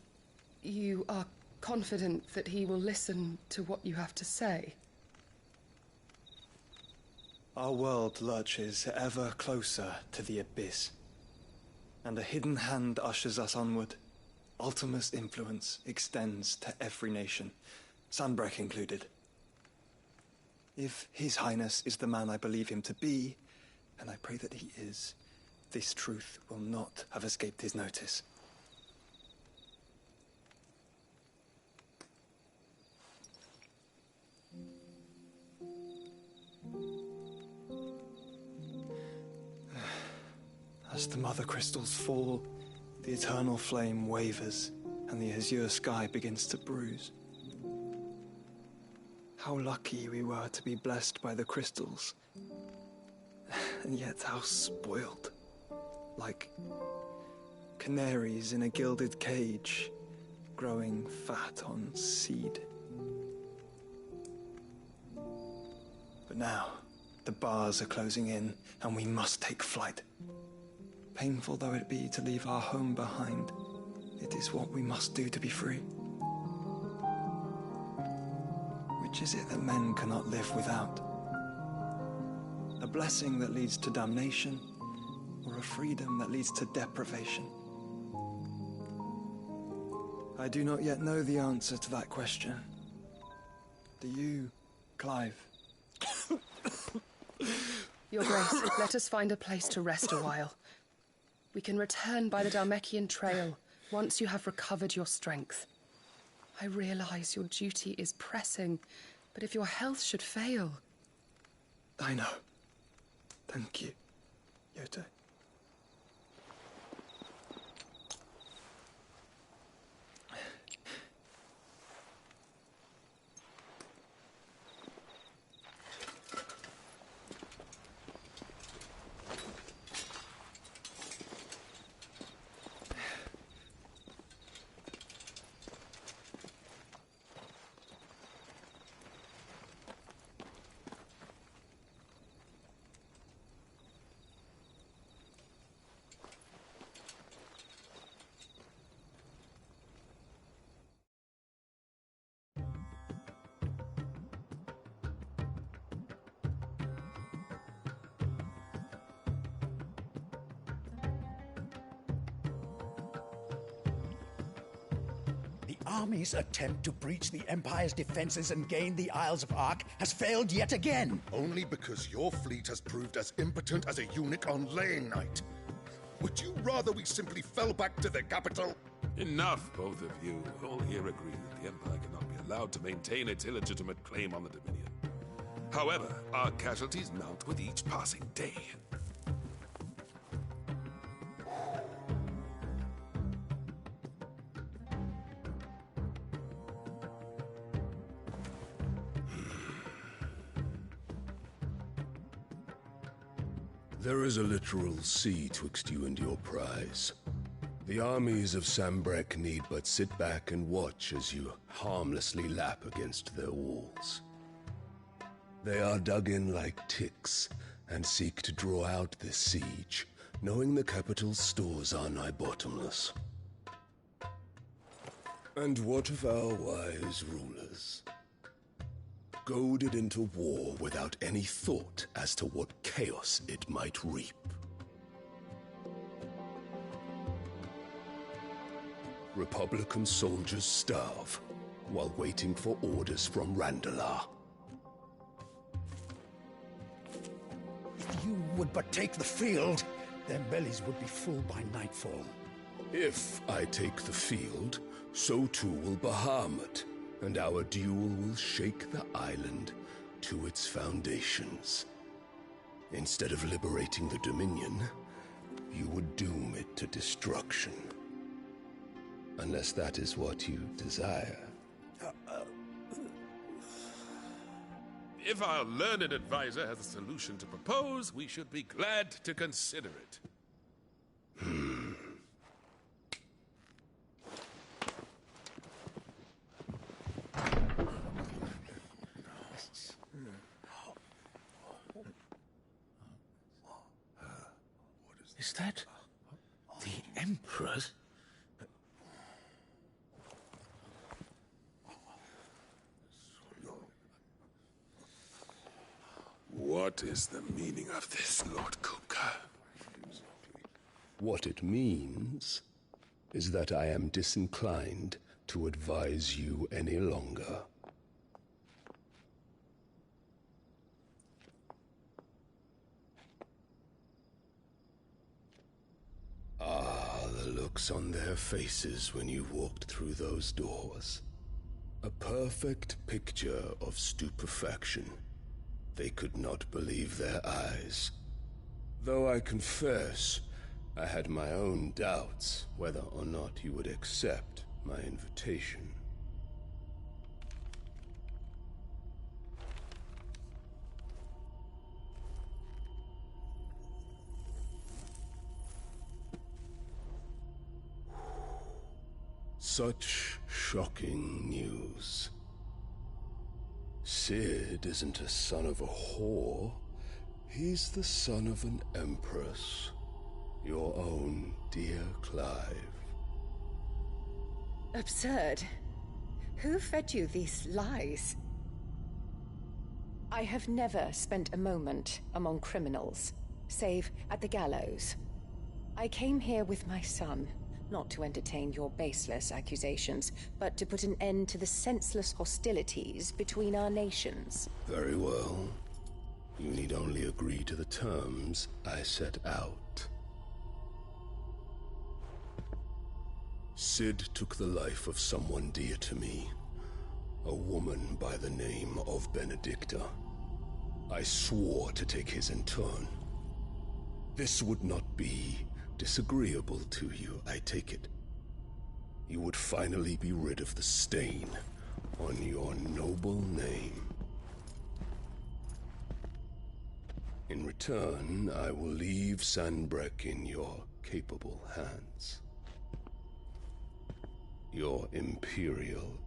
you are confident that he will listen to what you have to say? Our world lurches ever closer to the abyss, and a hidden hand ushers us onward. Ultima's influence extends to every nation, Sanbreque included. If His Highness is the man I believe him to be, and I pray that he is, this truth will not have escaped his notice. As the mother crystals fall, the eternal flame wavers, and the azure sky begins to bruise. How lucky we were to be blessed by the crystals, and yet how spoiled. Like canaries in a gilded cage, growing fat on seed. But now, the bars are closing in, and we must take flight. Painful though it be to leave our home behind, it is what we must do to be free. Which is it that men cannot live without? A blessing that leads to damnation, or a freedom that leads to deprivation? I do not yet know the answer to that question. Do you, Clive? Your Grace, let us find a place to rest a while. We can return by the Dhalmekian trail once you have recovered your strength. I realize your duty is pressing, but if your health should fail... I know. Thank you, Yote. army's attempt to breach the Empire's defenses and gain the Isles of Ark has failed yet again. Only because your fleet has proved as impotent as a eunuch on laying night. Would you rather we simply fell back to the capital? Enough, both of you. All here agree that the Empire cannot be allowed to maintain its illegitimate claim on the Dominion. However, our casualties mount with each passing day. There is a literal sea twixt you and your prize. The armies of Sanbreque need but sit back and watch as you harmlessly lap against their walls. They are dug in like ticks and seek to draw out this siege, knowing the capital's stores are nigh bottomless. And what of our wise rulers? Goaded into war without any thought as to what chaos it might reap. Republican soldiers starve while waiting for orders from Randalar. If you would but take the field, their bellies would be full by nightfall. If I take the field, so too will Bahamut, and our duel will shake the island to its foundations. Instead of liberating the Dominion, you would doom it to destruction. Unless that is what you desire. If our learned advisor has a solution to propose, we should be glad to consider it. Is that the Emperor's? What is the meaning of this, Lord Kupka? What it means is that I am disinclined to advise you any longer. Ah, the looks on their faces when you walked through those doors. A perfect picture of stupefaction. They could not believe their eyes. Though I confess, I had my own doubts whether or not you would accept my invitation. Such shocking news. Cid isn't a son of a whore. He's the son of an empress. Your own dear Clive. Absurd. Who fed you these lies? I have never spent a moment among criminals, save at the gallows. I came here with my son, not to entertain your baseless accusations, but to put an end to the senseless hostilities between our nations. Very well. You need only agree to the terms I set out. Cid took the life of someone dear to me, a woman by the name of Benedicta. I swore to take his in turn. This would not be disagreeable to you, I take it. You would finally be rid of the stain on your noble name. In return, I will leave Sanbreque in your capable hands. Your Imperial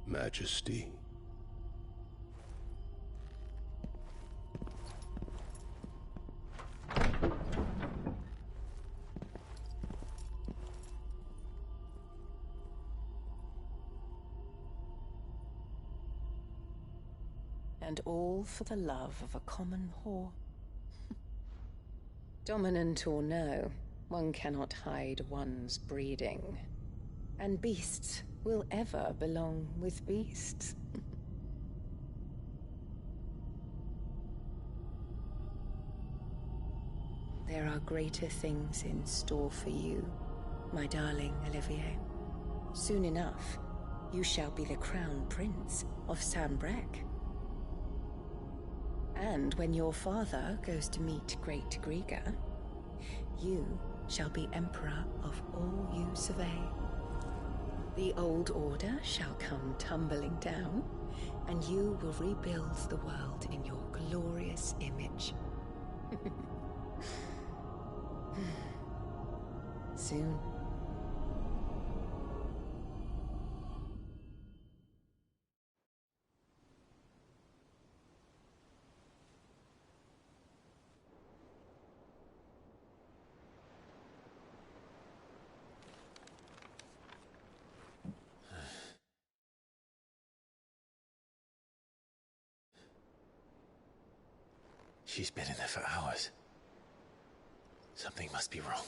Majesty. And all for the love of a common whore. Dominant or no, one cannot hide one's breeding. And beasts will ever belong with beasts. There are greater things in store for you, my darling Olivier. Soon enough, you shall be the crown prince of Sanbreque. And when your father goes to meet Great Griga, you shall be emperor of all you survey. The old order shall come tumbling down, and you will rebuild the world in your glorious image. Soon. She's been in there for hours. Something must be wrong.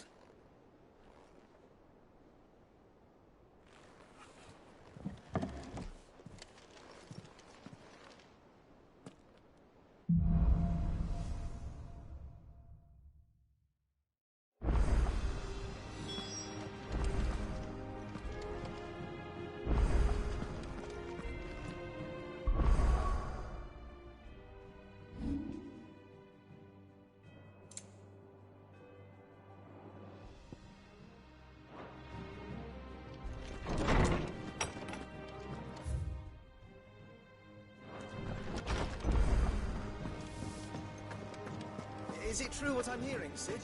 Is it true what I'm hearing, Cid?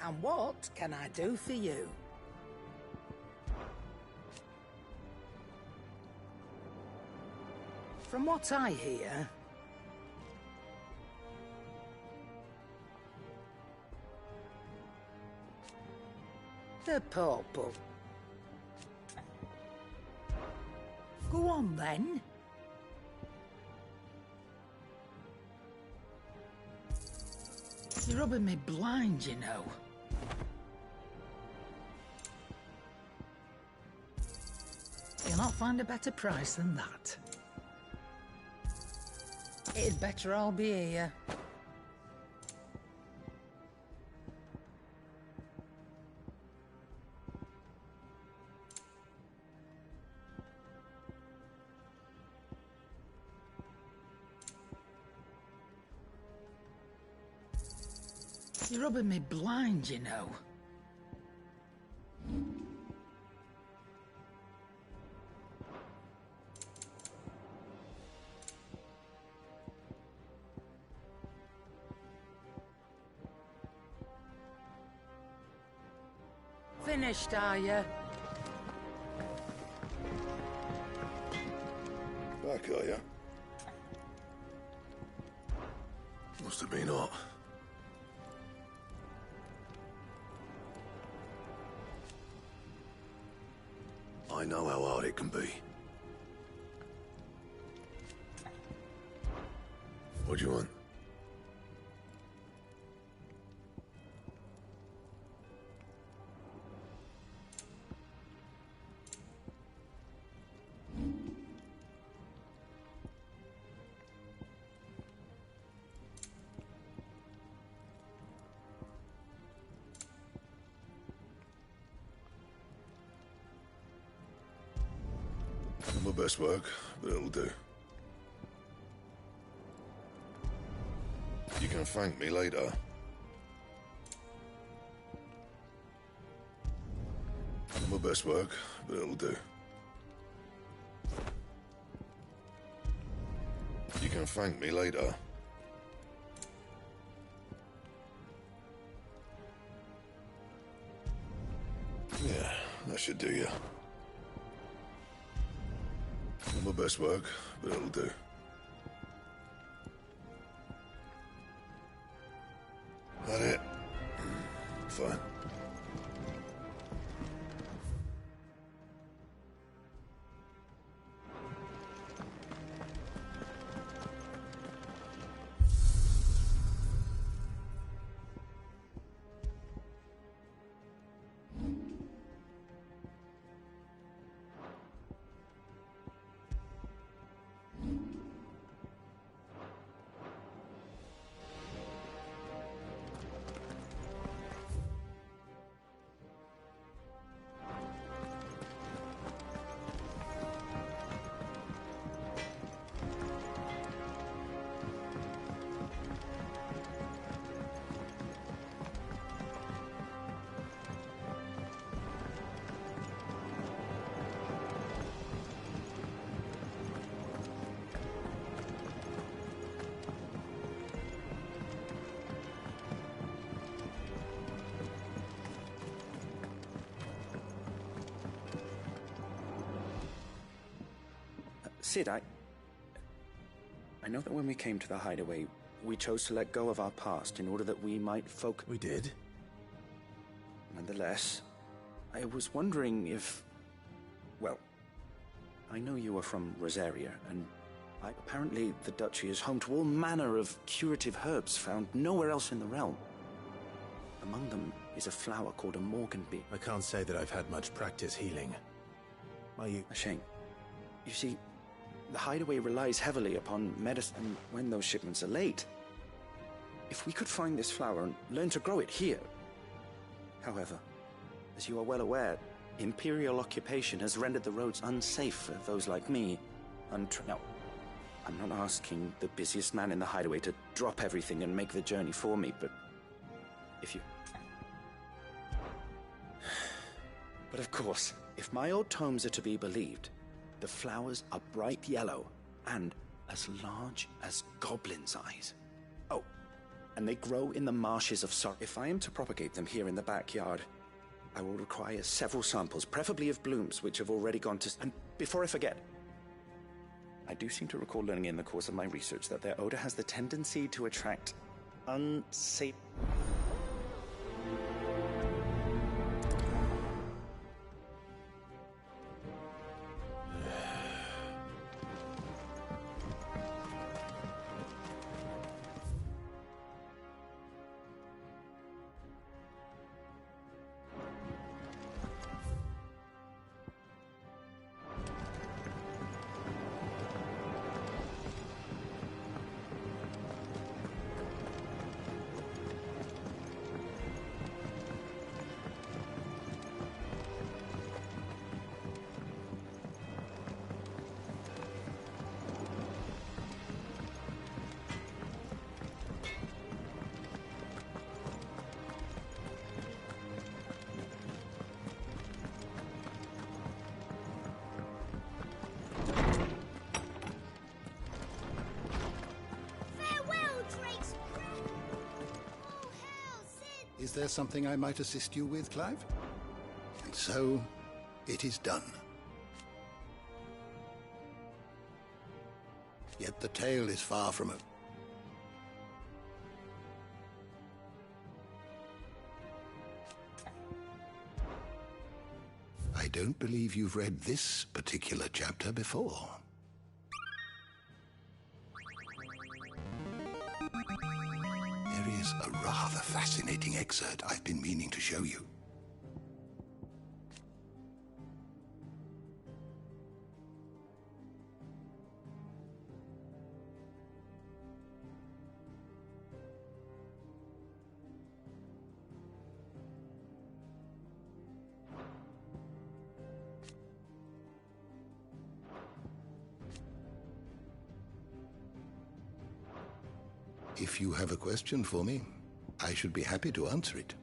And what can I do for you? From what I hear, the purple. Go on then. You're rubbing me blind, you know. You'll not find a better price than that. It'd better all be here. You're rubbing me blind, you know. Finished, are you? Back, are you? Must have been hot. I know how hard it can be. What do you want? Not my best work, but it'll do. You can thank me later. Not my best work, but it'll do. You can thank me later. Yeah, that should do you. Not my best work, but it'll do. That it? Fine. Cid, I know that when we came to the hideaway, we chose to let go of our past in order that we might focus... We did? Nonetheless, I was wondering if... Well, I know you are from Rosaria, and apparently the Duchy is home to all manner of curative herbs found nowhere else in the realm. Among them is a flower called a Morganby. I can't say that I've had much practice healing. Are you... A shame. You see, the hideaway relies heavily upon medicine, and when those shipments are late, if we could find this flower and learn to grow it here... However, as you are well aware, Imperial occupation has rendered the roads unsafe for those like me. Now, I'm not asking the busiest man in the hideaway to drop everything and make the journey for me, but if you... But of course, if my old tomes are to be believed, the flowers are bright yellow and as large as goblins' eyes. Oh, and they grow in the marshes of Sorrow. If I am to propagate them here in the backyard, I will require several samples, preferably of blooms which have already gone to... And before I forget, I do seem to recall learning in the course of my research that their odor has the tendency to attract unsafe... Is there something I might assist you with, Clive? And so, it is done. Yet the tale is far from a... I don't believe you've read this particular chapter before. There is a rather fascinating excerpt I've been meaning to show you. If you have a question for me, I should be happy to answer it.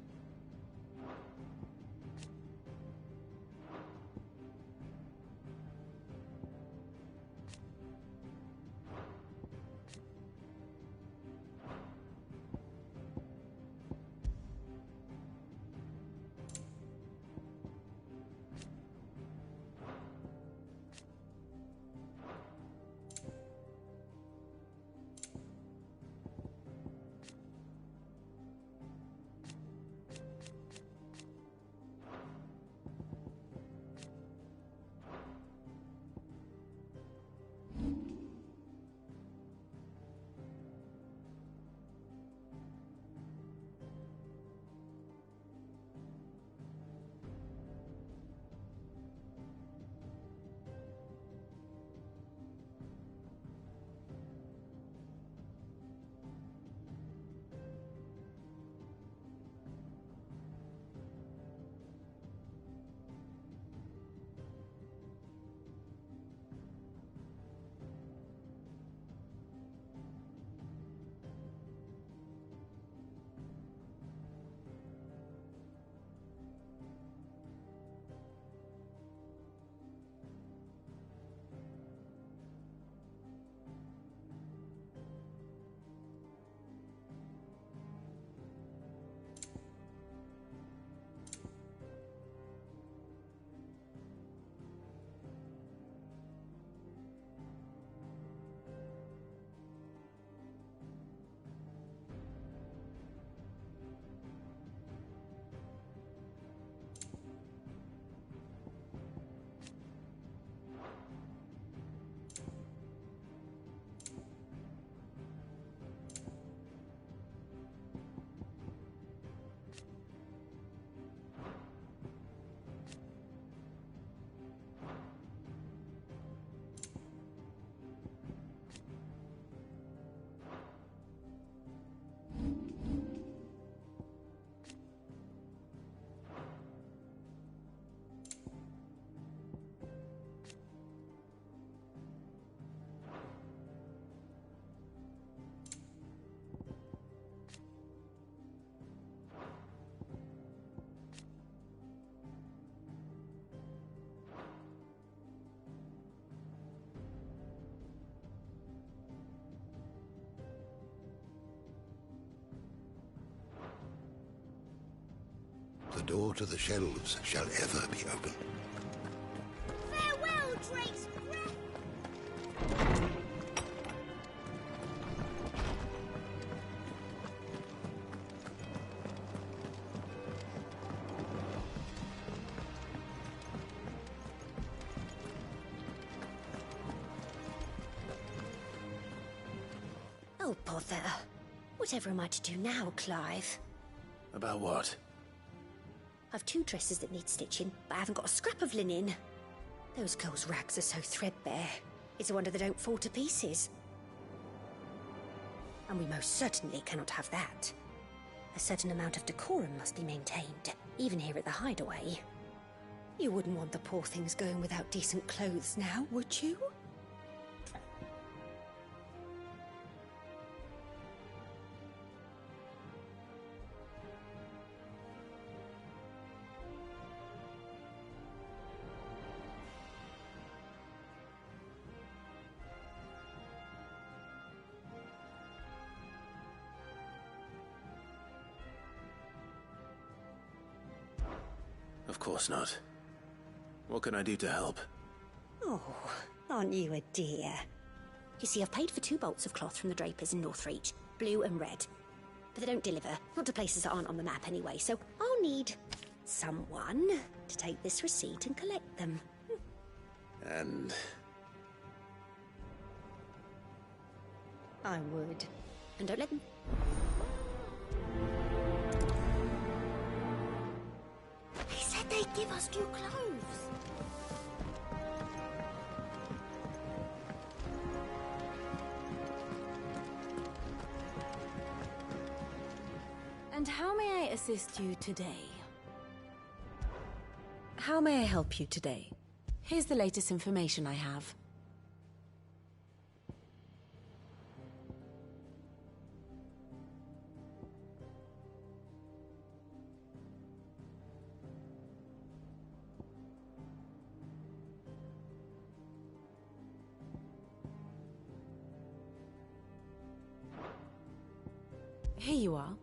the door to the shelves shall ever be open. Farewell, Drake's breath! Oh, bother. Whatever am I to do now, Clive? About what? I've 2 dresses that need stitching, but I haven't got a scrap of linen. Those girls' rags are so threadbare. It's a wonder they don't fall to pieces. And we most certainly cannot have that. A certain amount of decorum must be maintained, even here at the Hideaway. You wouldn't want the poor things going without decent clothes now, would you? Of course not. What can I do to help? Oh, aren't you a dear? You see, I've paid for 2 bolts of cloth from the drapers in Northreach, blue and red. But they don't deliver, not to places that aren't on the map anyway, so I'll need someone to take this receipt and collect them. And... I would. And don't let them... He said they'd give us new clothes. And how may I assist you today? How may I help you today? Here's the latest information I have. Here you are.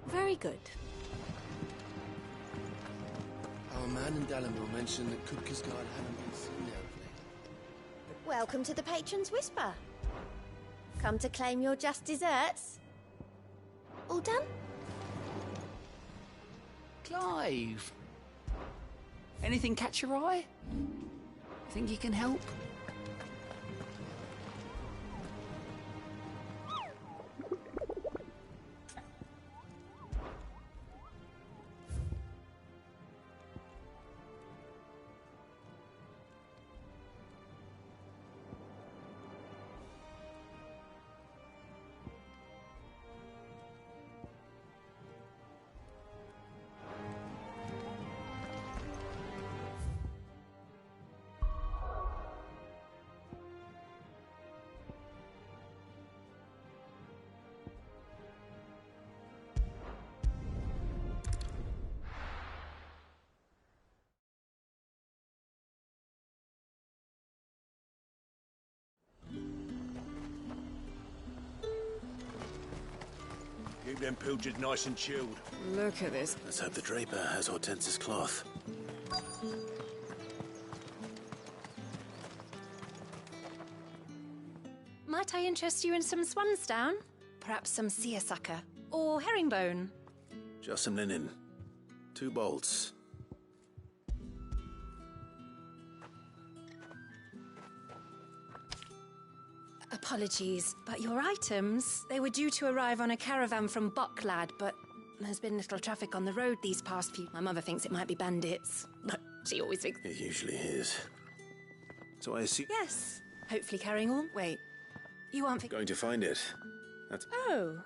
Very good. Our man in Dalimil mentioned that Kupka's guard hadn't been seen there of late. Welcome to the Patron's Whisper. Come to claim your just desserts? All done? Clive! Anything catch your eye? Think you can help? Keep them pilchards nice and chilled. Look at this. Let's hope the draper has Hortense's cloth. Might I interest you in some swansdown? Perhaps some seersucker? Or herringbone? Just some linen. 2 bolts. Apologies, but your items, they were due to arrive on a caravan from Bucklad, but there's been little traffic on the road these past few... My mother thinks it might be bandits, but she always thinks... It usually is. So I assume... Yes. Hopefully carrying all... Wait, you aren't... Going to find it. That's... Oh.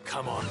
Come on.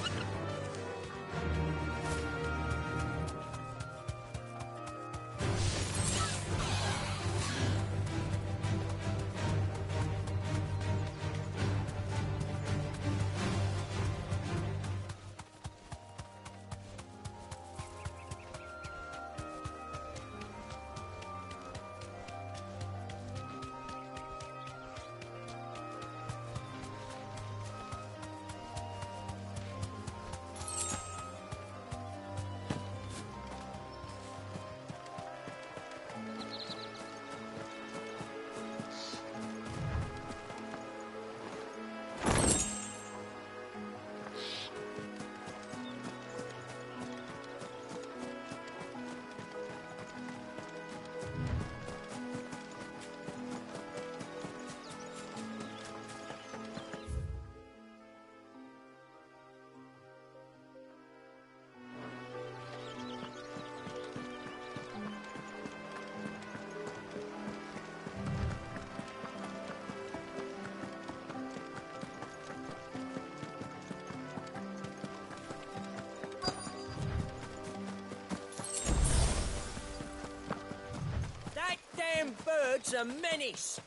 Bird's a menace.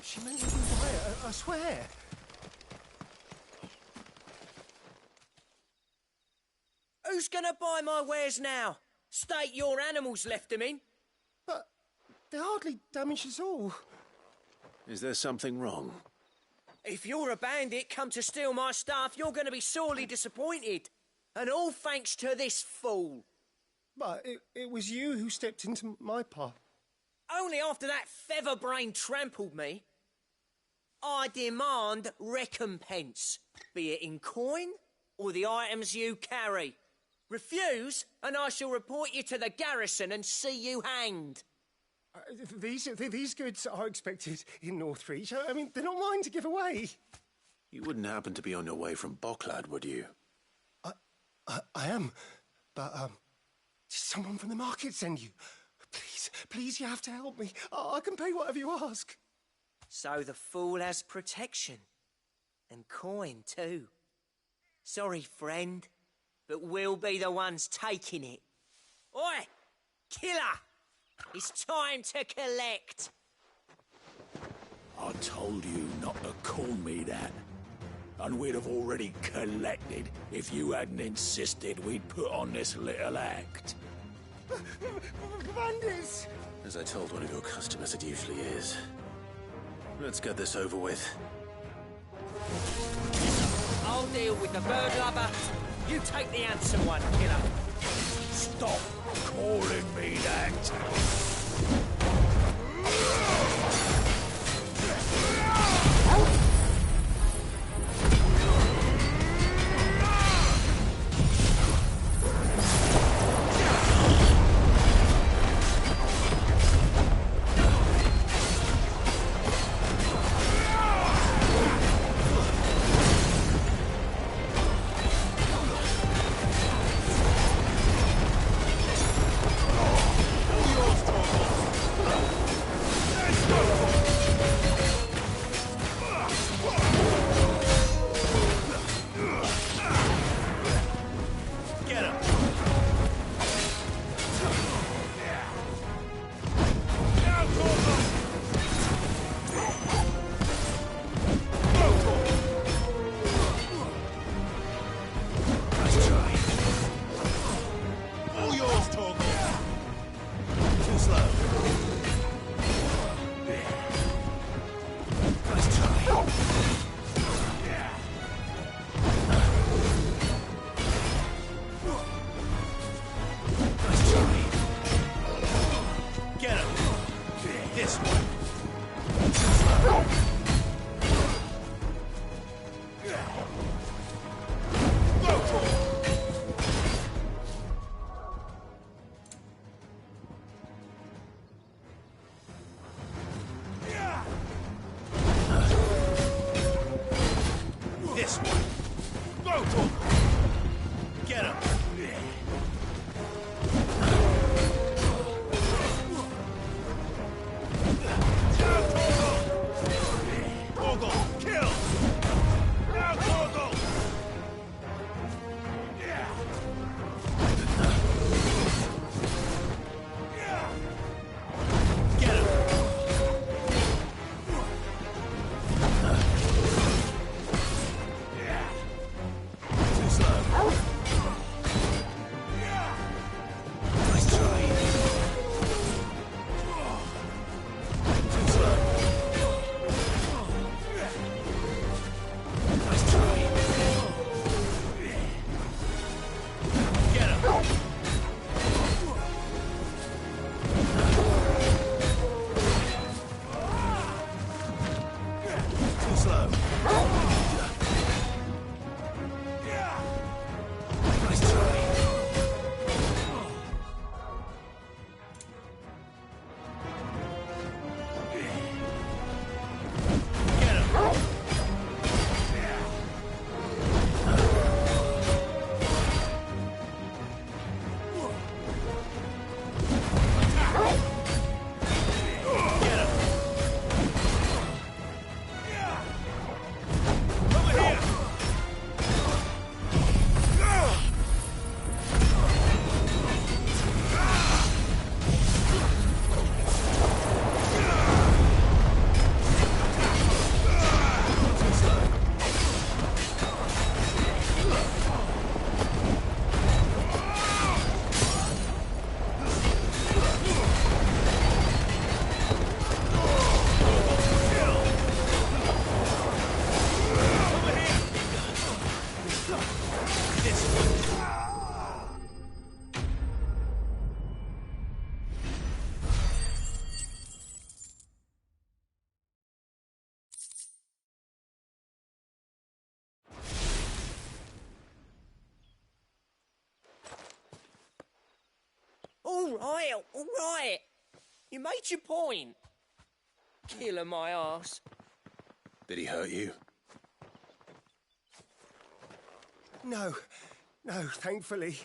She meant you can buy it, I swear. Who's gonna buy my wares now? State your animals left them in. But they're hardly damaged at all. Is there something wrong? If you're a bandit come to steal my stuff, you're gonna be sorely disappointed. And all thanks to this fool. But it was you who stepped into my path. Only after that feather-brain trampled me. I demand recompense, be it in coin or the items you carry. Refuse, and I shall report you to the garrison and see you hanged. These goods are expected in Northreach. I mean, they're not mine to give away. You wouldn't happen to be on your way from Bucklad, would you? I am, but did someone from the market send you? Please, you have to help me. I can pay whatever you ask. So the fool has protection. And coin, too. Sorry, friend, but we'll be the ones taking it. Oi! Killer! It's time to collect. I told you not to call me that. And we'd have already collected if you hadn't insisted we'd put on this little act. Bandits! As I told one of your customers, it usually is. Let's get this over with. I'll deal with the bird lover. You take the handsome one, killer. Stop calling me that. All right. You made your point. Killer my ass. Did he hurt you? No, thankfully.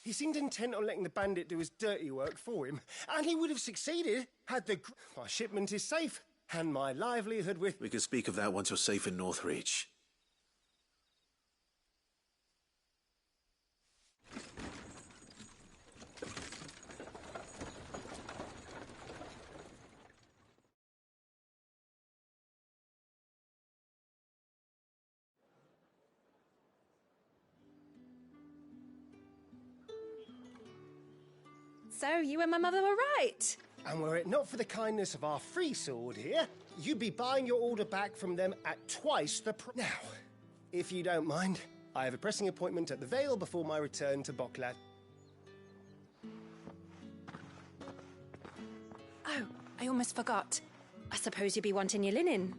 He seemed intent on letting the bandit do his dirty work for him, and he would have succeeded had my shipment is safe, and my livelihood with... We could speak of that once you're safe in Northreach. So, you and my mother were right. And were it not for the kindness of our free sword here, you'd be buying your order back from them at twice the price. Now, if you don't mind, I have a pressing appointment at the Vale before my return to Boklad. Oh, I almost forgot. I suppose you'll be wanting your linen.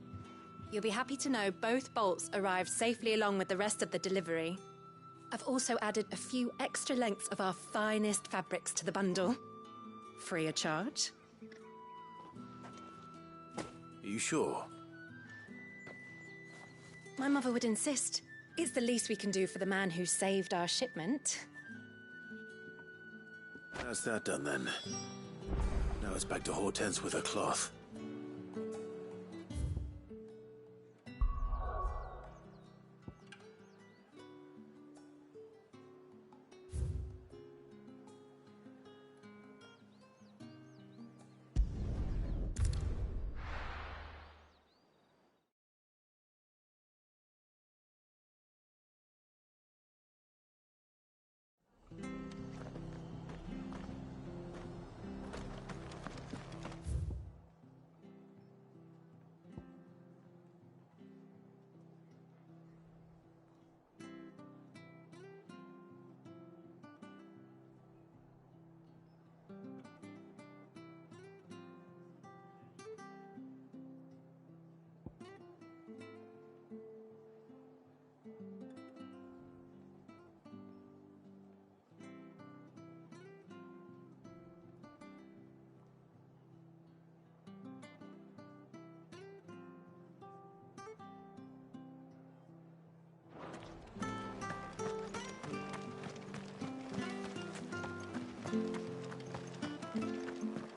You'll be happy to know both bolts arrived safely along with the rest of the delivery. I've also added a few extra lengths of our finest fabrics to the bundle. Free of charge. Are you sure? My mother would insist. It's the least we can do for the man who saved our shipment. How's that done then? Now it's back to Hortense with her cloth.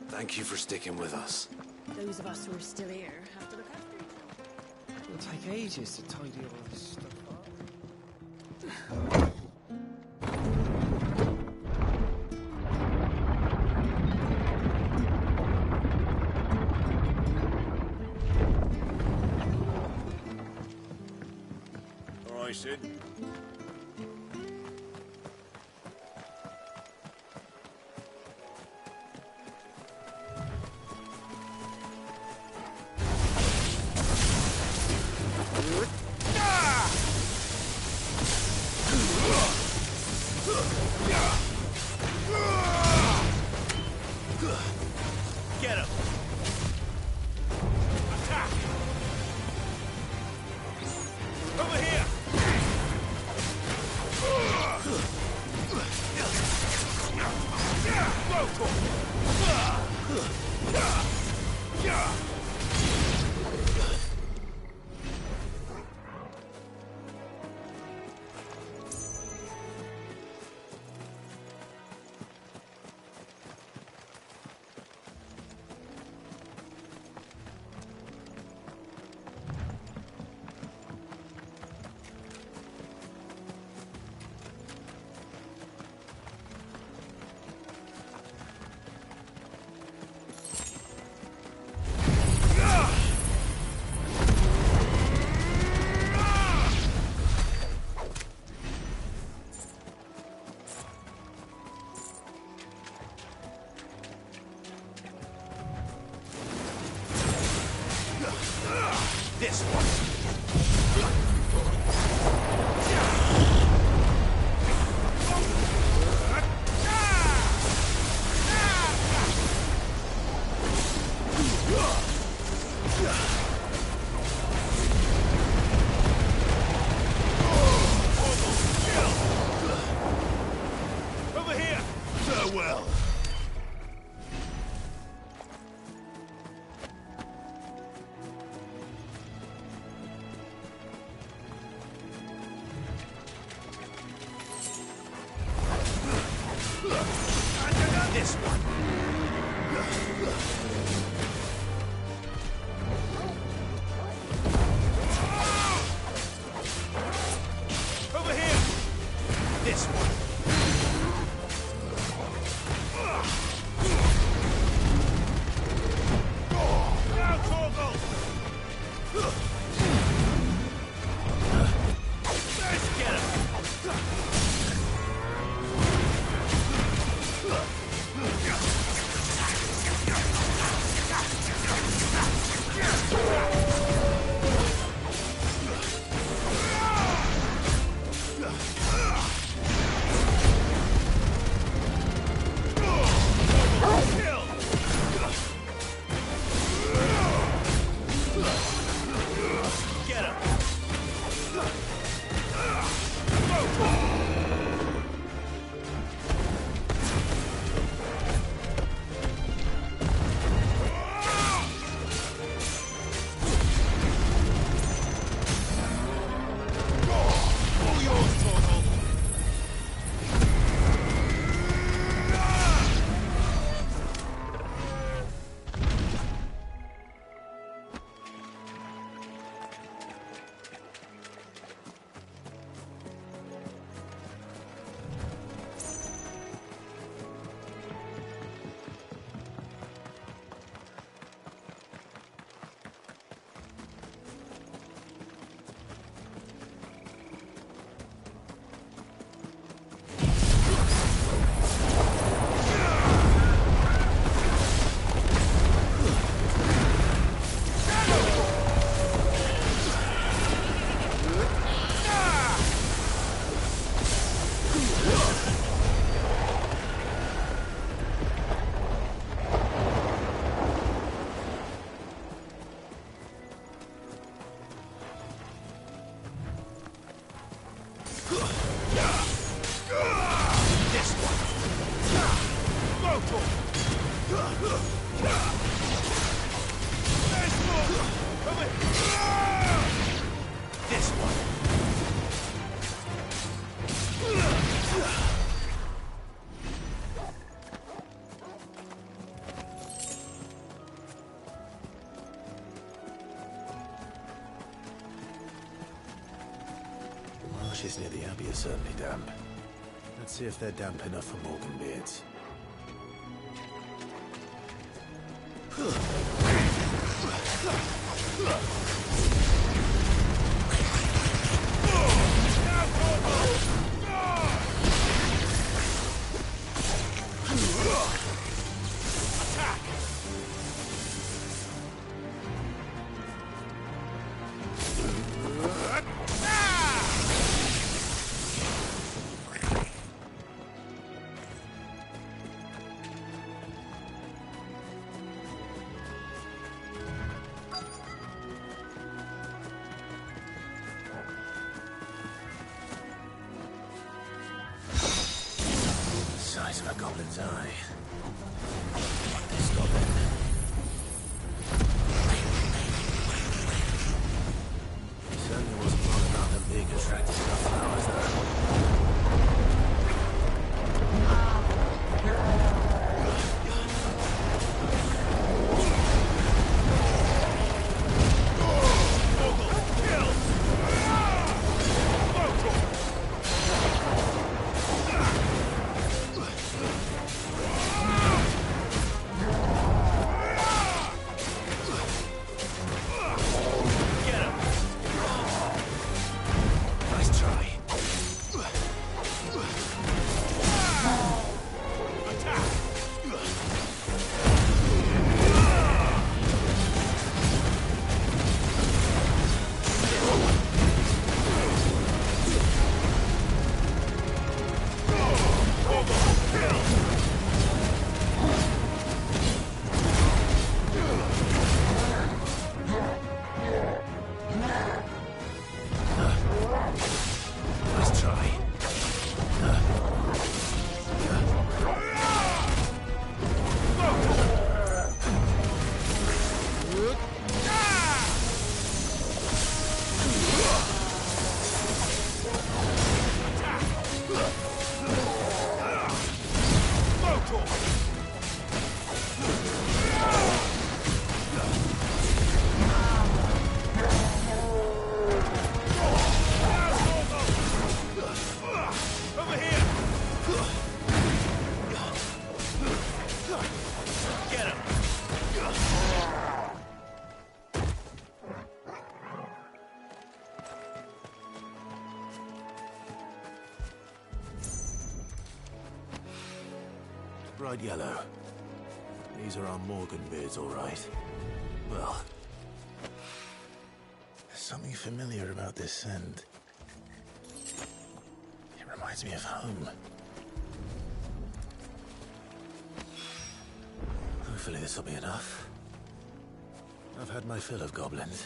Thank you for sticking with us. Those of us who are still here have to look after each other. It'll take ages to tidy all this stuff up. All right, Sid. Get him! Attack! Over here! This one. Over here. Farewell. This one. The marshes near the Abbey are certainly damp. Let's see if they're damp enough for Morganbeards. Size of a goblin's eye. This goblin. He certainly wasn't long about them being attracted to the flowers, though. Bright yellow. These are our Morganbeards, all right. Well, there's something familiar about this scent. It reminds me of home. Hopefully this will be enough. I've had my fill of goblins.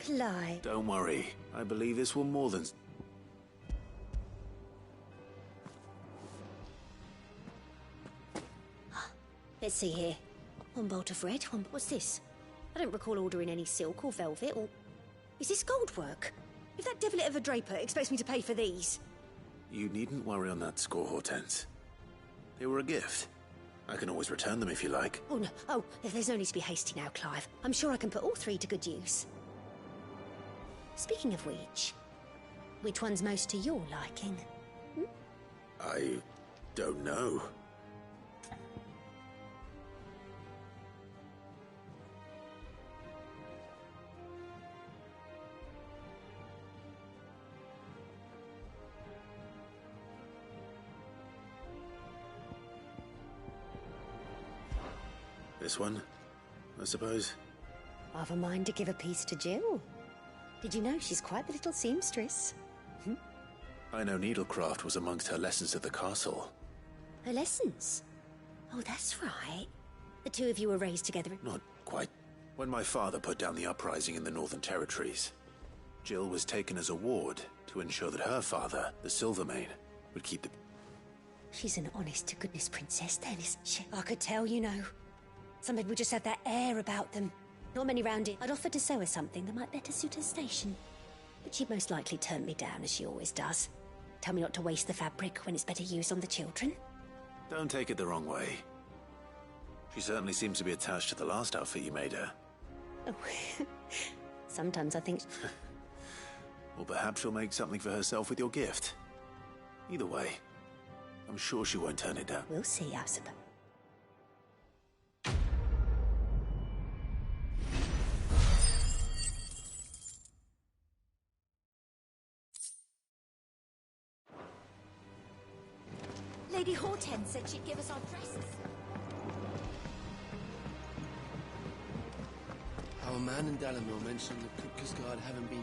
Clive. Don't worry. I believe this will more than... Let's see here. One bolt of red, one... What's this? I don't recall ordering any silk or velvet or... Is this gold work? If that devilit of a draper expects me to pay for these... You needn't worry on that score, Hortense. They were a gift. I can always return them if you like. Oh, no. Oh, there's no need to be hasty now, Clive. I'm sure I can put all three to good use. Speaking of which one's most to your liking? I don't know. This one, I suppose. I've a mind to give a piece to Jill. Did you know she's quite the little seamstress? I know needlecraft was amongst her lessons at the castle. Her lessons? Oh, that's right. The two of you were raised together. Not quite. When my father put down the uprising in the Northern Territories, Jill was taken as a ward to ensure that her father, the Silvermane, would keep the... She's an honest-to-goodness princess then, isn't she? I could tell, you know. Some people just have that air about them. Not many round it. I'd offered to sew her something that might better suit her station. But she'd most likely turn me down, as she always does. Tell me not to waste the fabric when it's better used on the children. Don't take it the wrong way. She certainly seems to be attached to the last outfit you made her. Oh, sometimes I think... Or perhaps she'll make something for herself with your gift. Either way, I'm sure she won't turn it down. We'll see, I suppose. Lady Hortense said she'd give us our dresses. Our man in Dalamir mentioned that Kupka's guard haven't been...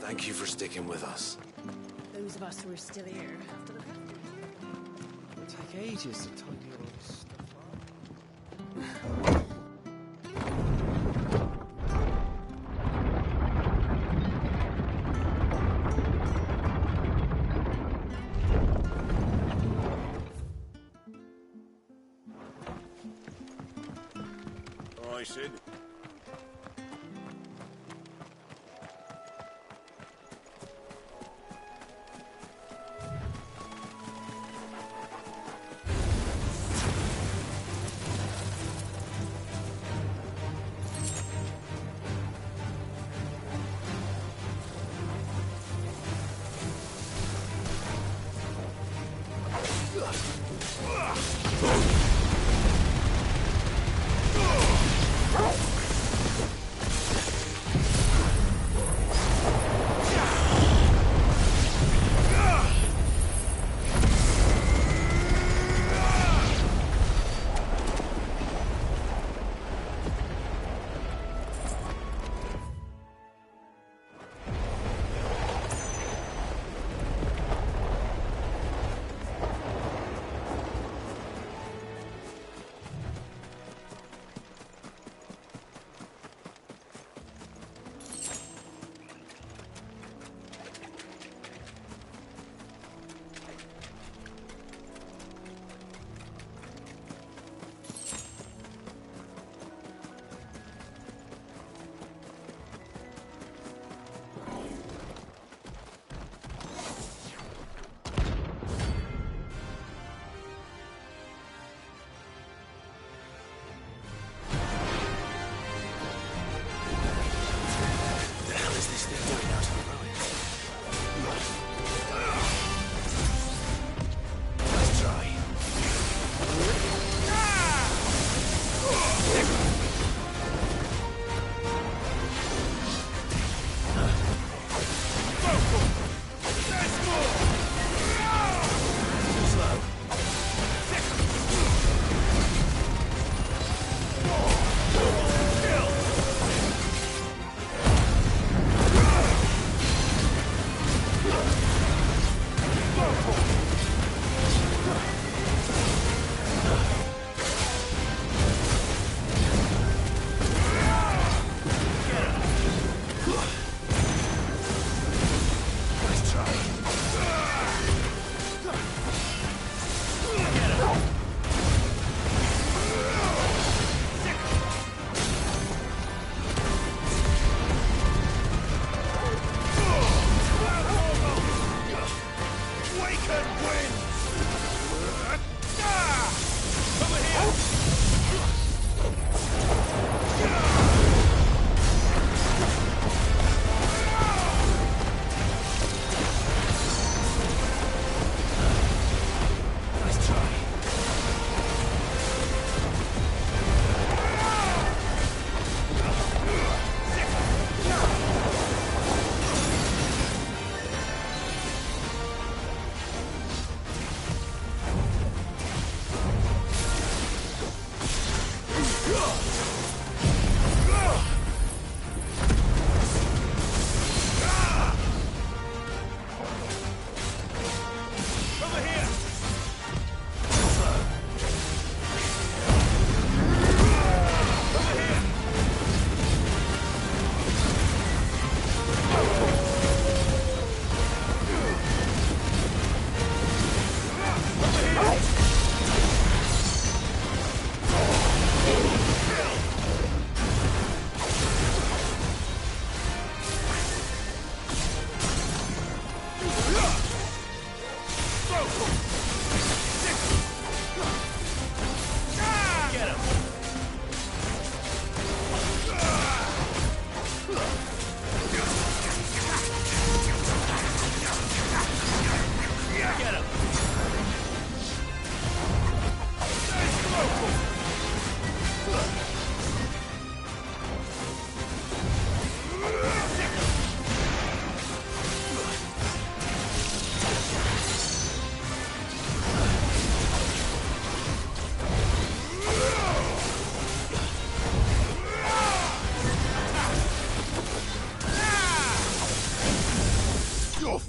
Thank you for sticking with us. Those of us who are still here have to look after it. It'll take ages to tidy all this stuff All right, Sid.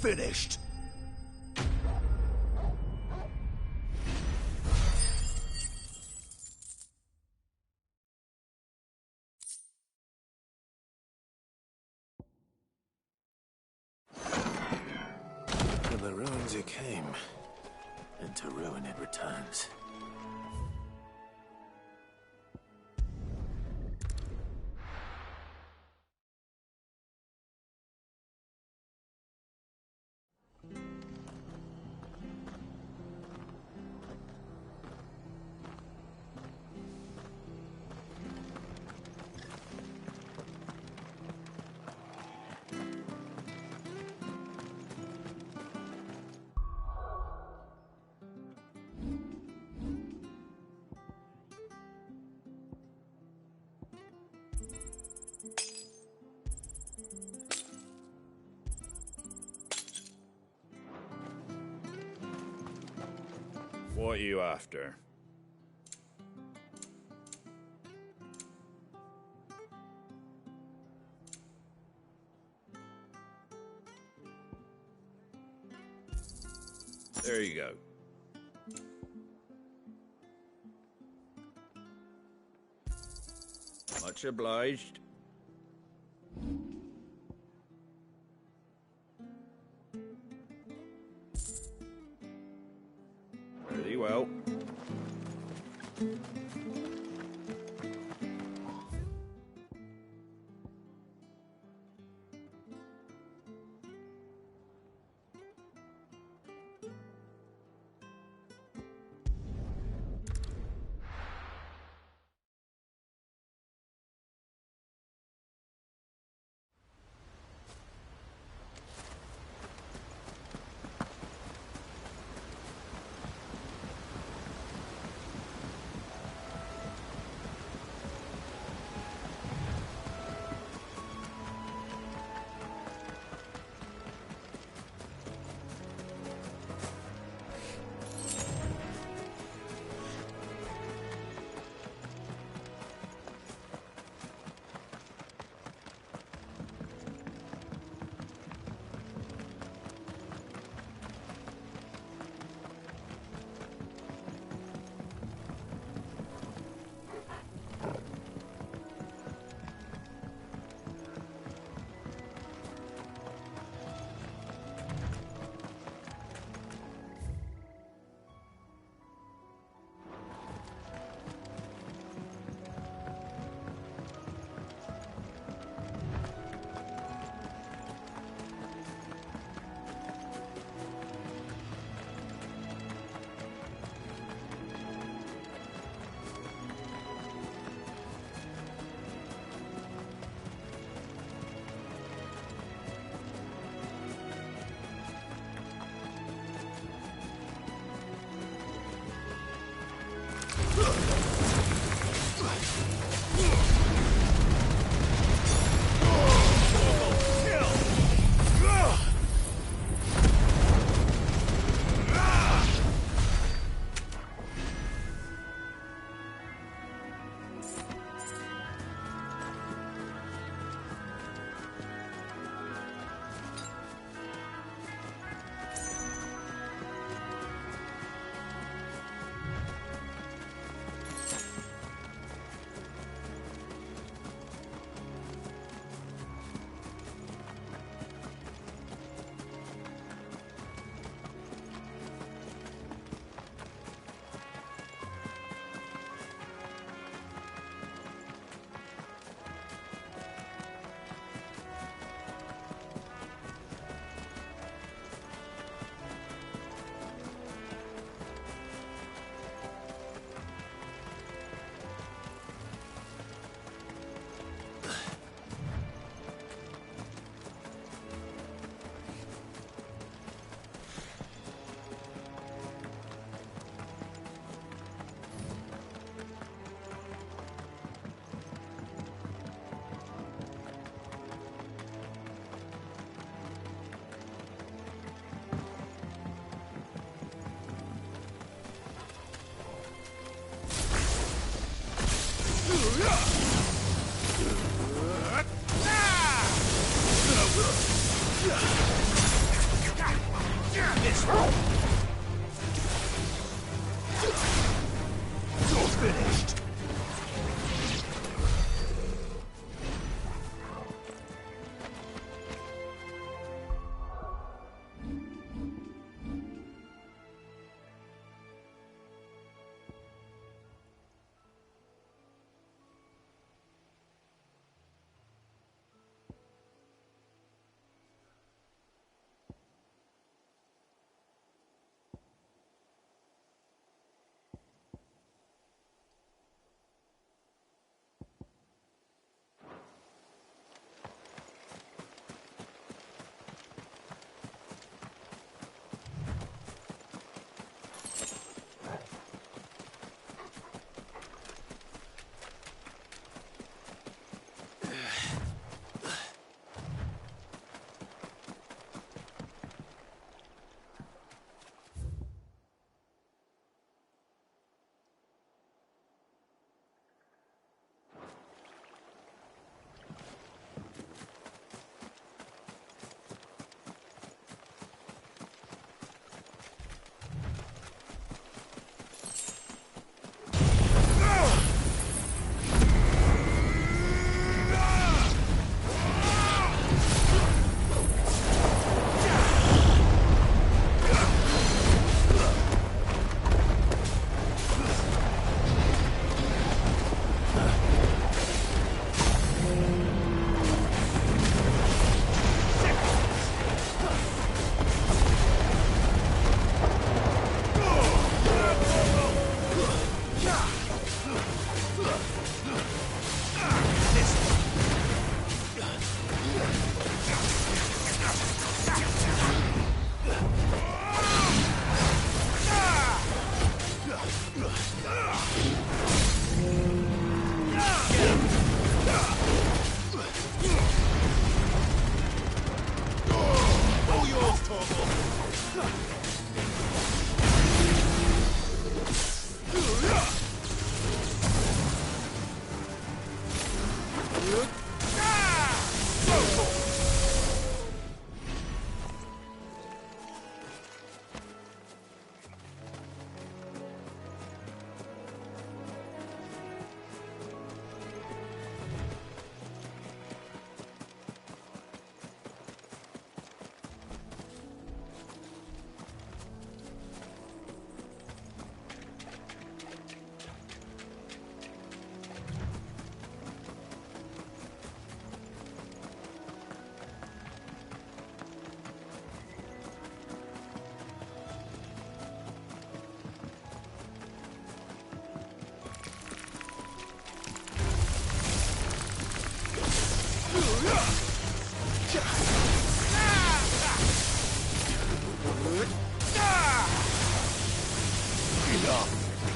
finished. To the ruins it came, and to ruin it returns. What are you after? There you go. Much obliged. Very well.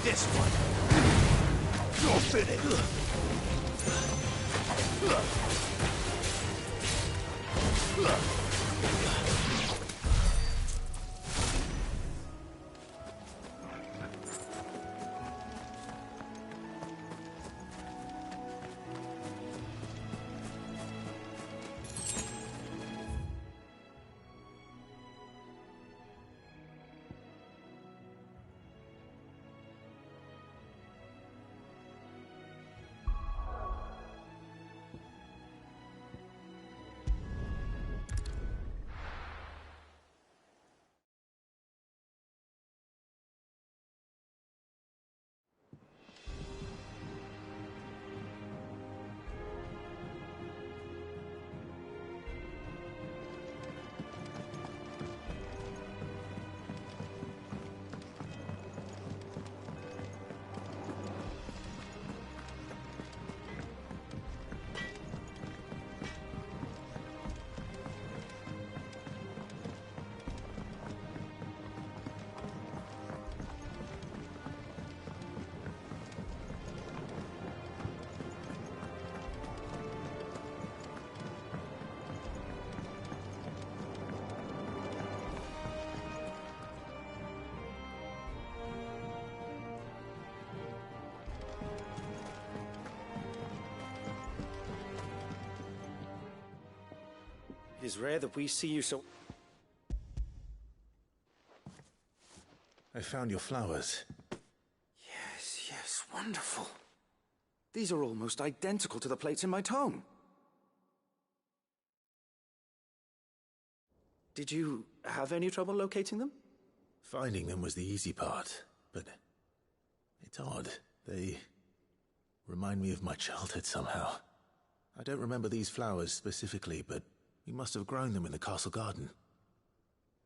This one. You're finished. It is rare that we see you so... I found your flowers. Yes, wonderful. These are almost identical to the plates in my tome. Did you have any trouble locating them? Finding them was the easy part, but it's odd. They remind me of my childhood somehow. I don't remember these flowers specifically, but we must have grown them in the castle garden.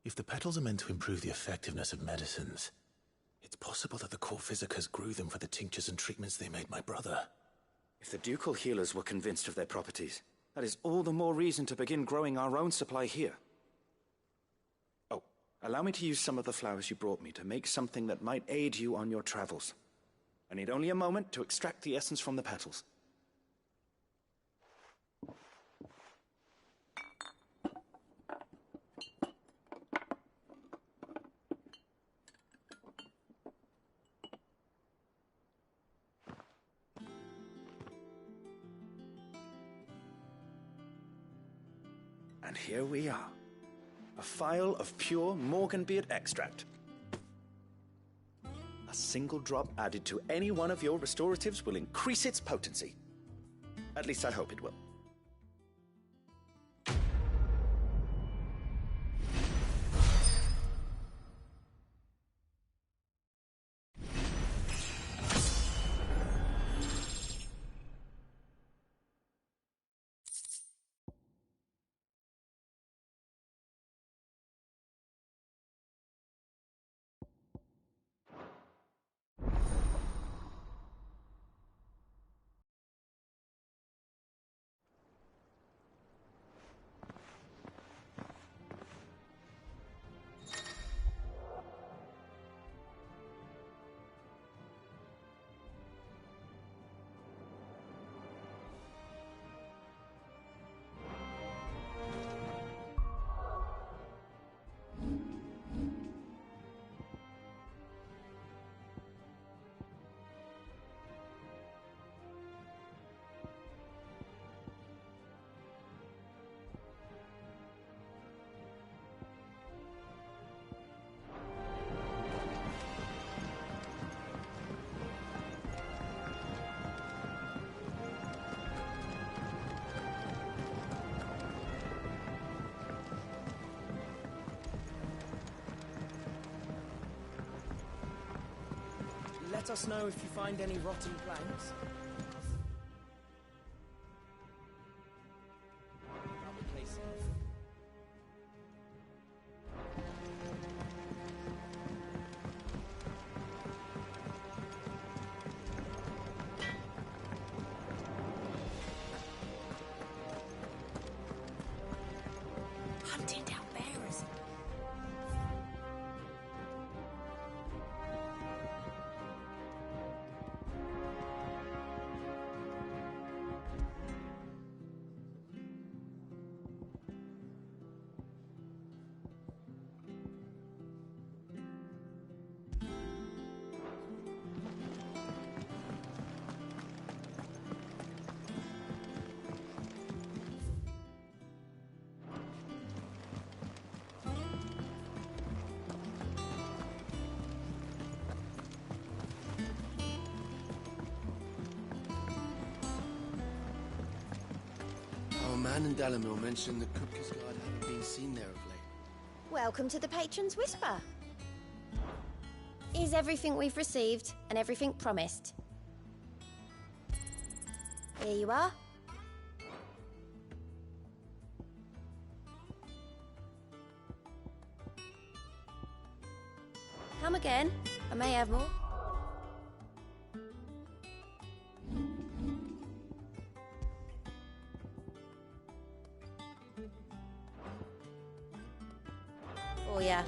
If the petals are meant to improve the effectiveness of medicines, it's possible that the court physicers grew them for the tinctures and treatments they made my brother. If the ducal healers were convinced of their properties, that is all the more reason to begin growing our own supply here. Oh, allow me to use some of the flowers you brought me to make something that might aid you on your travels. I need only a moment to extract the essence from the petals. And here we are. A phial of pure Morganbeard extract. A single drop added to any one of your restoratives will increase its potency. At least I hope it will. let us know if you find any rotten planks. Probably safe. Hunting down bears. Our man in Dalamil mentioned that Kupka's guard hadn't been seen there of late. Welcome to the Patron's Whisper. Is everything we've received and everything promised? Here you are. Come again. I may have more. Oh, yeah.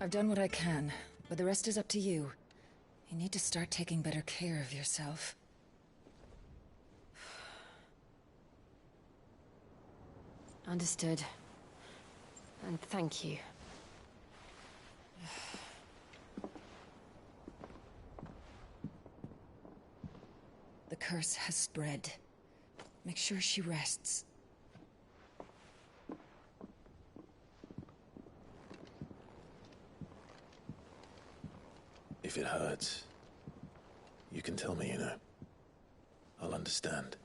I've done what I can, but the rest is up to you. You need to start taking better care of yourself. Understood. And thank you. The curse has spread. Make sure she rests. If it hurts, you can tell me, you know. I'll understand.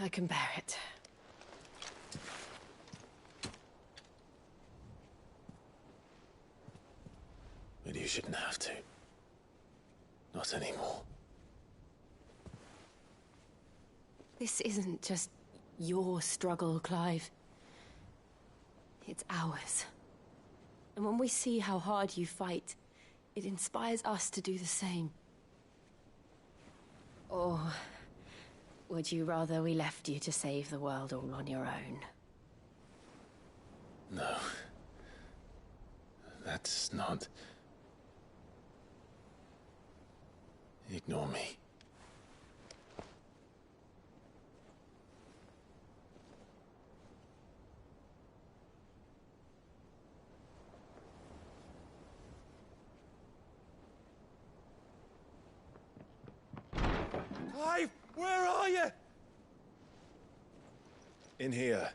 I can bear it. But you shouldn't have to. Not anymore. This isn't just your struggle, Clive. It's ours. And when we see how hard you fight, it inspires us to do the same. Or would you rather we left you to save the world all on your own? No. That's not... Ignore me. Clive, where are you? In here.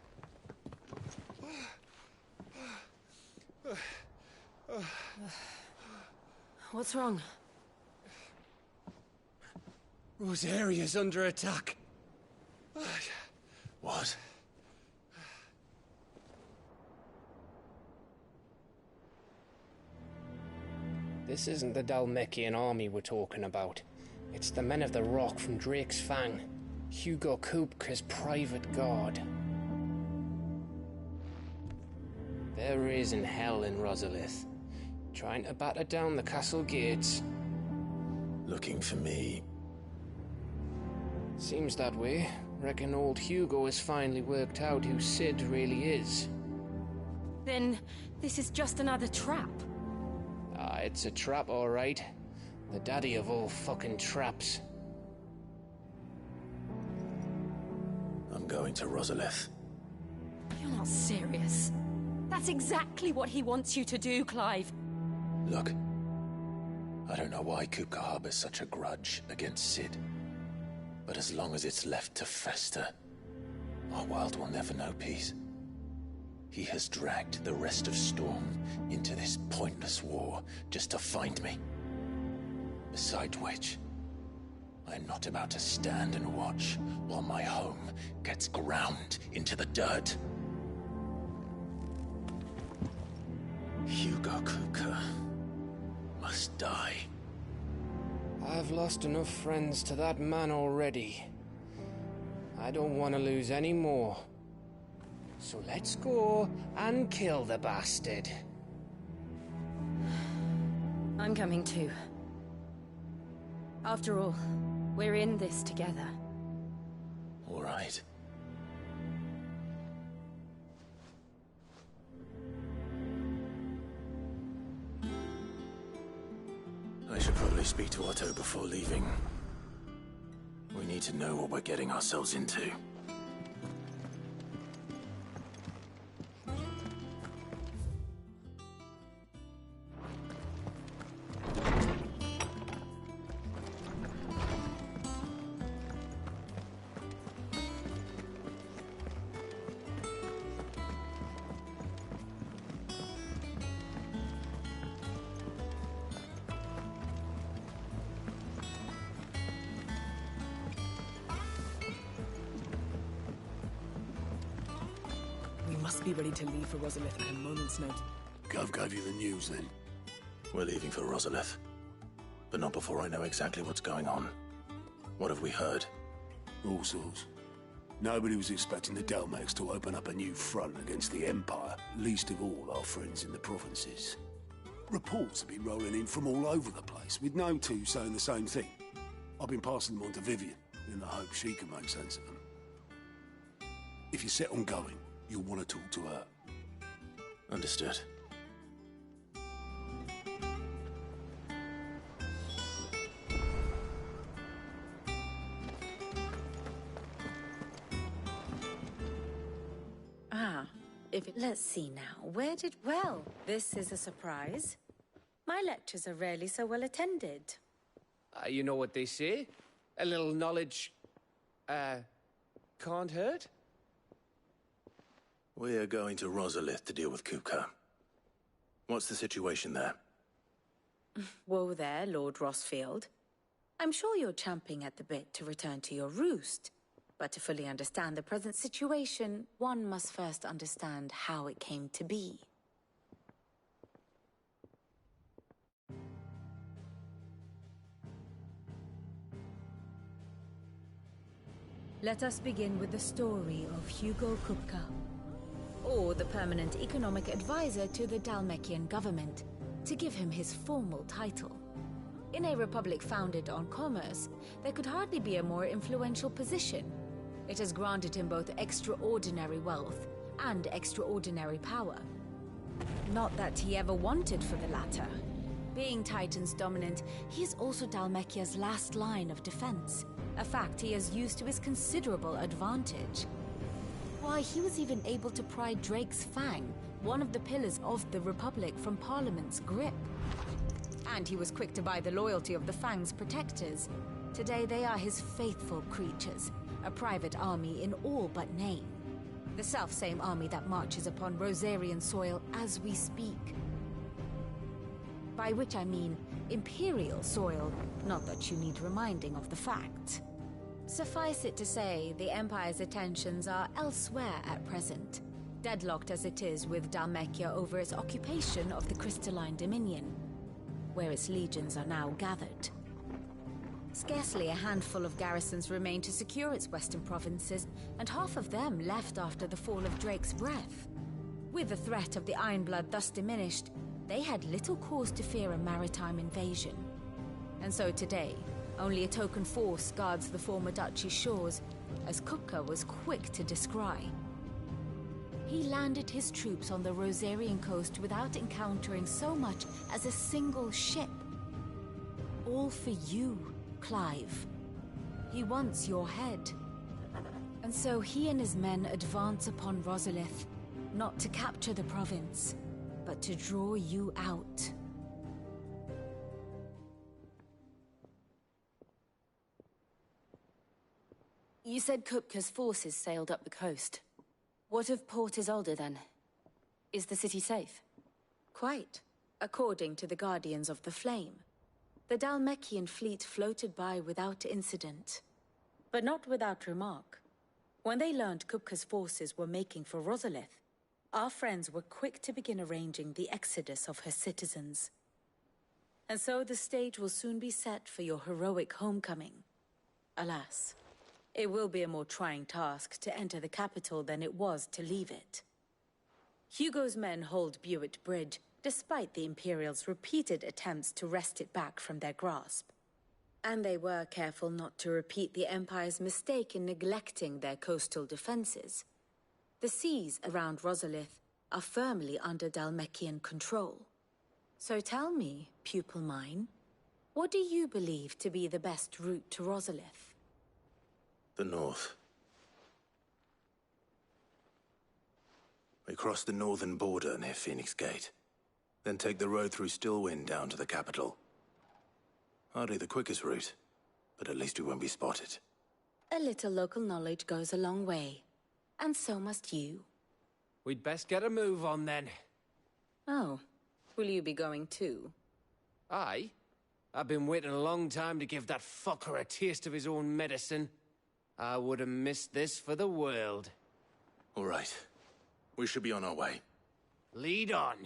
What's wrong? Rosaria's under attack. What? This isn't the Dhalmekian army we're talking about. It's the men of the Rock from Drake's Fang. Hugo Kupka's private guard. There is in hell in Rosalith, trying to batter down the castle gates. Looking for me. Seems that way. Reckon old Hugo has finally worked out who Sid really is. Then this is just another trap. Ah, it's a trap, all right. The daddy of all fucking traps. I'm going to Rosalith. You're not serious. That's exactly what he wants you to do, Clive. Look, I don't know why Kupka harbors such a grudge against Sid. But as long as it's left to fester, our world will never know peace. He has dragged the rest of Storm into this pointless war just to find me. Besides which, I am not about to stand and watch while my home gets ground into the dirt. Hugo Kupka must die. I've lost enough friends to that man already. I don't want to lose any more. So let's go and kill the bastard. I'm coming too. After all, we're in this together. All right. I should probably speak to Otto before leaving. We need to know what we're getting ourselves into. Be ready to leave for Rosalith at a moment's notice. Gov gave you the news, then? We're leaving for Rosalith. But not before I know exactly what's going on. What have we heard? All sorts. Nobody was expecting the Delmex to open up a new front against the Empire, least of all our friends in the provinces. Reports have been rolling in from all over the place, with no two saying the same thing. I've been passing them on to Vivian, in the hope she can make sense of them. If you're set on going, you'll want to talk to her. Understood. Let's see now. Well, this is a surprise. My lectures are rarely so well attended. You know what they say? A little knowledge, can't hurt? We're going to Rosalith to deal with Kupka. What's the situation there? Whoa there, Lord Rossfield. I'm sure you're champing at the bit to return to your roost. But to fully understand the present situation, one must first understand how it came to be. Let us begin with the story of Hugo Kupka, or the permanent economic advisor to the Dhalmekian government, to give him his formal title. In a republic founded on commerce, there could hardly be a more influential position. It has granted him both extraordinary wealth and extraordinary power. Not that he ever wanted for the latter. Being Titan's dominant, he is also Dhalmekia's last line of defense, a fact he has used to his considerable advantage. Why, he was even able to pry Drake's Fang, one of the pillars of the Republic, from Parliament's grip. And he was quick to buy the loyalty of the Fang's protectors. Today they are his faithful creatures, a private army in all but name. The self-same army that marches upon Rosarian soil as we speak. By which I mean Imperial soil, not that you need reminding of the fact. Suffice it to say, the Empire's attentions are elsewhere at present, deadlocked as it is with Dhalmekia over its occupation of the Crystalline Dominion, where its legions are now gathered. Scarcely a handful of garrisons remain to secure its western provinces, and half of them left after the fall of Drake's Breath. With the threat of the Ironblood thus diminished, they had little cause to fear a maritime invasion. And so today, only a token force guards the former duchy's shores, as Kupka was quick to descry. He landed his troops on the Rosarian coast without encountering so much as a single ship. All for you, Clive. He wants your head. And so he and his men advance upon Rosalith, not to capture the province, but to draw you out. You said Kupka's forces sailed up the coast. What of Port Isolde then? Is the city safe? Quite, according to the Guardians of the Flame. the Dhalmekian fleet floated by without incident. But not without remark. When they learned Kupka's forces were making for Rosalith, our friends were quick to begin arranging the exodus of her citizens. And so the stage will soon be set for your heroic homecoming. Alas, it will be a more trying task to enter the capital than it was to leave it. Hugo's men hold Buett Bridge, despite the Imperials' repeated attempts to wrest it back from their grasp. And they were careful not to repeat the Empire's mistake in neglecting their coastal defenses. The seas around Rosalith are firmly under Dhalmekian control. So tell me, pupil mine, what do you believe to be the best route to Rosalith? The north. We cross the northern border near Phoenix Gate, then take the road through Stillwind down to the capital. Hardly the quickest route, but at least we won't be spotted. A little local knowledge goes a long way, and so must you. We'd best get a move on then. Oh, will you be going too? Aye. I've been waiting a long time to give that fucker a taste of his own medicine. I would have missed this for the world. All right. We should be on our way. Lead on.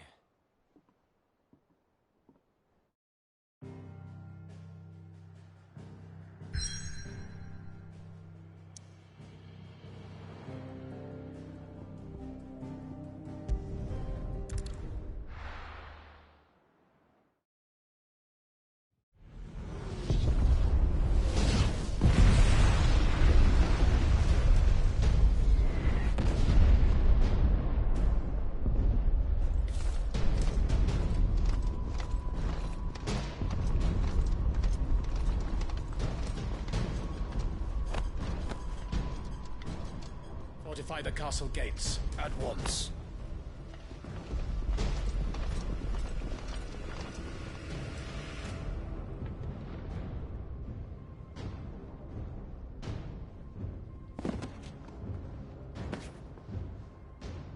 Fortify the castle gates at once.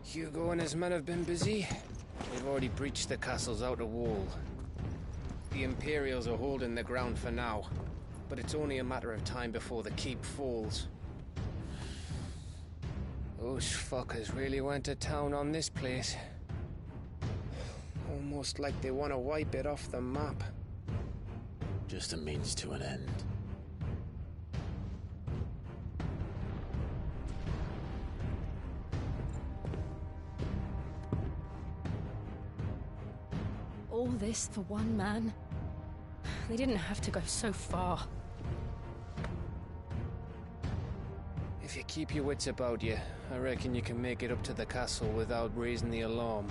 Hugo and his men have been busy. They've already breached the castle's outer wall. The Imperials are holding the ground for now, but it's only a matter of time before the keep falls. Those fuckers really went to town on this place. Almost like they want to wipe it off the map. Just a means to an end. All this for one man? They didn't have to go so far. If you keep your wits about you, I reckon you can make it up to the castle without raising the alarm.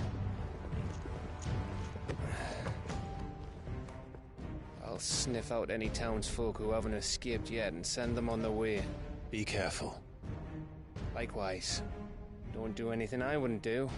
I'll sniff out any townsfolk who haven't escaped yet and send them on their way. Be careful. Likewise. Don't do anything I wouldn't do.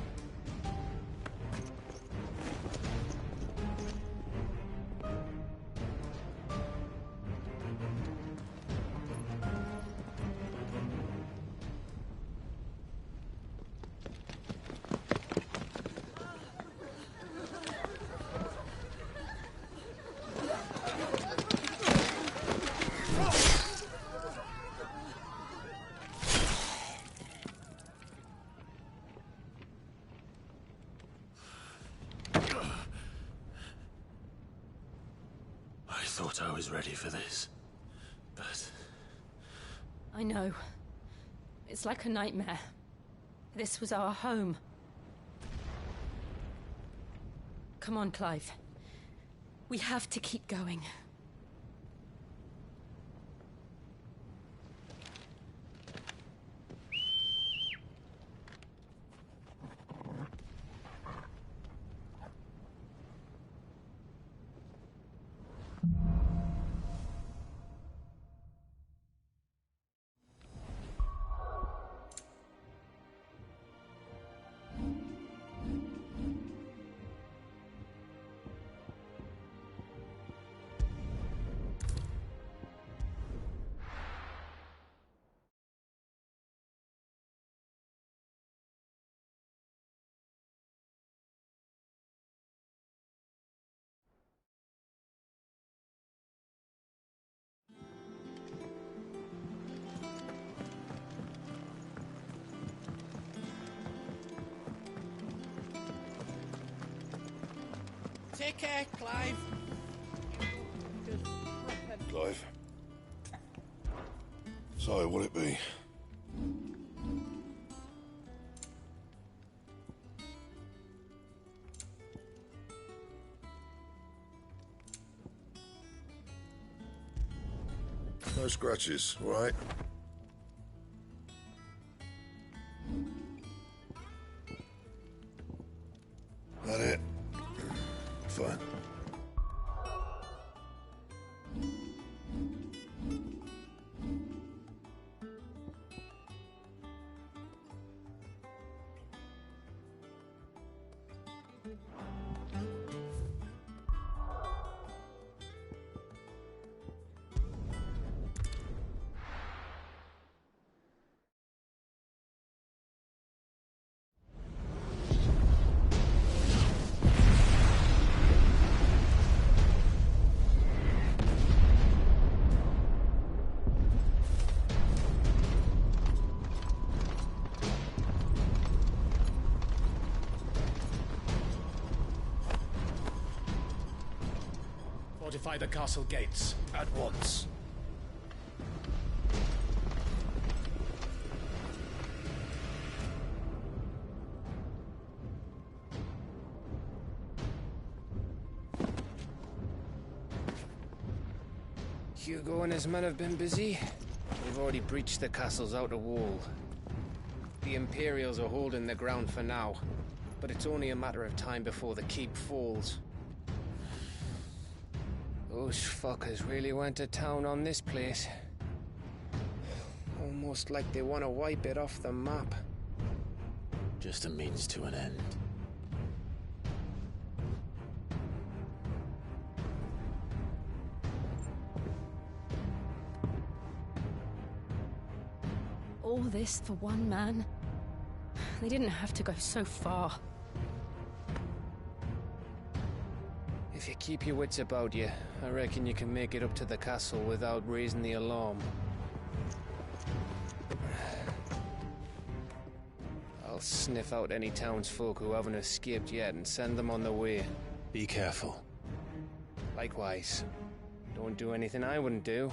I thought I was ready for this, but... I know. It's like a nightmare. This was our home. Come on, Clive. We have to keep going. Take care, Clive. Clive. So, will it be? No scratches, all right? That it? Fine. Fortify the castle gates at once. Hugo and his men have been busy. They've already breached the castle's outer wall. The Imperials are holding the ground for now, but it's only a matter of time before the keep falls. Those fuckers really went to town on this place. Almost like they want to wipe it off the map. Just a means to an end. All this for one man? They didn't have to go so far. If you keep your wits about you, I reckon you can make it up to the castle without raising the alarm. I'll sniff out any townsfolk who haven't escaped yet and send them on their way. Be careful. Likewise. Don't do anything I wouldn't do.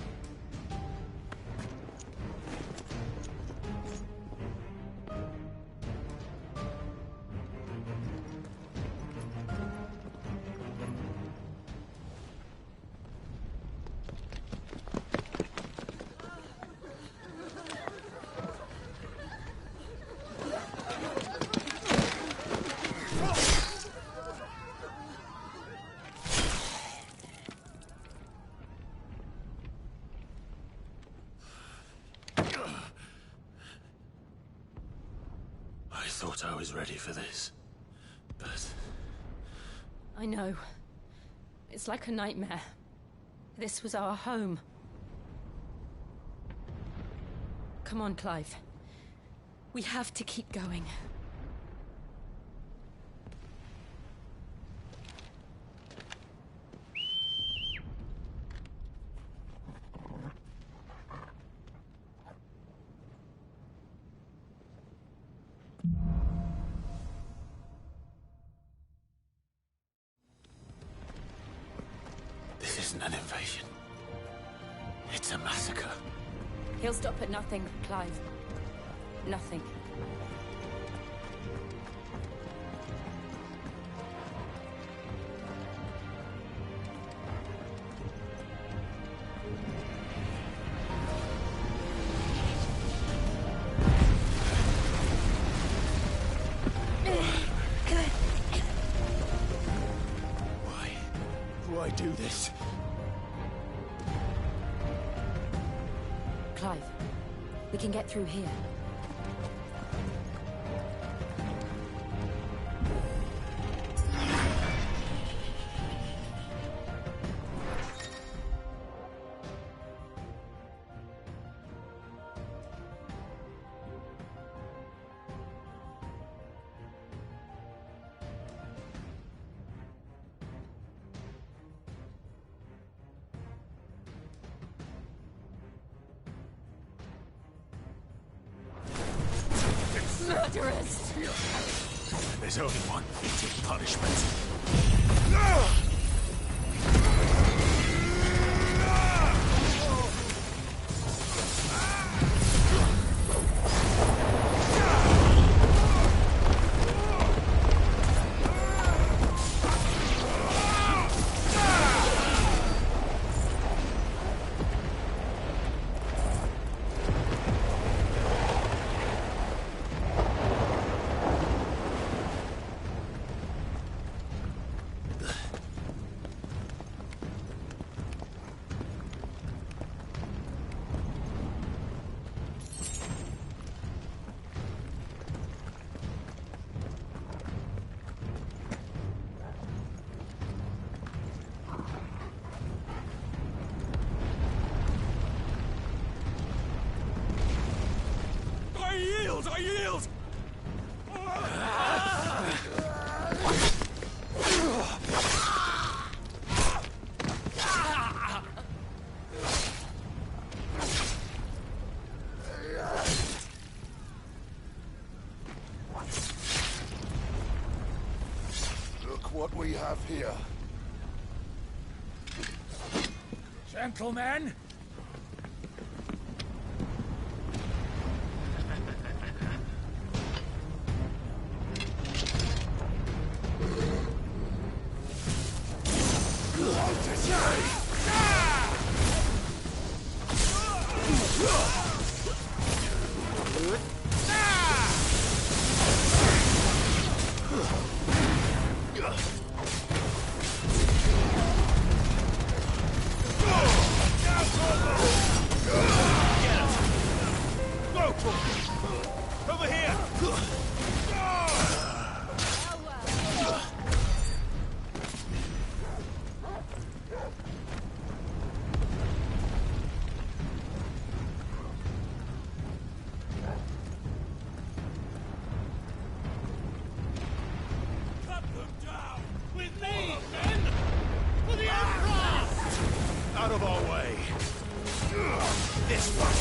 I thought I was ready for this, but... I know. It's like a nightmare. This was our home. Come on, Clive. We have to keep going. This isn't an invasion. It's a massacre. He'll stop at nothing, Clive. Nothing. Why do I do this? Clive, we can get through here. Murderers! There's only one fitting punishment. I yield! Look what we have here. Gentlemen! Over here! Cut them down! With me, men! For the Emperor! Out of our way! This one!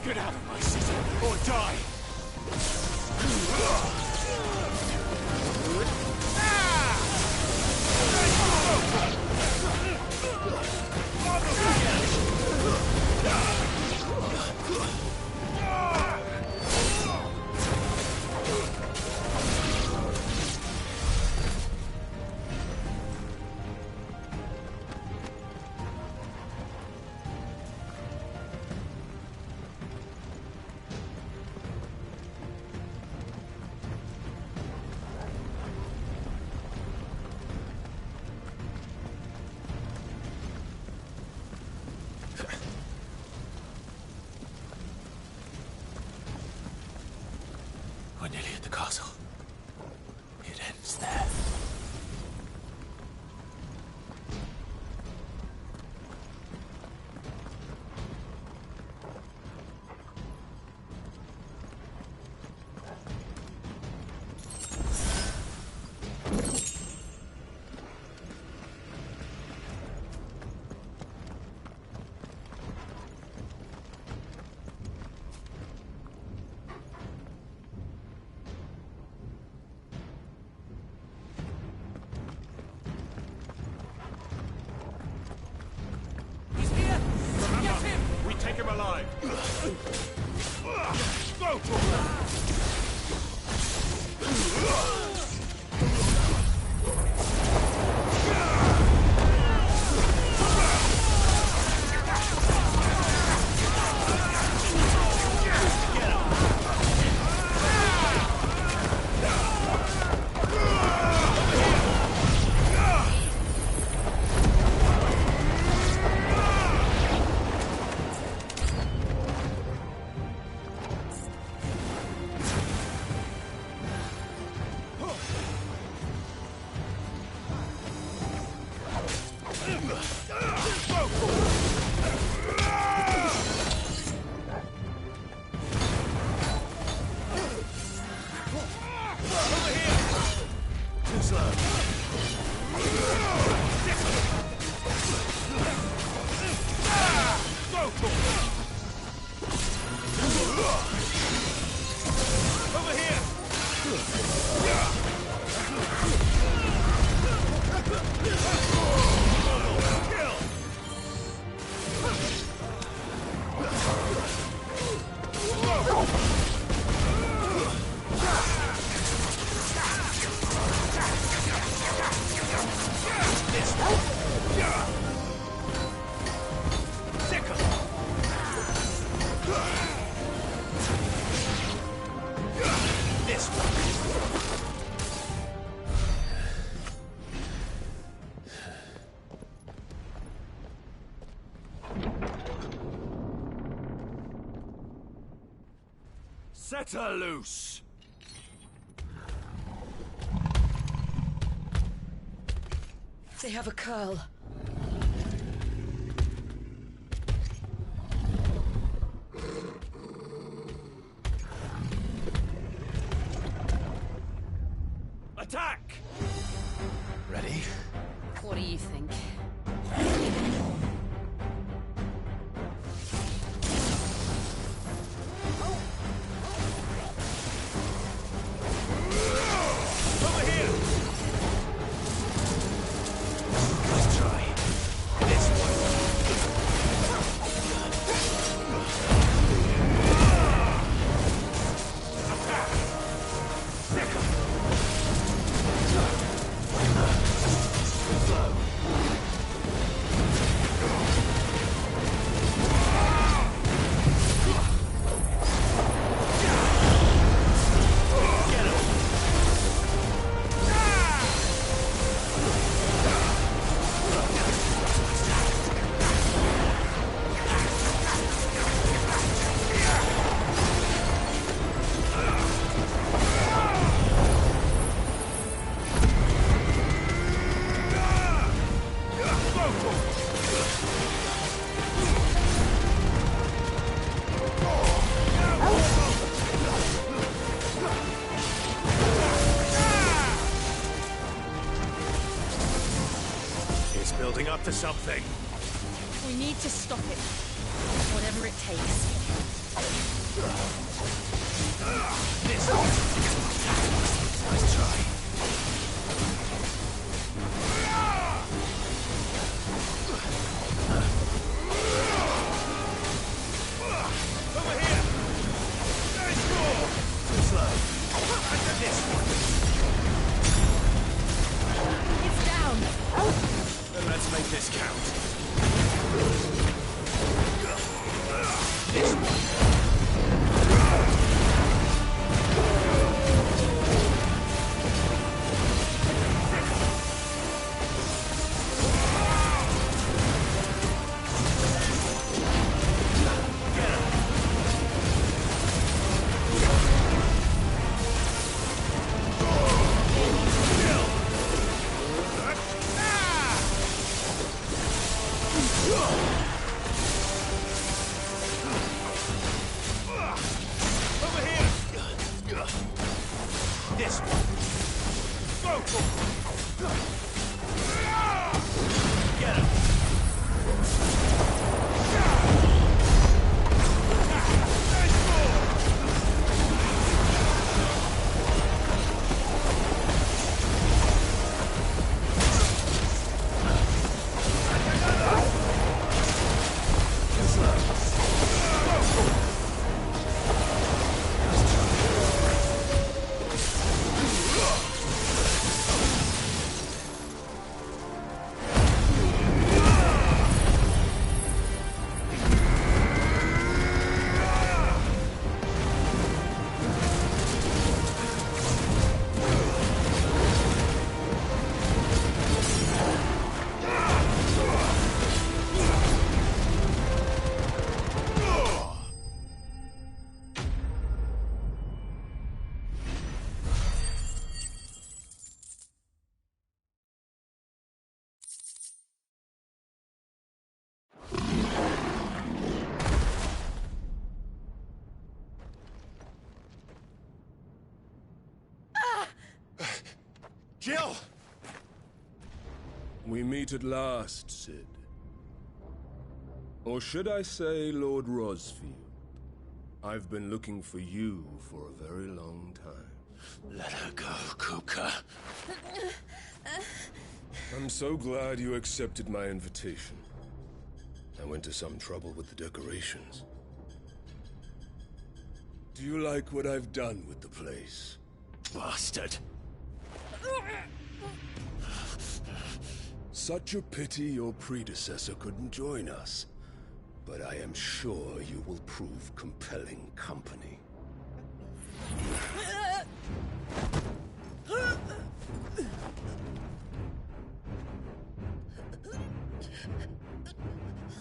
Get out of my city, or die! We're nearly at the castle. It ends there. Take him alive! Go for Set her loose! They have a curl. Attack! Ready? What do you think? Building up to something. We need to stop it. Whatever it takes. Jill! We meet at last, Cid. Or should I say, Lord Rosfield? I've been looking for you for a very long time. Let her go, Kupka. I'm so glad you accepted my invitation. I went to some trouble with the decorations. Do you like what I've done with the place? Bastard. Such a pity your predecessor couldn't join us. But I am sure you will prove compelling company.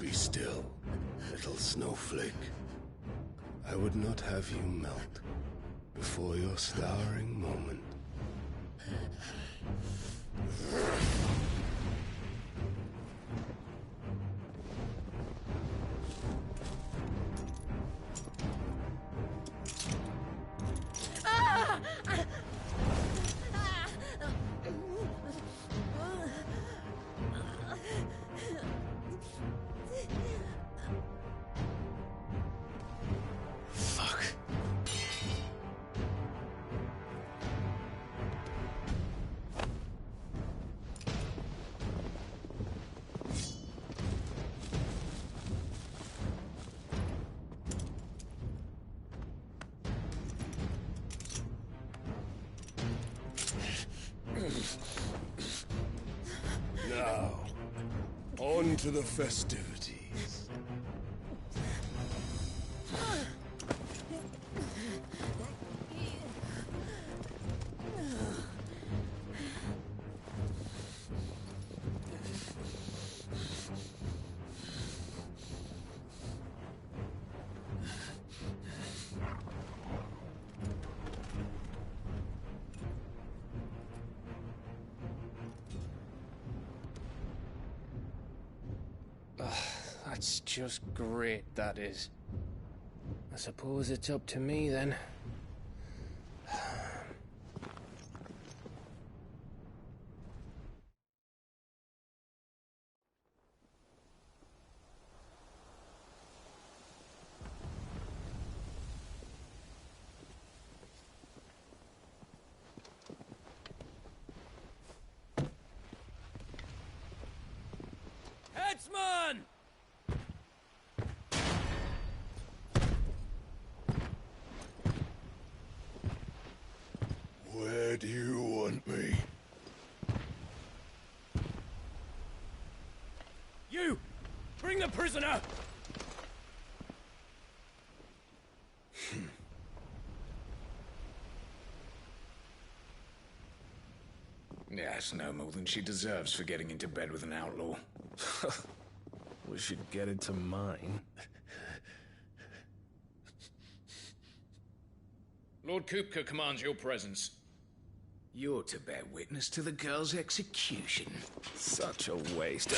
Be still, little snowflake. I would not have you melt before your starring moment. Now, on to the festivities. That's just great, that is. I suppose it's up to me, then. Headsman! Where do you want me? You! Bring the prisoner! Yes, no more than she deserves for getting into bed with an outlaw. We should get into mine. Lord Kupka commands your presence. You're to bear witness to the girl's execution. Such a waste.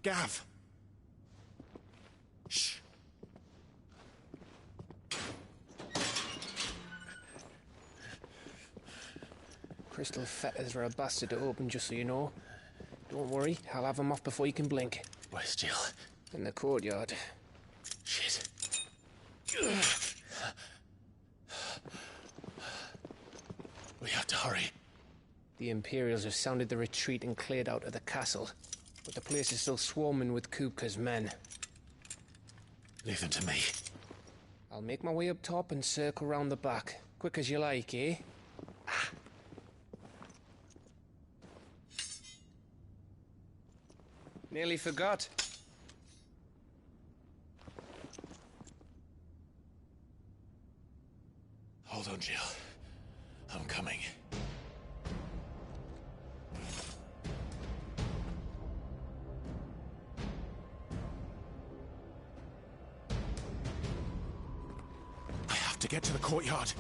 Gav! Shh! Crystal fetters are a bastard to open, just so you know. Don't worry, I'll have them off before you can blink. Where's Jill? In the courtyard. Shit. We have to hurry. The Imperials have sounded the retreat and cleared out of the castle. But the place is still swarming with Kupka's men. Leave them to me. I'll make my way up top and circle round the back. Quick as you like, eh? Nearly forgot. Hold on, Jill. I'm coming. I have to get to the courtyard.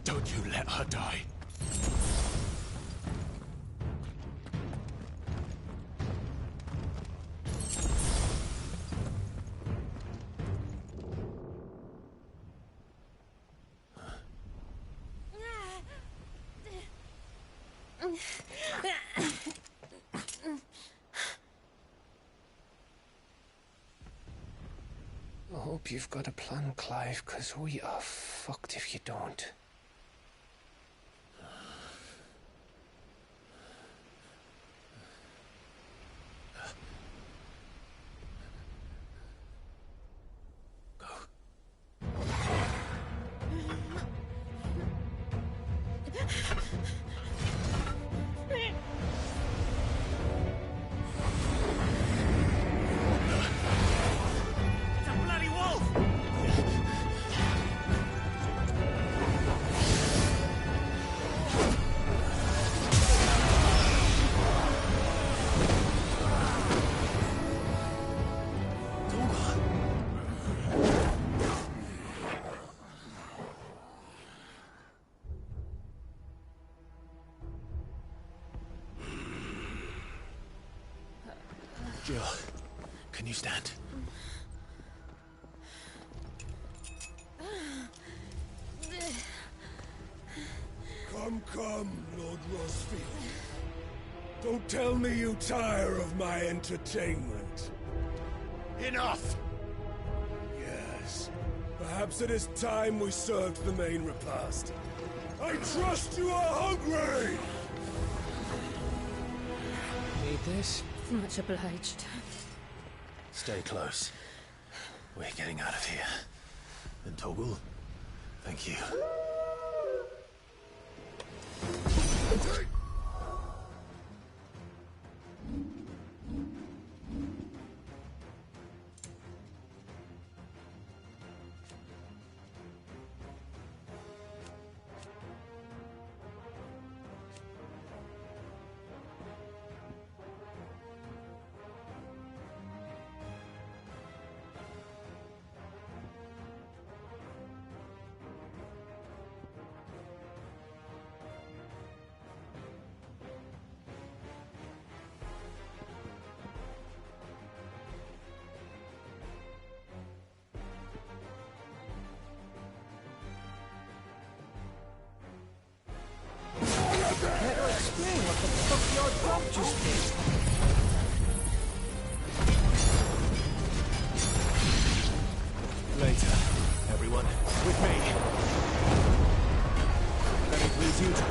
Don't you let her die. I hope you've got a plan, Clive, because we are fucked if you don't. Jill, can you stand? Come, Lord Rosfield. Don't tell me you tire of my entertainment. Enough! Yes. Perhaps it is time we served the main repast. I trust you are hungry! Need this? Much obliged. Stay close. We're getting out of here. And Toggle, thank you. Better explain what the fuck your dog just did. Later, everyone. With me. Let me please you two.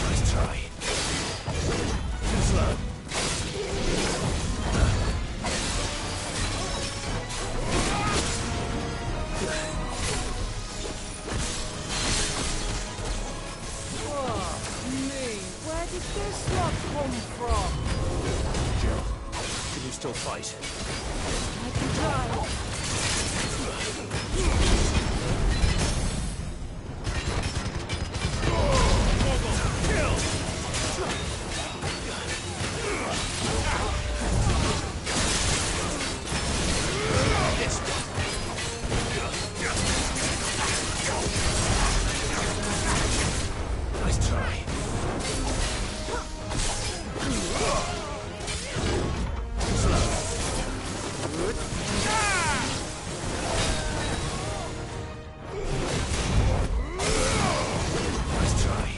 Nice try. Too slow. Oh, me. Where did this lot come from? Jill, can you still fight? I can try. Nice try. Nice try.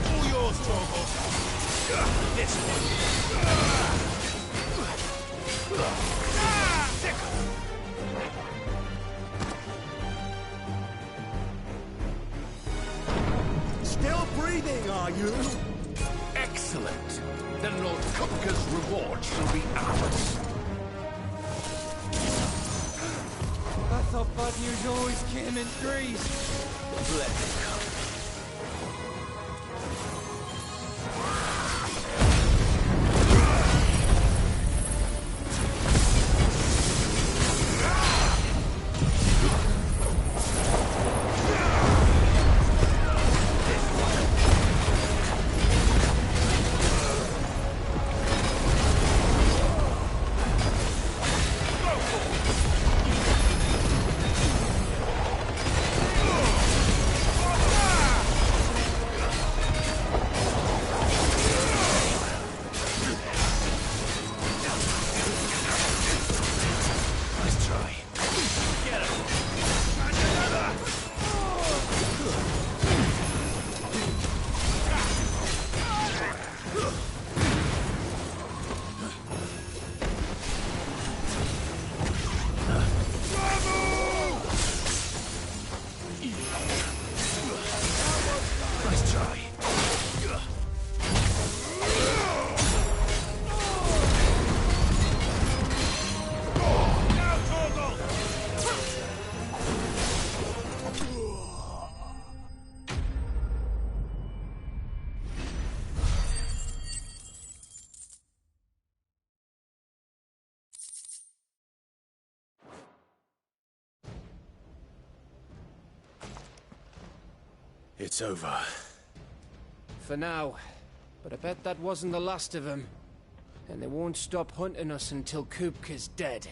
All yours, Torgal. This one. Still breathing, are you? Excellent. then Lord Kupka's reward shall be ours. I thought bad news always came in threes. Let it come. It's over. For now. But I bet that wasn't the last of them. And they won't stop hunting us until Kupka's dead.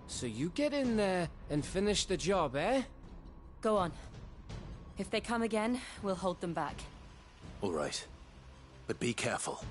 So you get in there and finish the job, eh? Go on. If they come again, we'll hold them back. All right. But be careful.